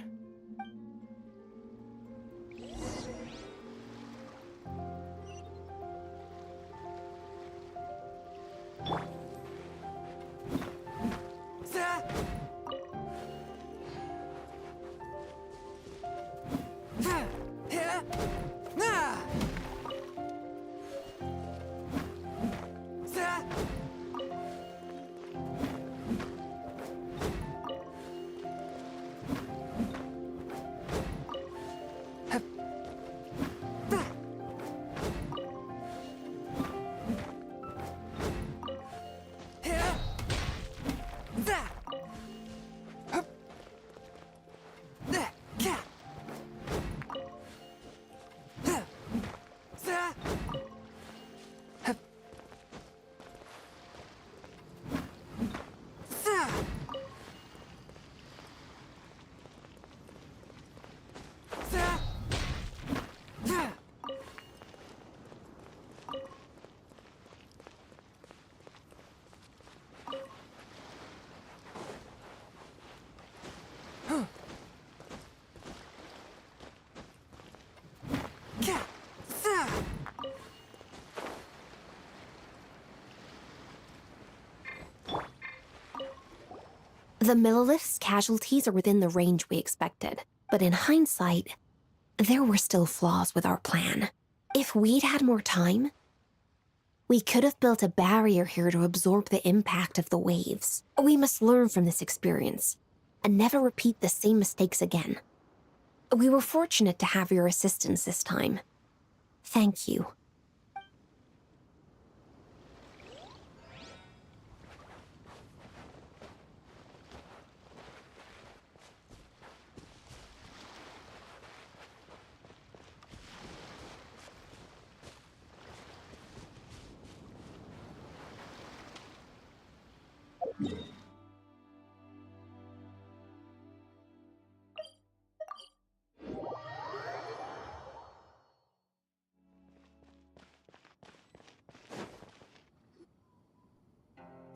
The Millilith's casualties are within the range we expected, but in hindsight, there were still flaws with our plan. If we'd had more time, we could have built a barrier here to absorb the impact of the waves. We must learn from this experience and never repeat the same mistakes again. We were fortunate to have your assistance this time. Thank you.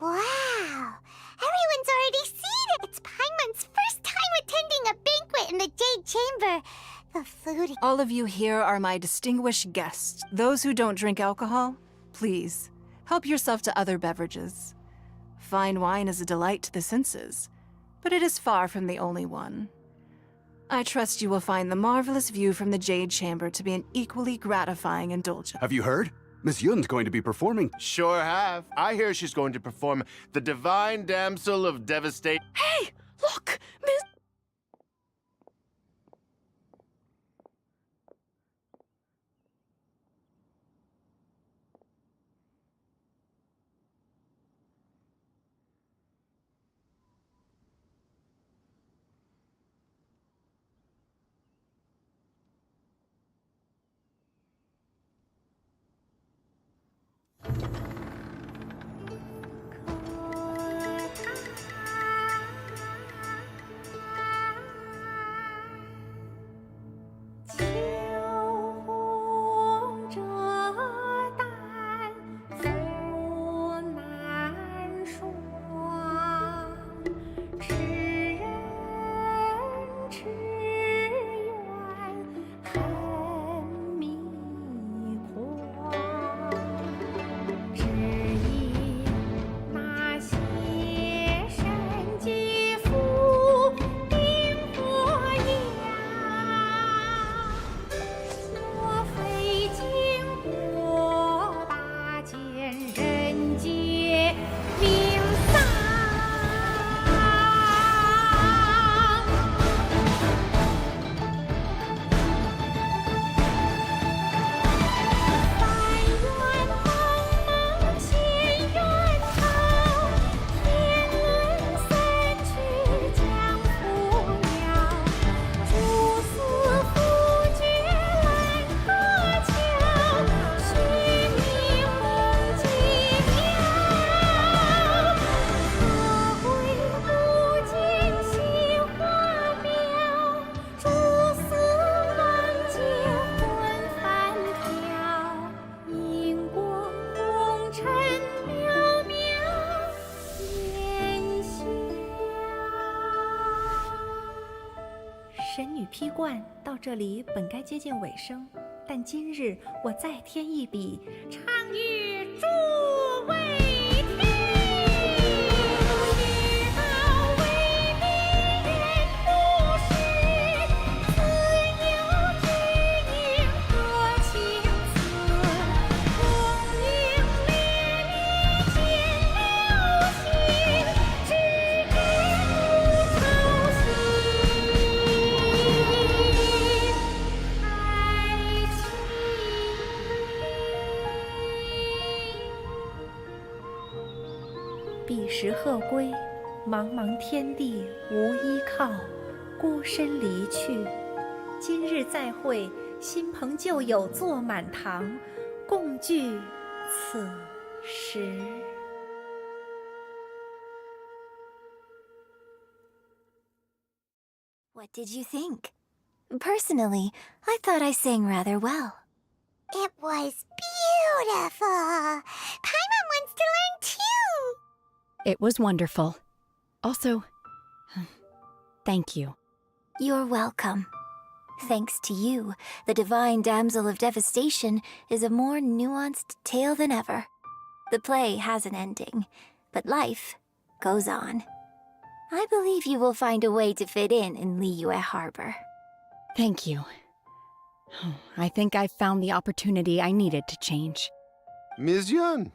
Wow! Everyone's already seen it! It's Paimon's first time attending a banquet in the Jade Chamber. The food... All of you here are my distinguished guests. Those who don't drink alcohol, please, help yourself to other beverages. Fine wine is a delight to the senses, but it is far from the only one. I trust you will find the marvelous view from the Jade Chamber to be an equally gratifying indulgence. Have you heard? Miss Yun's going to be performing. Sure have. I hear she's going to perform the Divine Damsel of Devastation. Hey! Look! Miss... 幻到这里本该接近尾声，但今日我再添一笔，唱与诸位听，写到为民人不识，自有知音多情思，功名烈烈见了心，只知不愁心。彼时鹤归，茫茫天地无依靠，孤身离去。今日再会，新朋旧友坐满堂，共聚此时。What did you think? Personally, I thought I sang rather well. It was beautiful. Paimon wants to learn too. It was wonderful. Also, thank you. You're welcome. Thanks to you, the divine damsel of devastation is a more nuanced tale than ever. The play has an ending, but life goes on. I believe you will find a way to fit in Liyue Harbor. Thank you. I think I've found the opportunity I needed to change. Ms. Yun,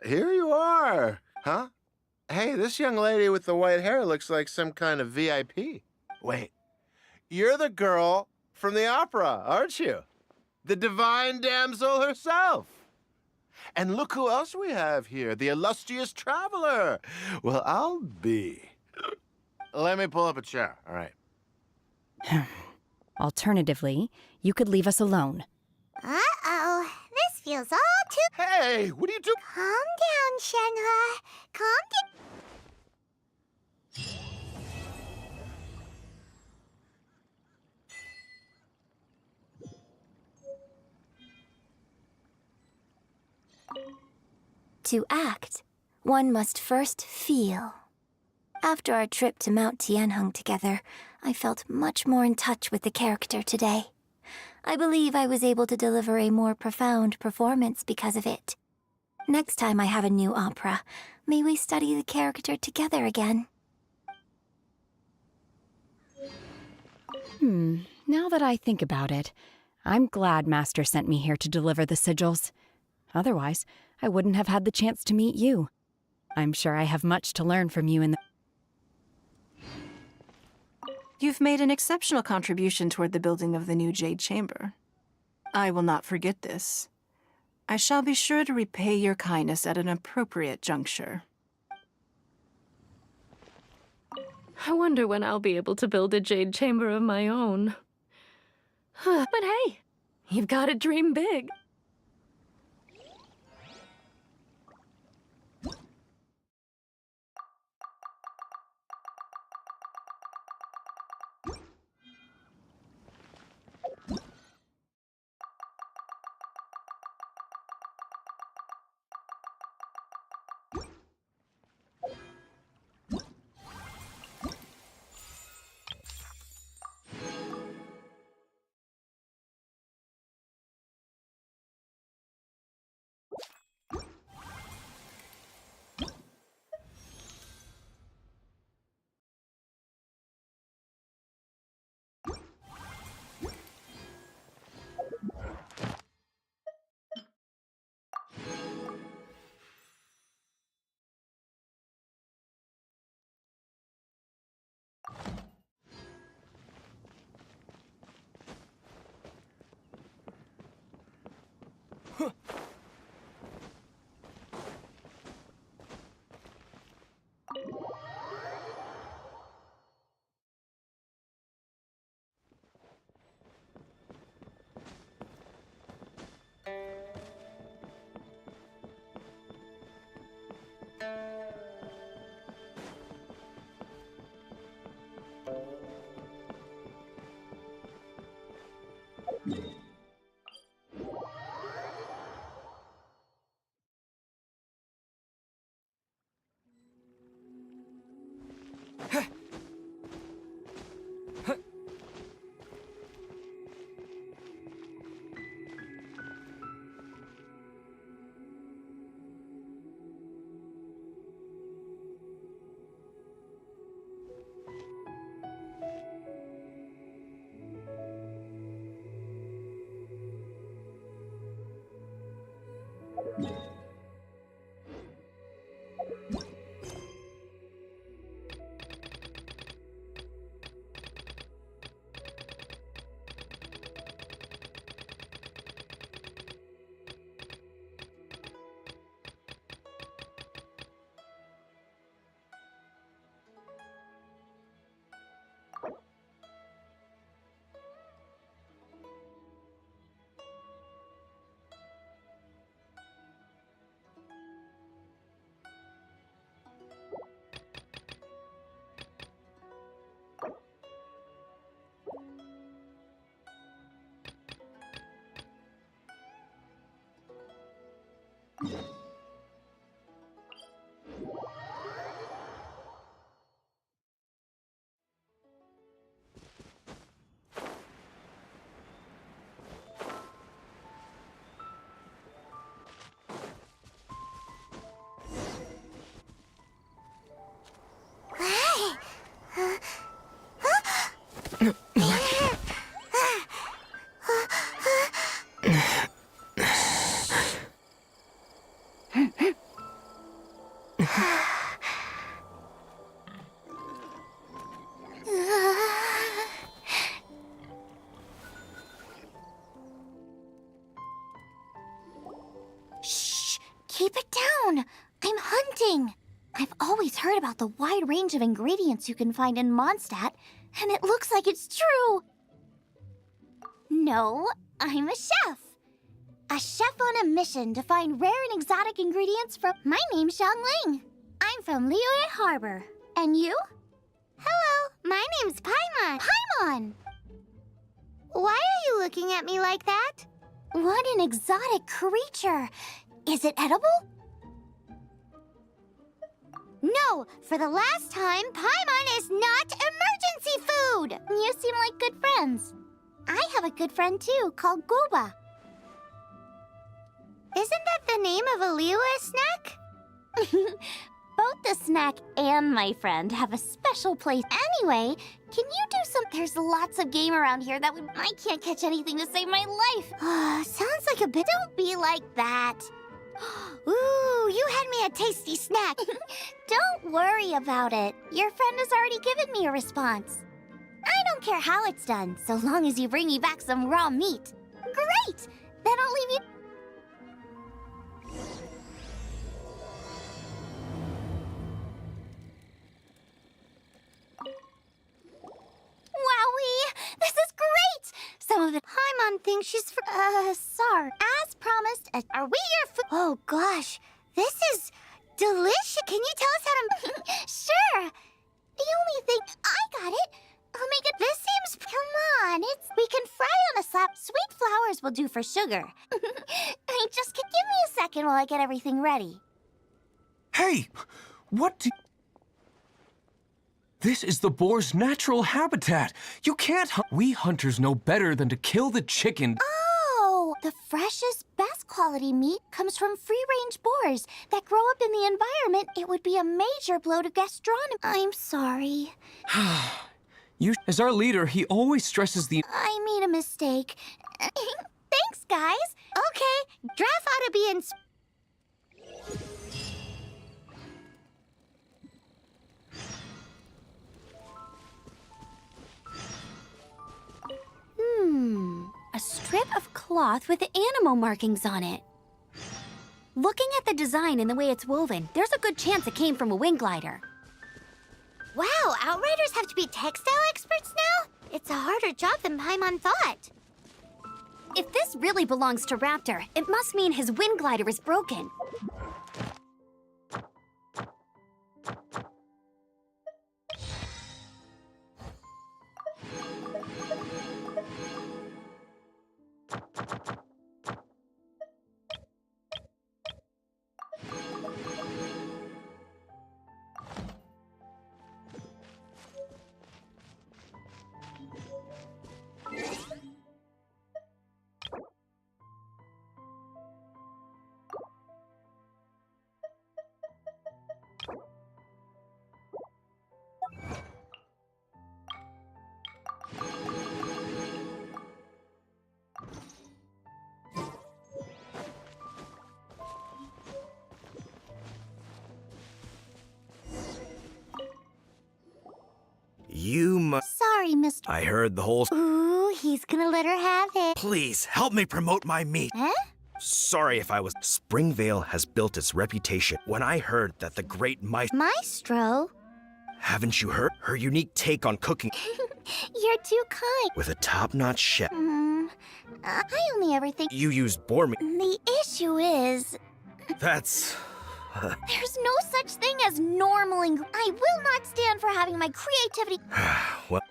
here you are, huh? Hey, this young lady with the white hair looks like some kind of VIP. Wait, you're the girl from the opera, aren't you? The divine damsel herself. And look who else we have here, the illustrious traveler. Well, I'll be. Let me pull up a chair, all right? Alternatively, you could leave us alone. Uh-oh, this feels all too... Hey, what are you doing? Calm down, Shenhe. Calm down. To act, one must first feel. After our trip to Mount Tianheng together, I felt much more in touch with the character today. I believe I was able to deliver a more profound performance because of it. Next time I have a new opera, may we study the character together again. Now that I think about it, I'm glad Master sent me here to deliver the sigils. Otherwise, I wouldn't have had the chance to meet you. I'm sure I have much to learn from you in the... You've made an exceptional contribution toward the building of the new Jade Chamber. I will not forget this. I shall be sure to repay your kindness at an appropriate juncture. I wonder when I'll be able to build a Jade Chamber of my own. But hey, you've got to dream big. Keep it down! I'm hunting! I've always heard about the wide range of ingredients you can find in Mondstadt, and it looks like it's true! No, I'm a chef! A chef on a mission to find rare and exotic ingredients from... My name's Xiangling. I'm from Liyue Harbor. And you? Hello, my name's Paimon. Paimon! Why are you looking at me like that? What an exotic creature! Is it edible? No, for the last time, Paimon is not emergency food! You seem like good friends. I have a good friend too, called Gooba. Isn't that the name of a Liyue snack? Both the snack and my friend have a special place. Anyway, can you do some... There's lots of game around here that would... I can't catch anything to save my life. Sounds like a bit... Don't be like that. Ooh, you had me a tasty snack. Don't worry about it. Your friend has already given me a response. I don't care how it's done, so long as you bring me back some raw meat. Great! Then I'll leave you... Wowee! This is great! Some of it... Paimon thinks she's for... sorry. As promised, are we your food? Oh, gosh. This is delicious. Can you tell us how to... Sure. The only thing... I got it. I'll make it... This seems... Come on, it's... We can fry on a slab. Sweet flowers will do for sugar. Just give me a second while I get everything ready. Hey! What do... This is the boar's natural habitat. You can't We hunters know better than to kill the chicken. Oh! The freshest, best quality meat comes from free-range boars that grow up in the environment. It would be a major blow to gastronomy. I'm sorry. As our leader, he always stresses the... I made a mistake. Thanks, guys. Okay, Draft ought to be in... A strip of cloth with animal markings on it. Looking at the design and the way it's woven, there's a good chance it came from a wing glider. Wow, Outriders have to be textile experts now? It's a harder job than Paimon thought. If this really belongs to Raptor, it must mean his wind glider is broken. Sorry, Mr. I heard the whole... Ooh, he's gonna let her have it. Please, help me promote my meat. Huh? Sorry if I was... Springvale has built its reputation. When I heard that the great Maestro? Haven't you heard? Her unique take on cooking... You're too kind. with a top-notch chef. I only ever think... You use boar meat. The issue is... That's... There's no such thing as normal I will not stand for having my creativity... well...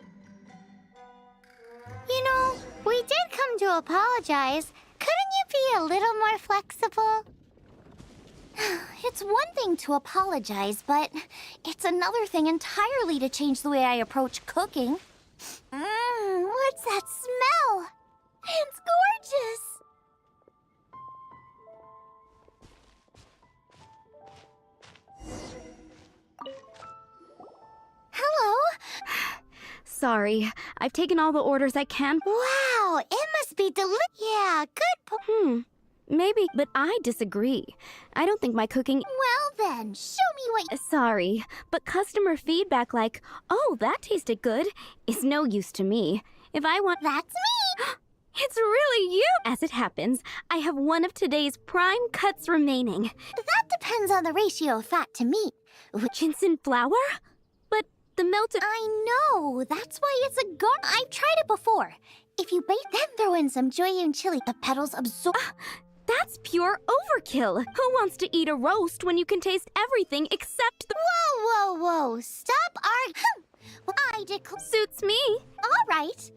You know, we did come to apologize. Couldn't you be a little more flexible? It's one thing to apologize, but it's another thing entirely to change the way I approach cooking. What's that smell? It's gorgeous! Hello? Sorry, I've taken all the orders I can. Wow, it must be Yeah, good Maybe, but I disagree. I don't think my cooking... Well then, show me what... Sorry, but customer feedback like, oh, that tasted good, is no use to me. If I want... That's me! It's really you! As it happens, I have one of today's prime cuts remaining. That depends on the ratio of fat to meat. Ginseng flour? But the melted... I know! That's why it's a gar... I've tried it before. If you bake, then throw in some Joyun chili, the petals absorb... That's pure overkill! Who wants to eat a roast when you can taste everything except the... Whoa, whoa, whoa! Stop arguing! Well, I declare... Suits me. All right.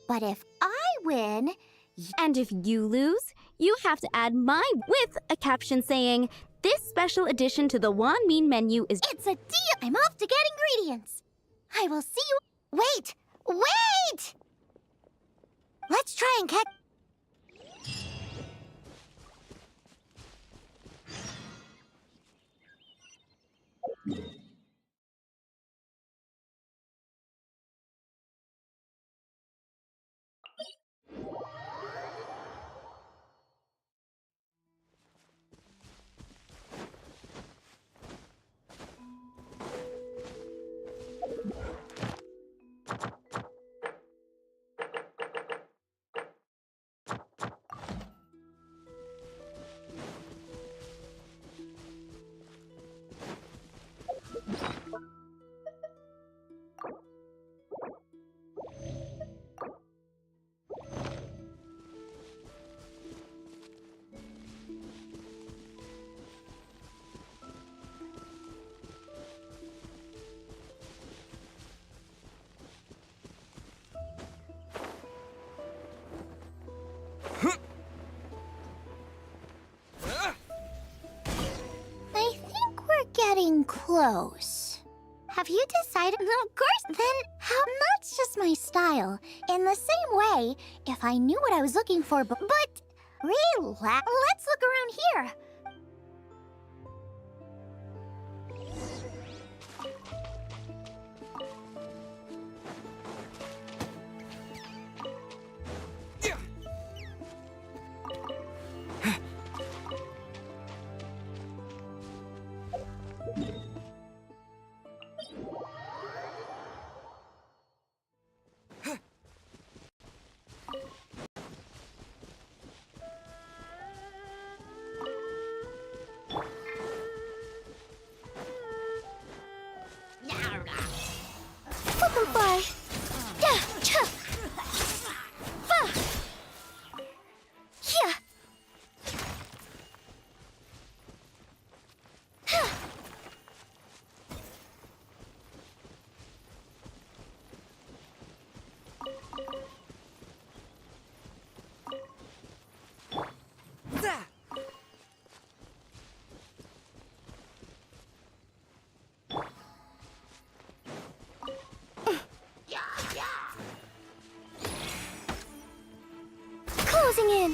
But if I win... And if you lose, you have to add my with a caption saying, "This special addition to the Wan Min menu is..." It's a deal! I'm off to get ingredients. I will see you... Wait! Wait! Let's try and catch... I think we're getting close. Have you decided? Of course, then how? That's just my style. In the same way, if I knew what I was looking for, but relax. Let's look around here. Fly. Yeah. Closing in.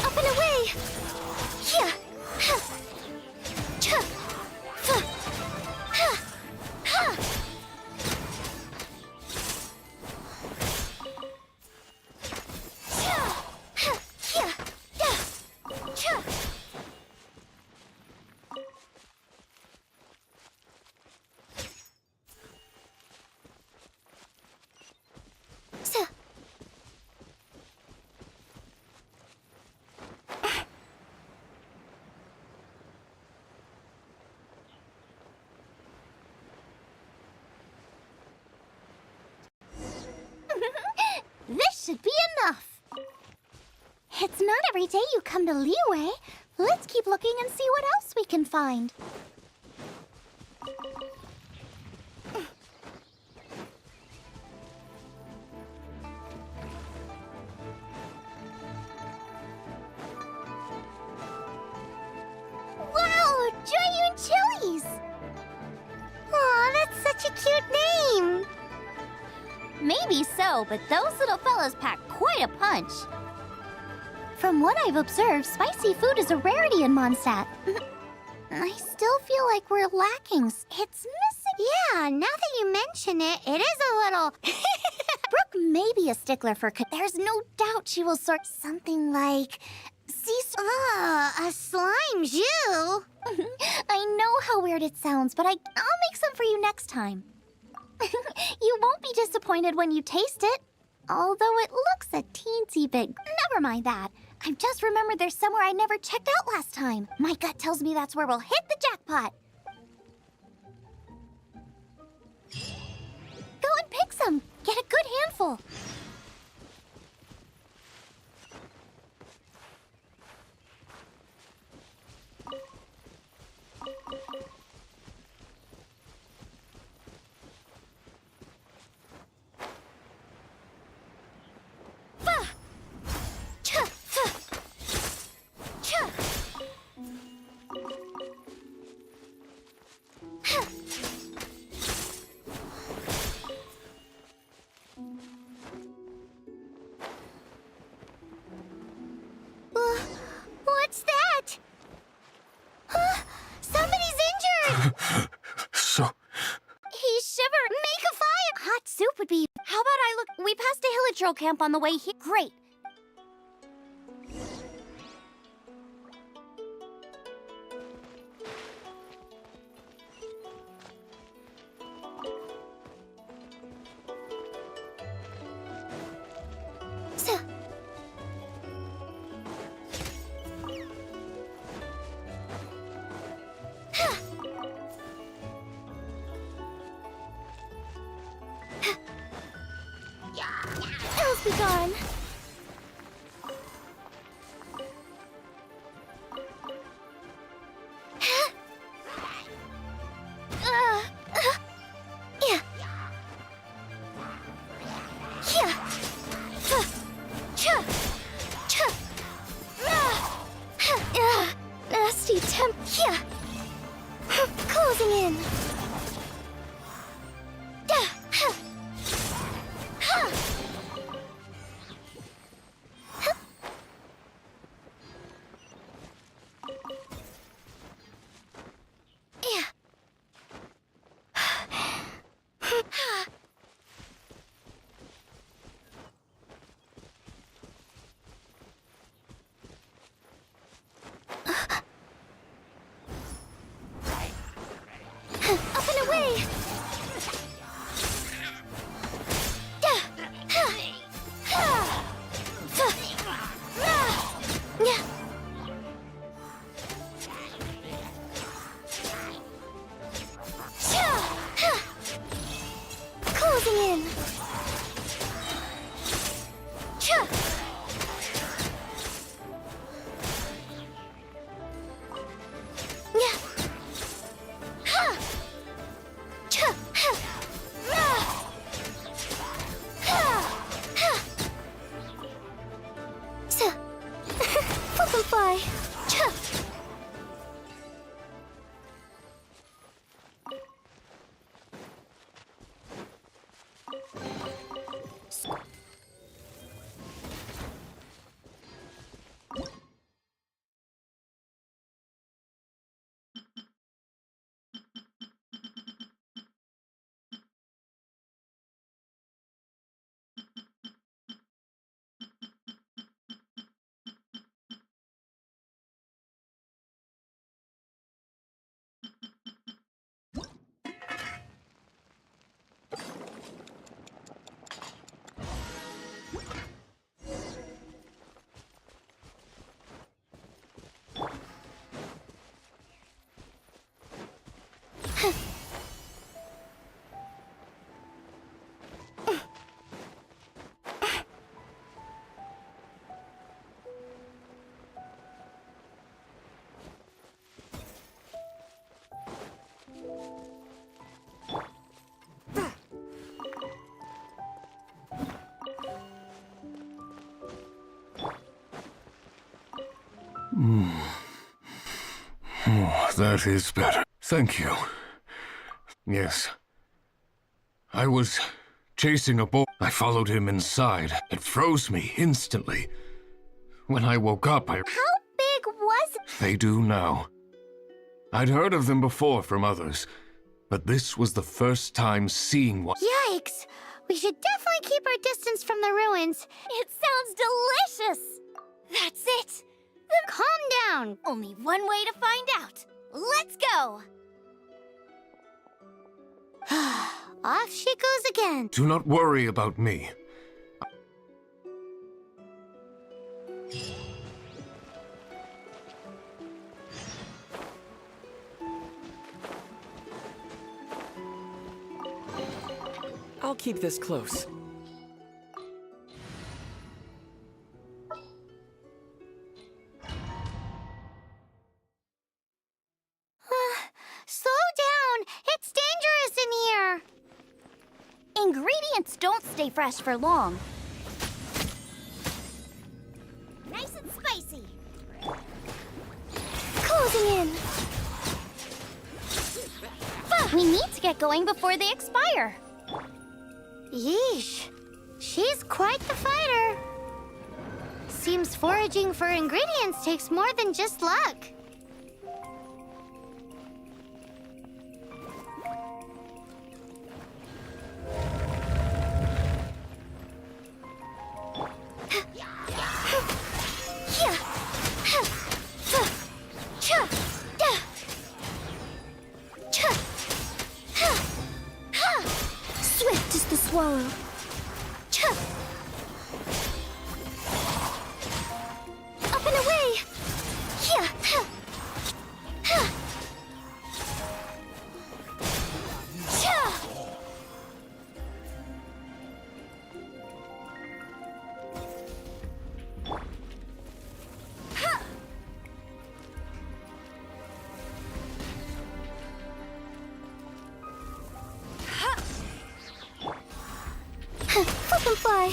Up and away. This should be enough. It's not every day you come to Liyue. Let's keep looking and see what else we can find. Wow, Joyun Chilies! Aw, that's such a cute name. Maybe so, but those little fellows pack quite a punch. From what I've observed, spicy food is a rarity in Mondstadt. I still feel like we're lacking. It's missing. Yeah, now that you mention it, it is a little... Brooke may be a stickler for there's no doubt she will sort something like... a slime jus? I know how weird it sounds, but I'll make some for you next time. You won't be disappointed when you taste it. Although it looks a teensy bit... Never mind that. I've just remembered there's somewhere I never checked out last time. My gut tells me that's where we'll hit the jackpot. Go and pick some. Get a good handful. What's that? Somebody's injured! So, He's shivered. Make a fire! Hot soup would be... How about I look... We passed a hilichurl camp on the way here. Great. Ills be gone. Yeah. Yeah. Nasty temp. Yeah. Closing in. Up and away! Closing in! Fly. Oh, that is better. Thank you. Yes. I was chasing a boy. I followed him inside. It froze me instantly. When I woke up, How big was it? They do now. I'd heard of them before from others, but this was the first time seeing one. Yikes! We should definitely keep our distance from the ruins. It sounds delicious! That's it! Calm down! Only one way to find out. Let's go! Off she goes again. Do not worry about me. I'll keep this close. Slow down! It's dangerous in here! Ingredients don't stay fresh for long. Nice and spicy. Closing in. We need to get going before they expire. Yeesh. She's quite the fighter. Seems foraging for ingredients takes more than just luck. Swift as the swallow. Up and away! Flip and fly.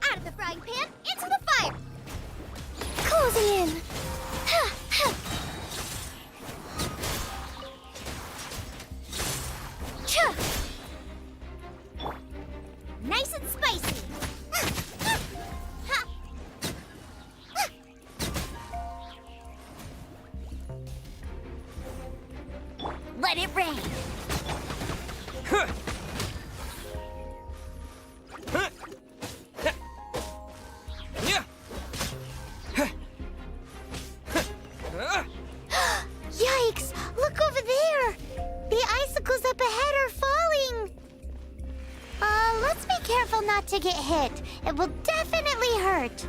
Out of the frying pan, into the fire! Closing in. Nice and spicy! Let it rain! Yikes! Look over there! The icicles up ahead are falling! Let's be careful not to get hit. It will definitely hurt.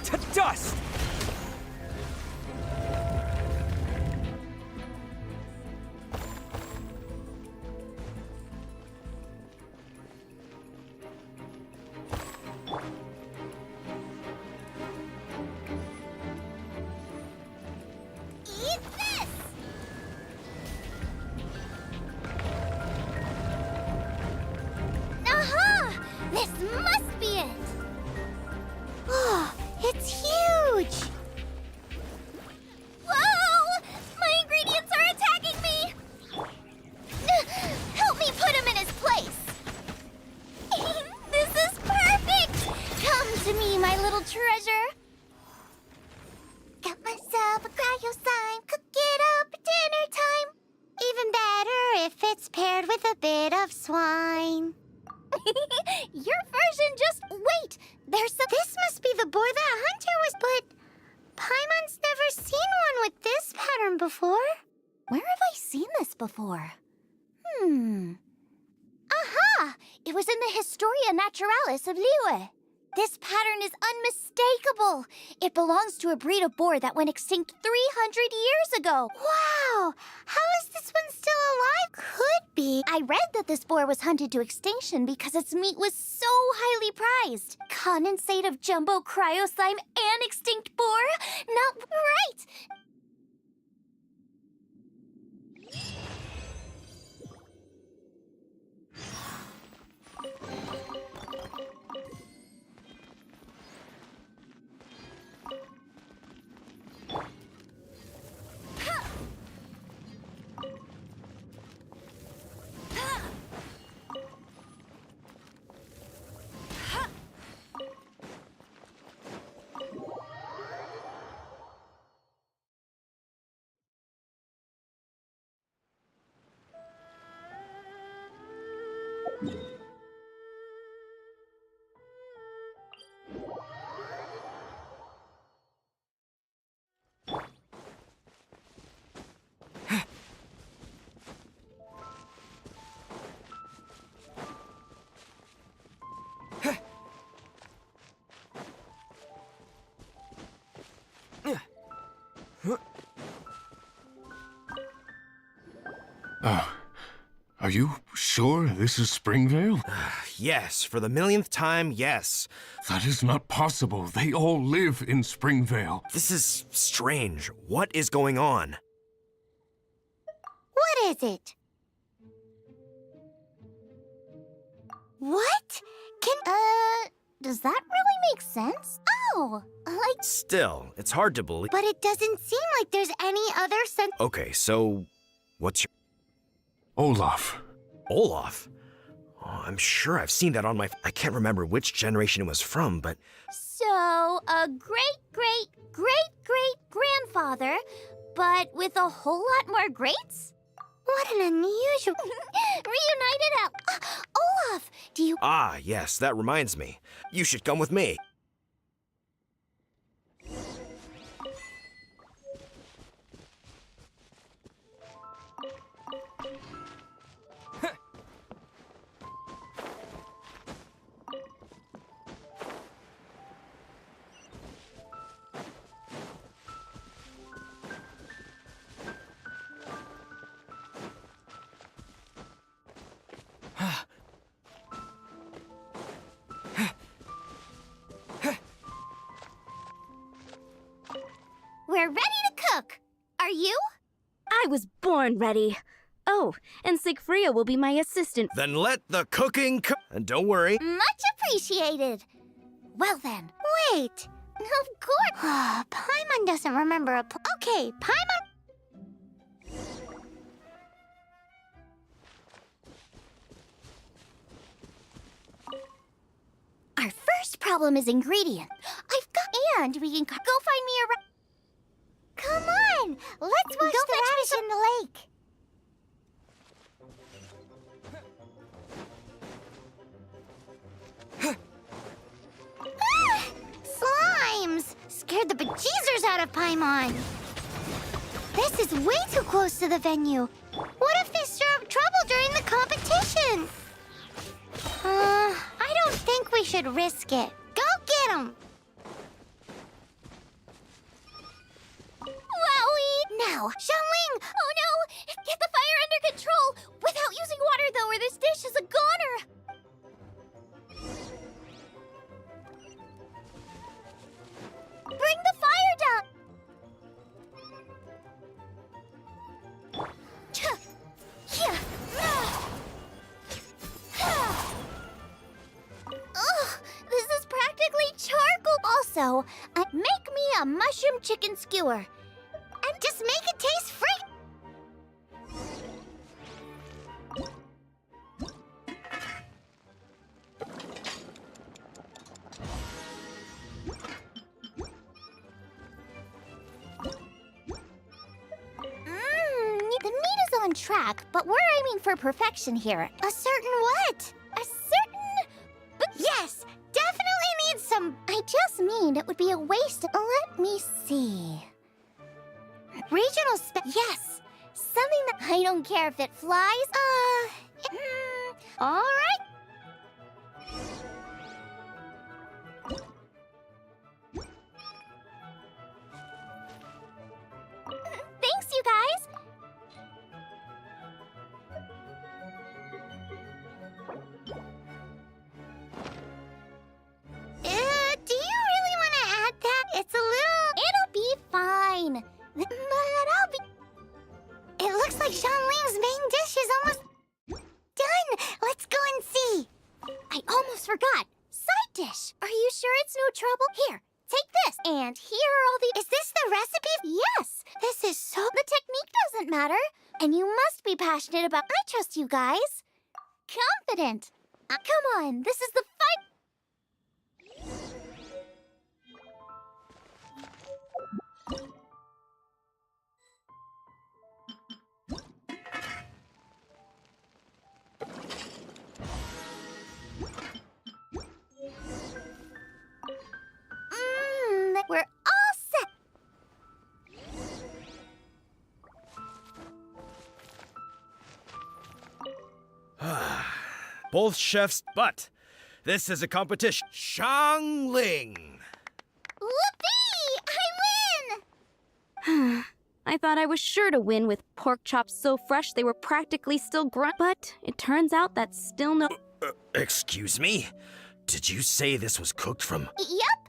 To dust! Eat this! Aha! This must be it! Oh, it's huge! Whoa! My ingredients are attacking me! Help me put him in his place! This is perfect! Come to me, my little treasure! Got myself a cryo slime. Cook it up at dinner time. Even better if it's paired with a bit of swine. Your version just... Wait! There's some... This must be the boar that Hunter was... But Paimon's never seen one with this pattern before. Where have I seen this before? Aha! It was in the Historia Naturalis of Liyue. This pattern is unmistakable. It belongs to a breed of boar that went extinct 300 years ago. Wow! How is this one still alive? Could be. I read that this boar was hunted to extinction because its meat was so highly prized. Condensate of jumbo cryo slime and extinct boar? Not right! Are you sure this is Springvale? Yes, for the millionth time, yes. That is not possible. They all live in Springvale. This is strange. What is going on? What is it? What? Does that really make sense? Oh, like... Still, it's hard to believe. But it doesn't seem like there's any other sense... Okay, so what's your... Olaf. Olaf? Oh, I'm sure I've seen that on my... I can't remember which generation it was from, but... So, a great-great-great-great-grandfather, but with a whole lot more greats? What an unusual... Reunited out... Olaf, do you... Ah, yes, that reminds me. You should come with me. We're ready to cook. Are you? I was born ready. Oh, and Sigfria will be my assistant. Then let the cooking And don't worry. Much appreciated. Well then. Wait. Of course. Paimon doesn't remember a... Okay, Paimon... Our first problem is ingredient. I've got... And we can go find me a... Come on! Let's wash the radish in the lake. Slimes! Scared the bejeezers out of Paimon. This is way too close to the venue. What if they stir up trouble during the competition? I don't think we should risk it. Go get them! Wowie! Now, Xiangling! Oh no! Get the fire under control! Without using water, though, or this dish is a goner! Bring the fire down! Ugh, this is practically charcoal. Also, make me a mushroom chicken skewer. And just make it taste free. The meat is on track, but we're aiming for perfection here. A certain what? A certain... Yes, definitely needs some... I just mean it would be a waste of... Let me see... Regional yes! Something that... I don't care if it flies. All right. Thanks, you guys. Do you really want to add that? It's a little... It'll be fine. But I'll be... It looks like Xiangling's main dish is almost done. Let's go and see. I almost forgot. Side dish. Are you sure it's no trouble? Here, take this. And here are all the... Is this the recipe? Yes. This is so... The technique doesn't matter. And you must be passionate about... I trust you guys. Confident. Come on, this is the fight... We're all set. Both chefs, but this is a competition. Xiangling! Whoopee! I win! I thought I was sure to win with pork chops so fresh they were practically still grunt, but it turns out that's still no... Excuse me? Did you say this was cooked from... Yep.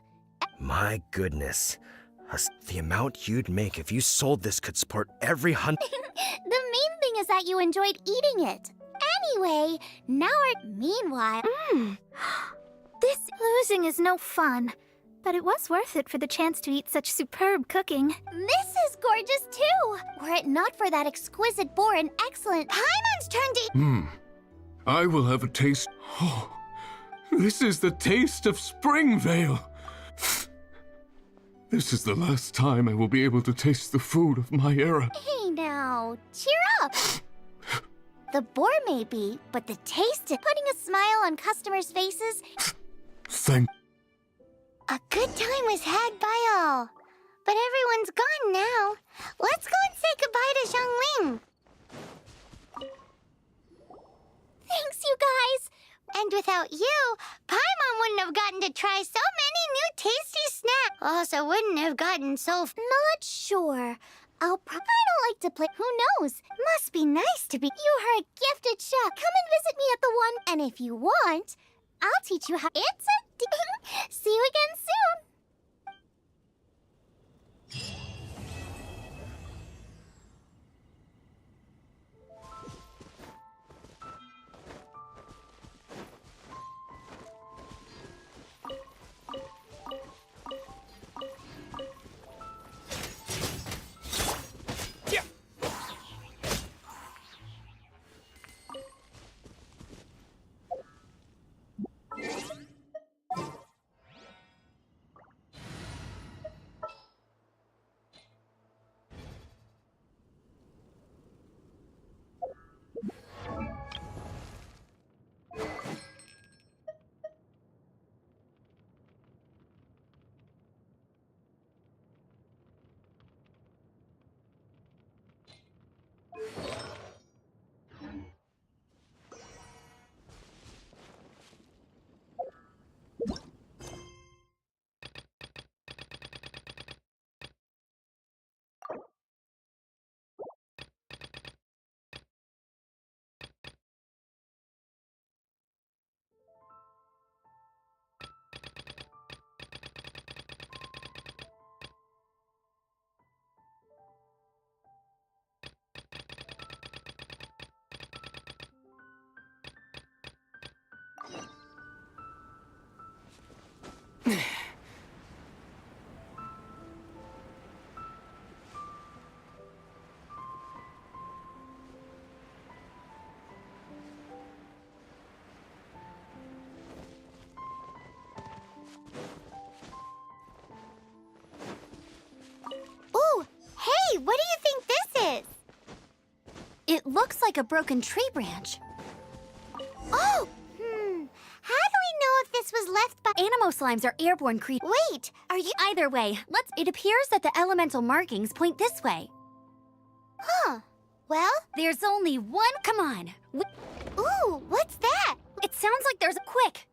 My goodness. The amount you'd make if you sold this could support every hunt... The main thing is that you enjoyed eating it. Anyway, now Meanwhile... This losing is no fun. But it was worth it for the chance to eat such superb cooking. This is gorgeous too! Were it not for that exquisite boar and excellent... Paimon's turn to... I will have a taste... Oh, this is the taste of Springvale! This is the last time I will be able to taste the food of my era. Hey now, cheer up! The boar may be, but the taste is putting a smile on customers' faces. Thank... A good time was had by all. But everyone's gone now. Let's go and say goodbye to Xiangling. Thanks, you guys. And without you, Paimon wouldn't have gotten to try so many new tasty snacks. Also wouldn't have gotten so... Not sure. I don't like to play. Who knows? Must be nice to be... You are a gifted chef. Come and visit me at the one. And if you want, I'll teach you how... It's a... See you again soon. What do you think this is? It looks like a broken tree branch. Oh! How do we know if this place was left by— Animo slimes are airborne creatures. Wait, are you— Either way, it appears that the elemental markings point this way. Huh. Well? There's only one. Come on. Ooh, what's that? It sounds like there's a quick.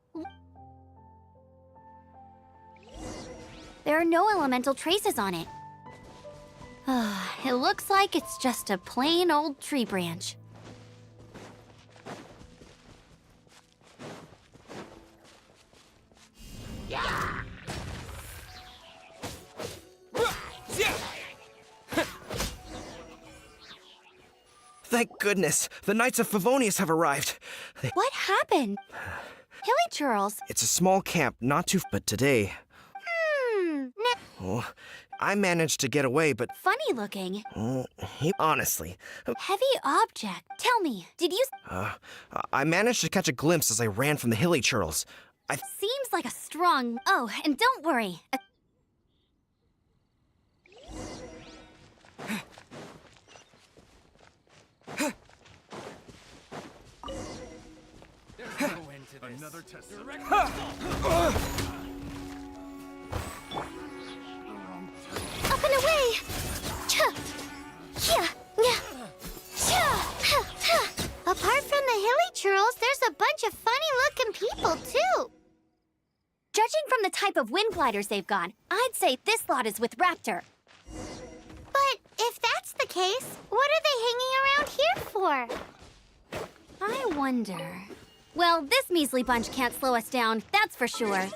There are no elemental traces on it. It looks like it's just a plain old tree branch. Thank goodness, the Knights of Favonius have arrived. What happened? Hilly Churls. It's a small camp, not too. But today, oh, I managed to get away, but Funny looking. honestly, Heavy object. Tell me, did you... I managed to catch a glimpse as I ran from the Hilly Churls. Seems like a strong... Oh, and don't worry. Another test. Up and away! Apart from the Hilly Churls, there's a bunch of funny-looking people, too. Judging from the type of wind gliders they've gone, I'd say this lot is with Raptor. But if that's the case, what are they hanging around here for? I wonder... Well, this measly bunch can't slow us down, that's for sure.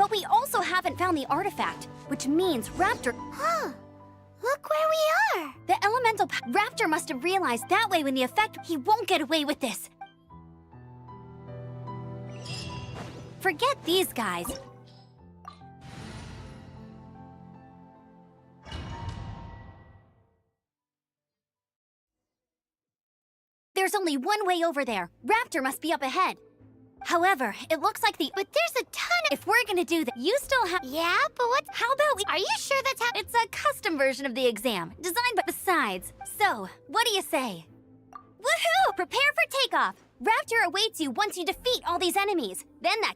But we also haven't found the artifact, which means Raptor... Huh. Look where we are. The elemental Raptor must have realized that way when the effect... He won't get away with this. Forget these guys. There's only one way over there. Raptor must be up ahead. However, it looks like the... But there's a ton of... If we're gonna do that, you still have... Yeah, but what... How about we... Are you sure that's how... It's a custom version of the exam, designed by... Besides, so, what do you say? Woohoo! Prepare for takeoff! Raptor awaits you once you defeat all these enemies. Then that...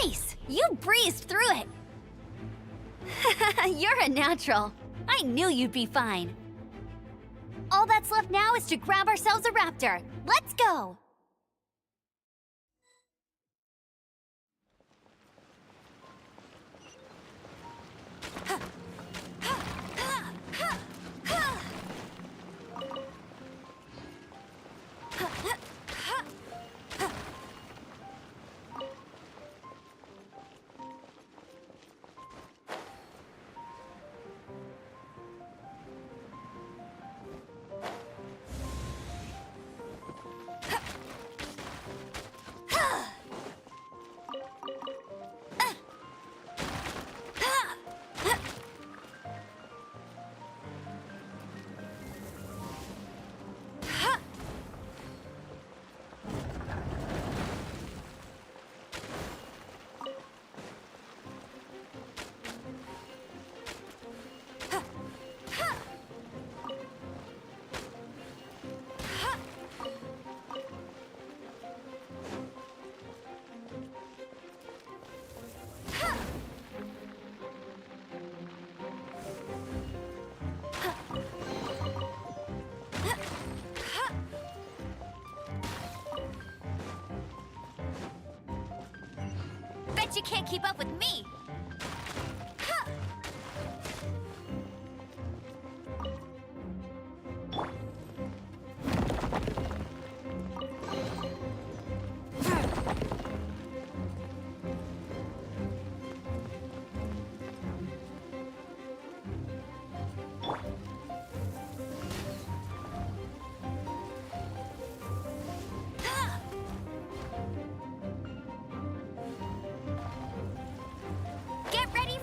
Nice! You breezed through it! You're a natural. I knew you'd be fine. All that's left now is to grab ourselves a raptor. Let's go! Bet you can't keep up with me!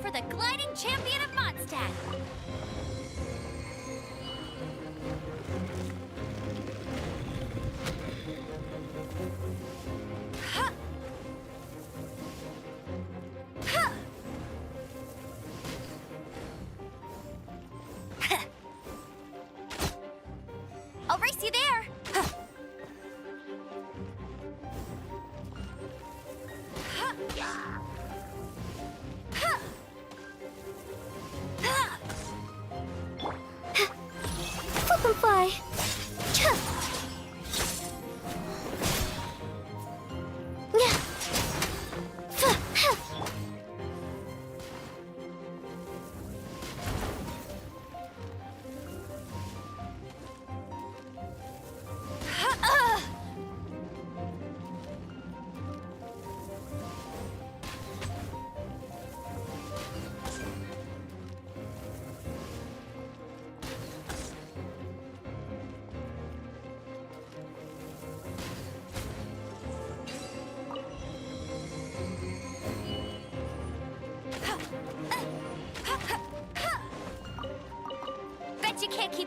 For the gliding champion of Mondstadt! I'll race you there!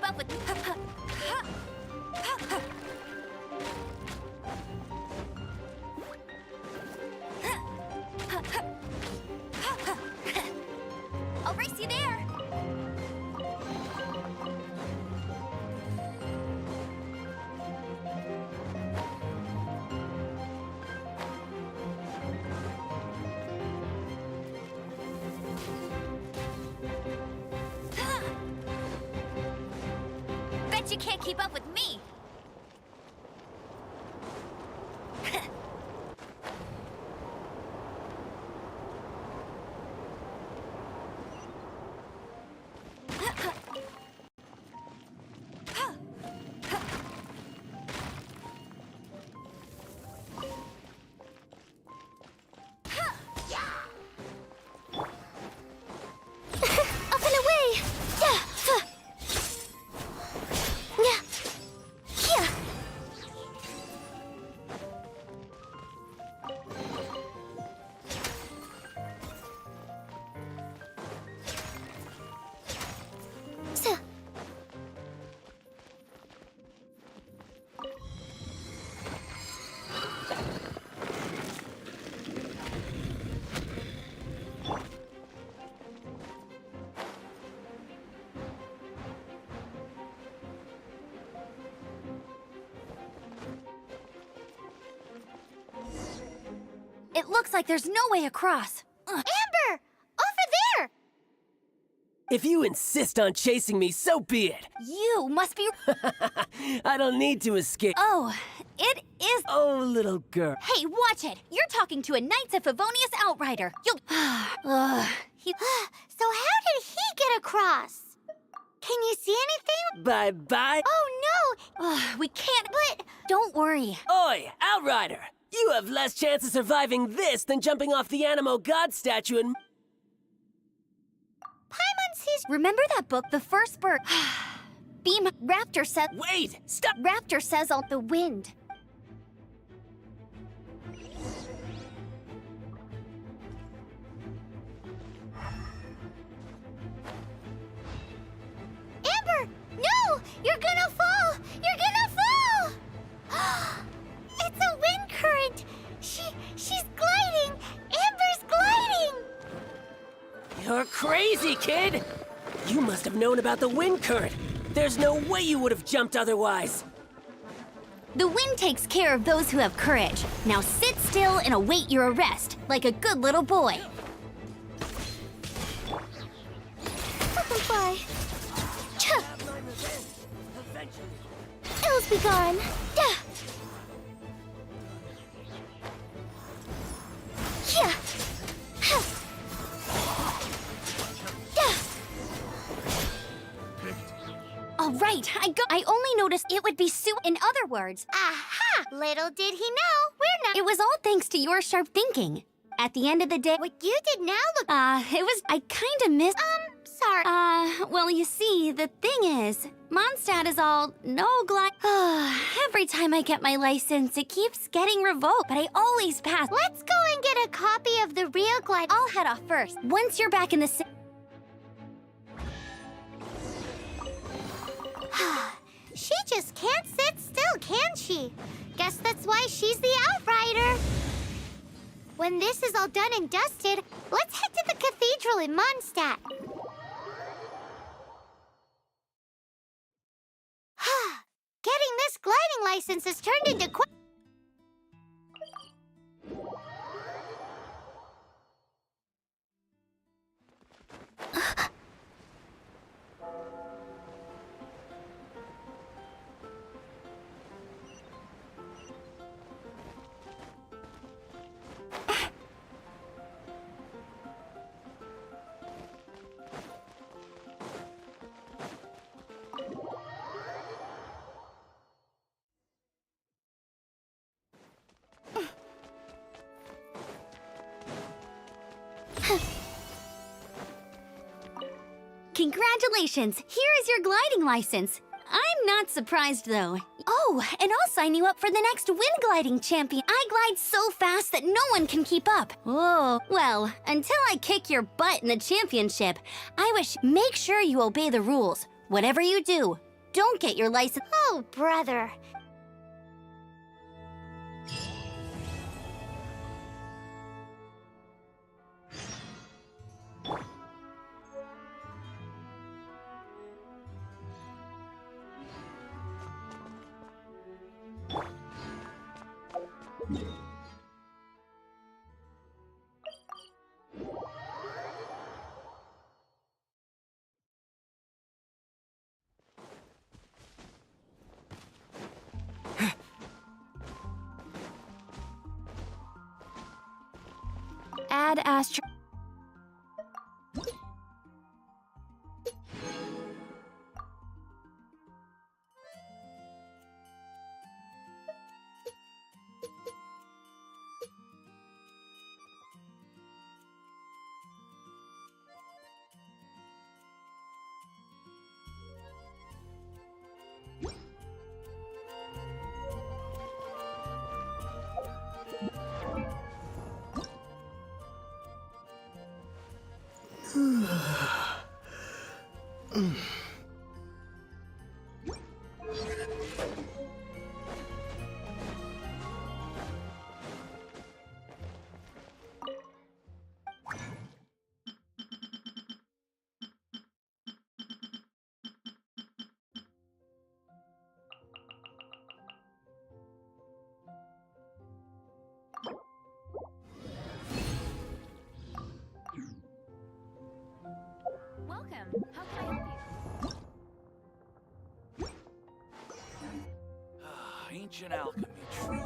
keep up with... I'll race you there. Bet you can't keep up with me. Up and away! It looks like there's no way across. Amber! Over there! If you insist on chasing me, so be it. You must be... I don't need to escape. Oh, it is... Oh, little girl. Hey, watch it! You're talking to a Knights of Favonius outrider. You'll... So how did he get across? Can you see anything? Bye-bye. Oh, no! We can't... But... Don't worry. Oi, outrider! You have less chance of surviving this than jumping off the Animo God statue and... Paimon sees... Remember that book, The First Bird? Beam, Raptor says... Wait! Stop! Raptor says all the wind. Amber! No! You're gonna fall! You're gonna fall! It's a wind current! She's gliding! Amber's gliding! You're crazy, kid! You must have known about the wind current. There's no way you would have jumped otherwise. The wind takes care of those who have courage. Now sit still and await your arrest, like a good little boy. Butterfly. Ills be gone. Yeah. All right, I only noticed it would be in other words. Aha! Little did he know, we're not... It was all thanks to your sharp thinking. At the end of the day... What you did now look... I kinda missed... sorry. Well, you see, the thing is, Mondstadt is all no glide... Every time I get my license, it keeps getting revoked, but I always pass. Let's go and get a copy of the real glide. I'll head off first. Once you're back in the... She just can't sit still, can she? Guess that's why she's the outrider. When this is all done and dusted, let's head to the cathedral in Mondstadt. Getting this gliding license has turned into Congratulations! Here is your gliding license. I'm not surprised, though. Oh, and I'll sign you up for the next wind gliding champion. I glide so fast that no one can keep up. Oh, well, until I kick your butt in the championship, I wish... Make sure you obey the rules. Whatever you do, don't get your license. Oh, brother. Add Astro. Welcome. How can I help you? Ancient alchemy, truly.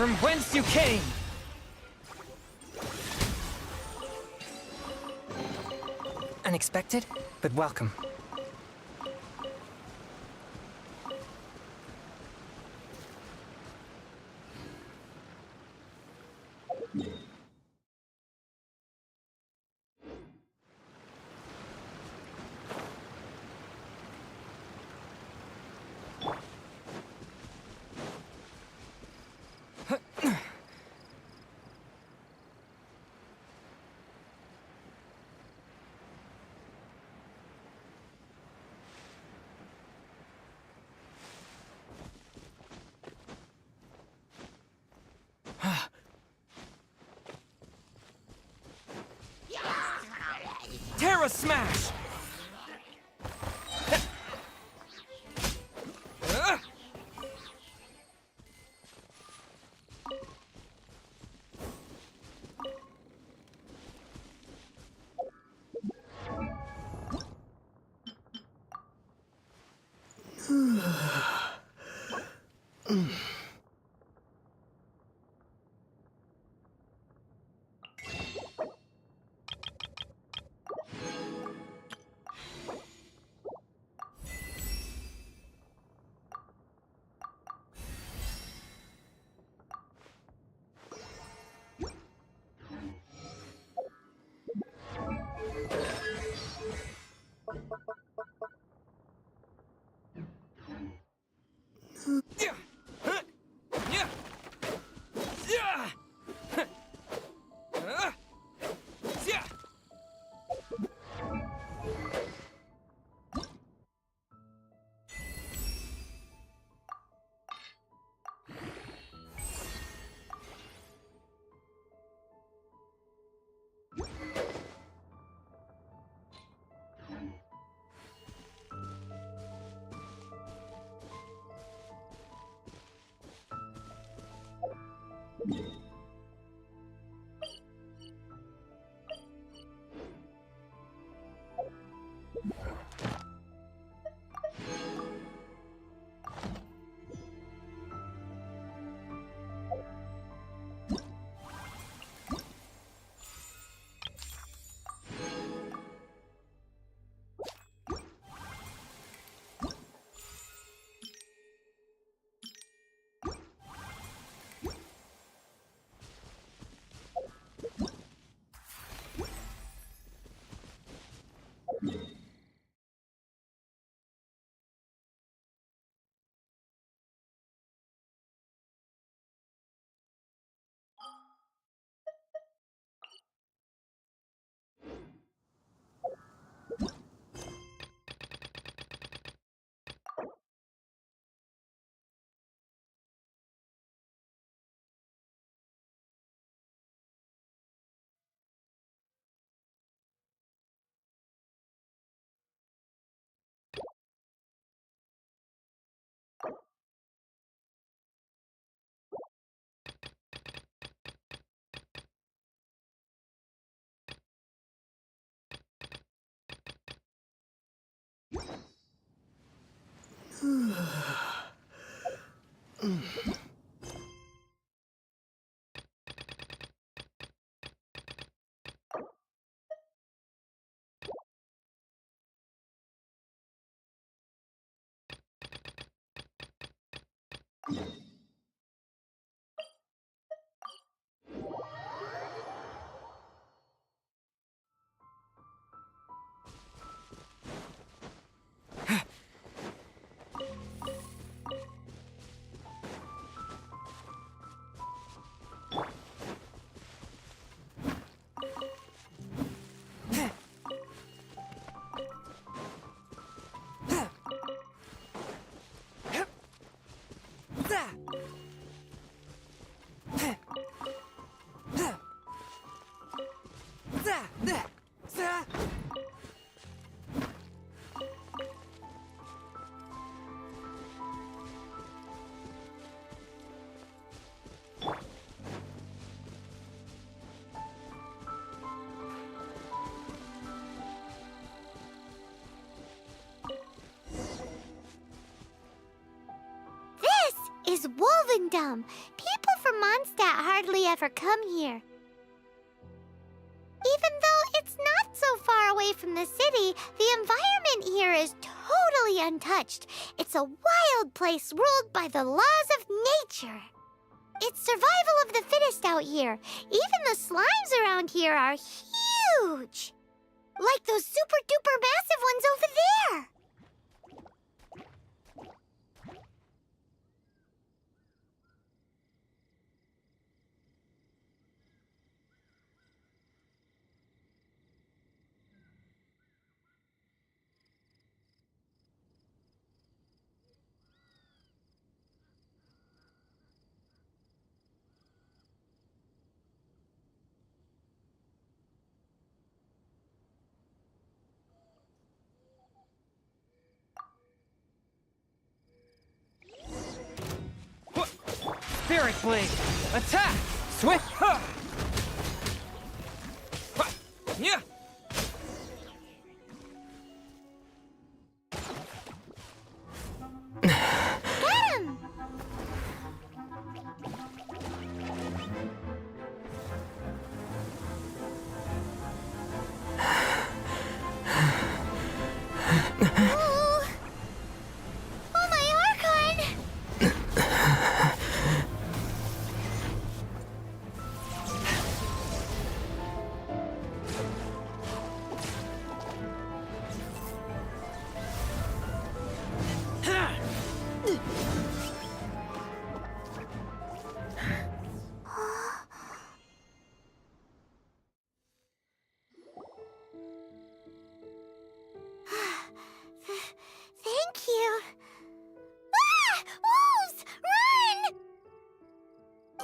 from whence you came. Unexpected, but welcome. Terra Smash! Is Wolvendom. People from that hardly ever come here. Even though it's not so far away from the city, the environment here is totally untouched. It's a wild place ruled by the laws of nature. It's survival of the fittest out here. Even the slimes around here are huge. Like those super-duper massive ones over there. Spirit Blade! Attack! Swift! Huh! Yeah! Get him! Oh, my Archon! Thank you. Ah! Wolves!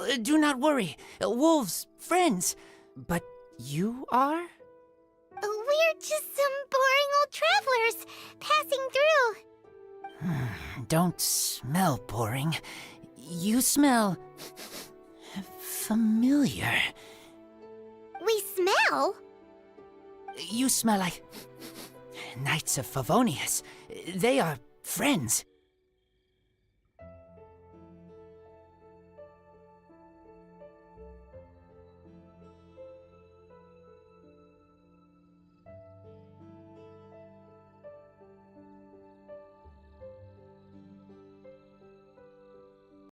Run! Do not worry. Wolves, friends. But you are? We're just some boring old travelers passing through. Don't smell boring. You smell familiar. We smell? You smell like Knights of Favonius. They are friends.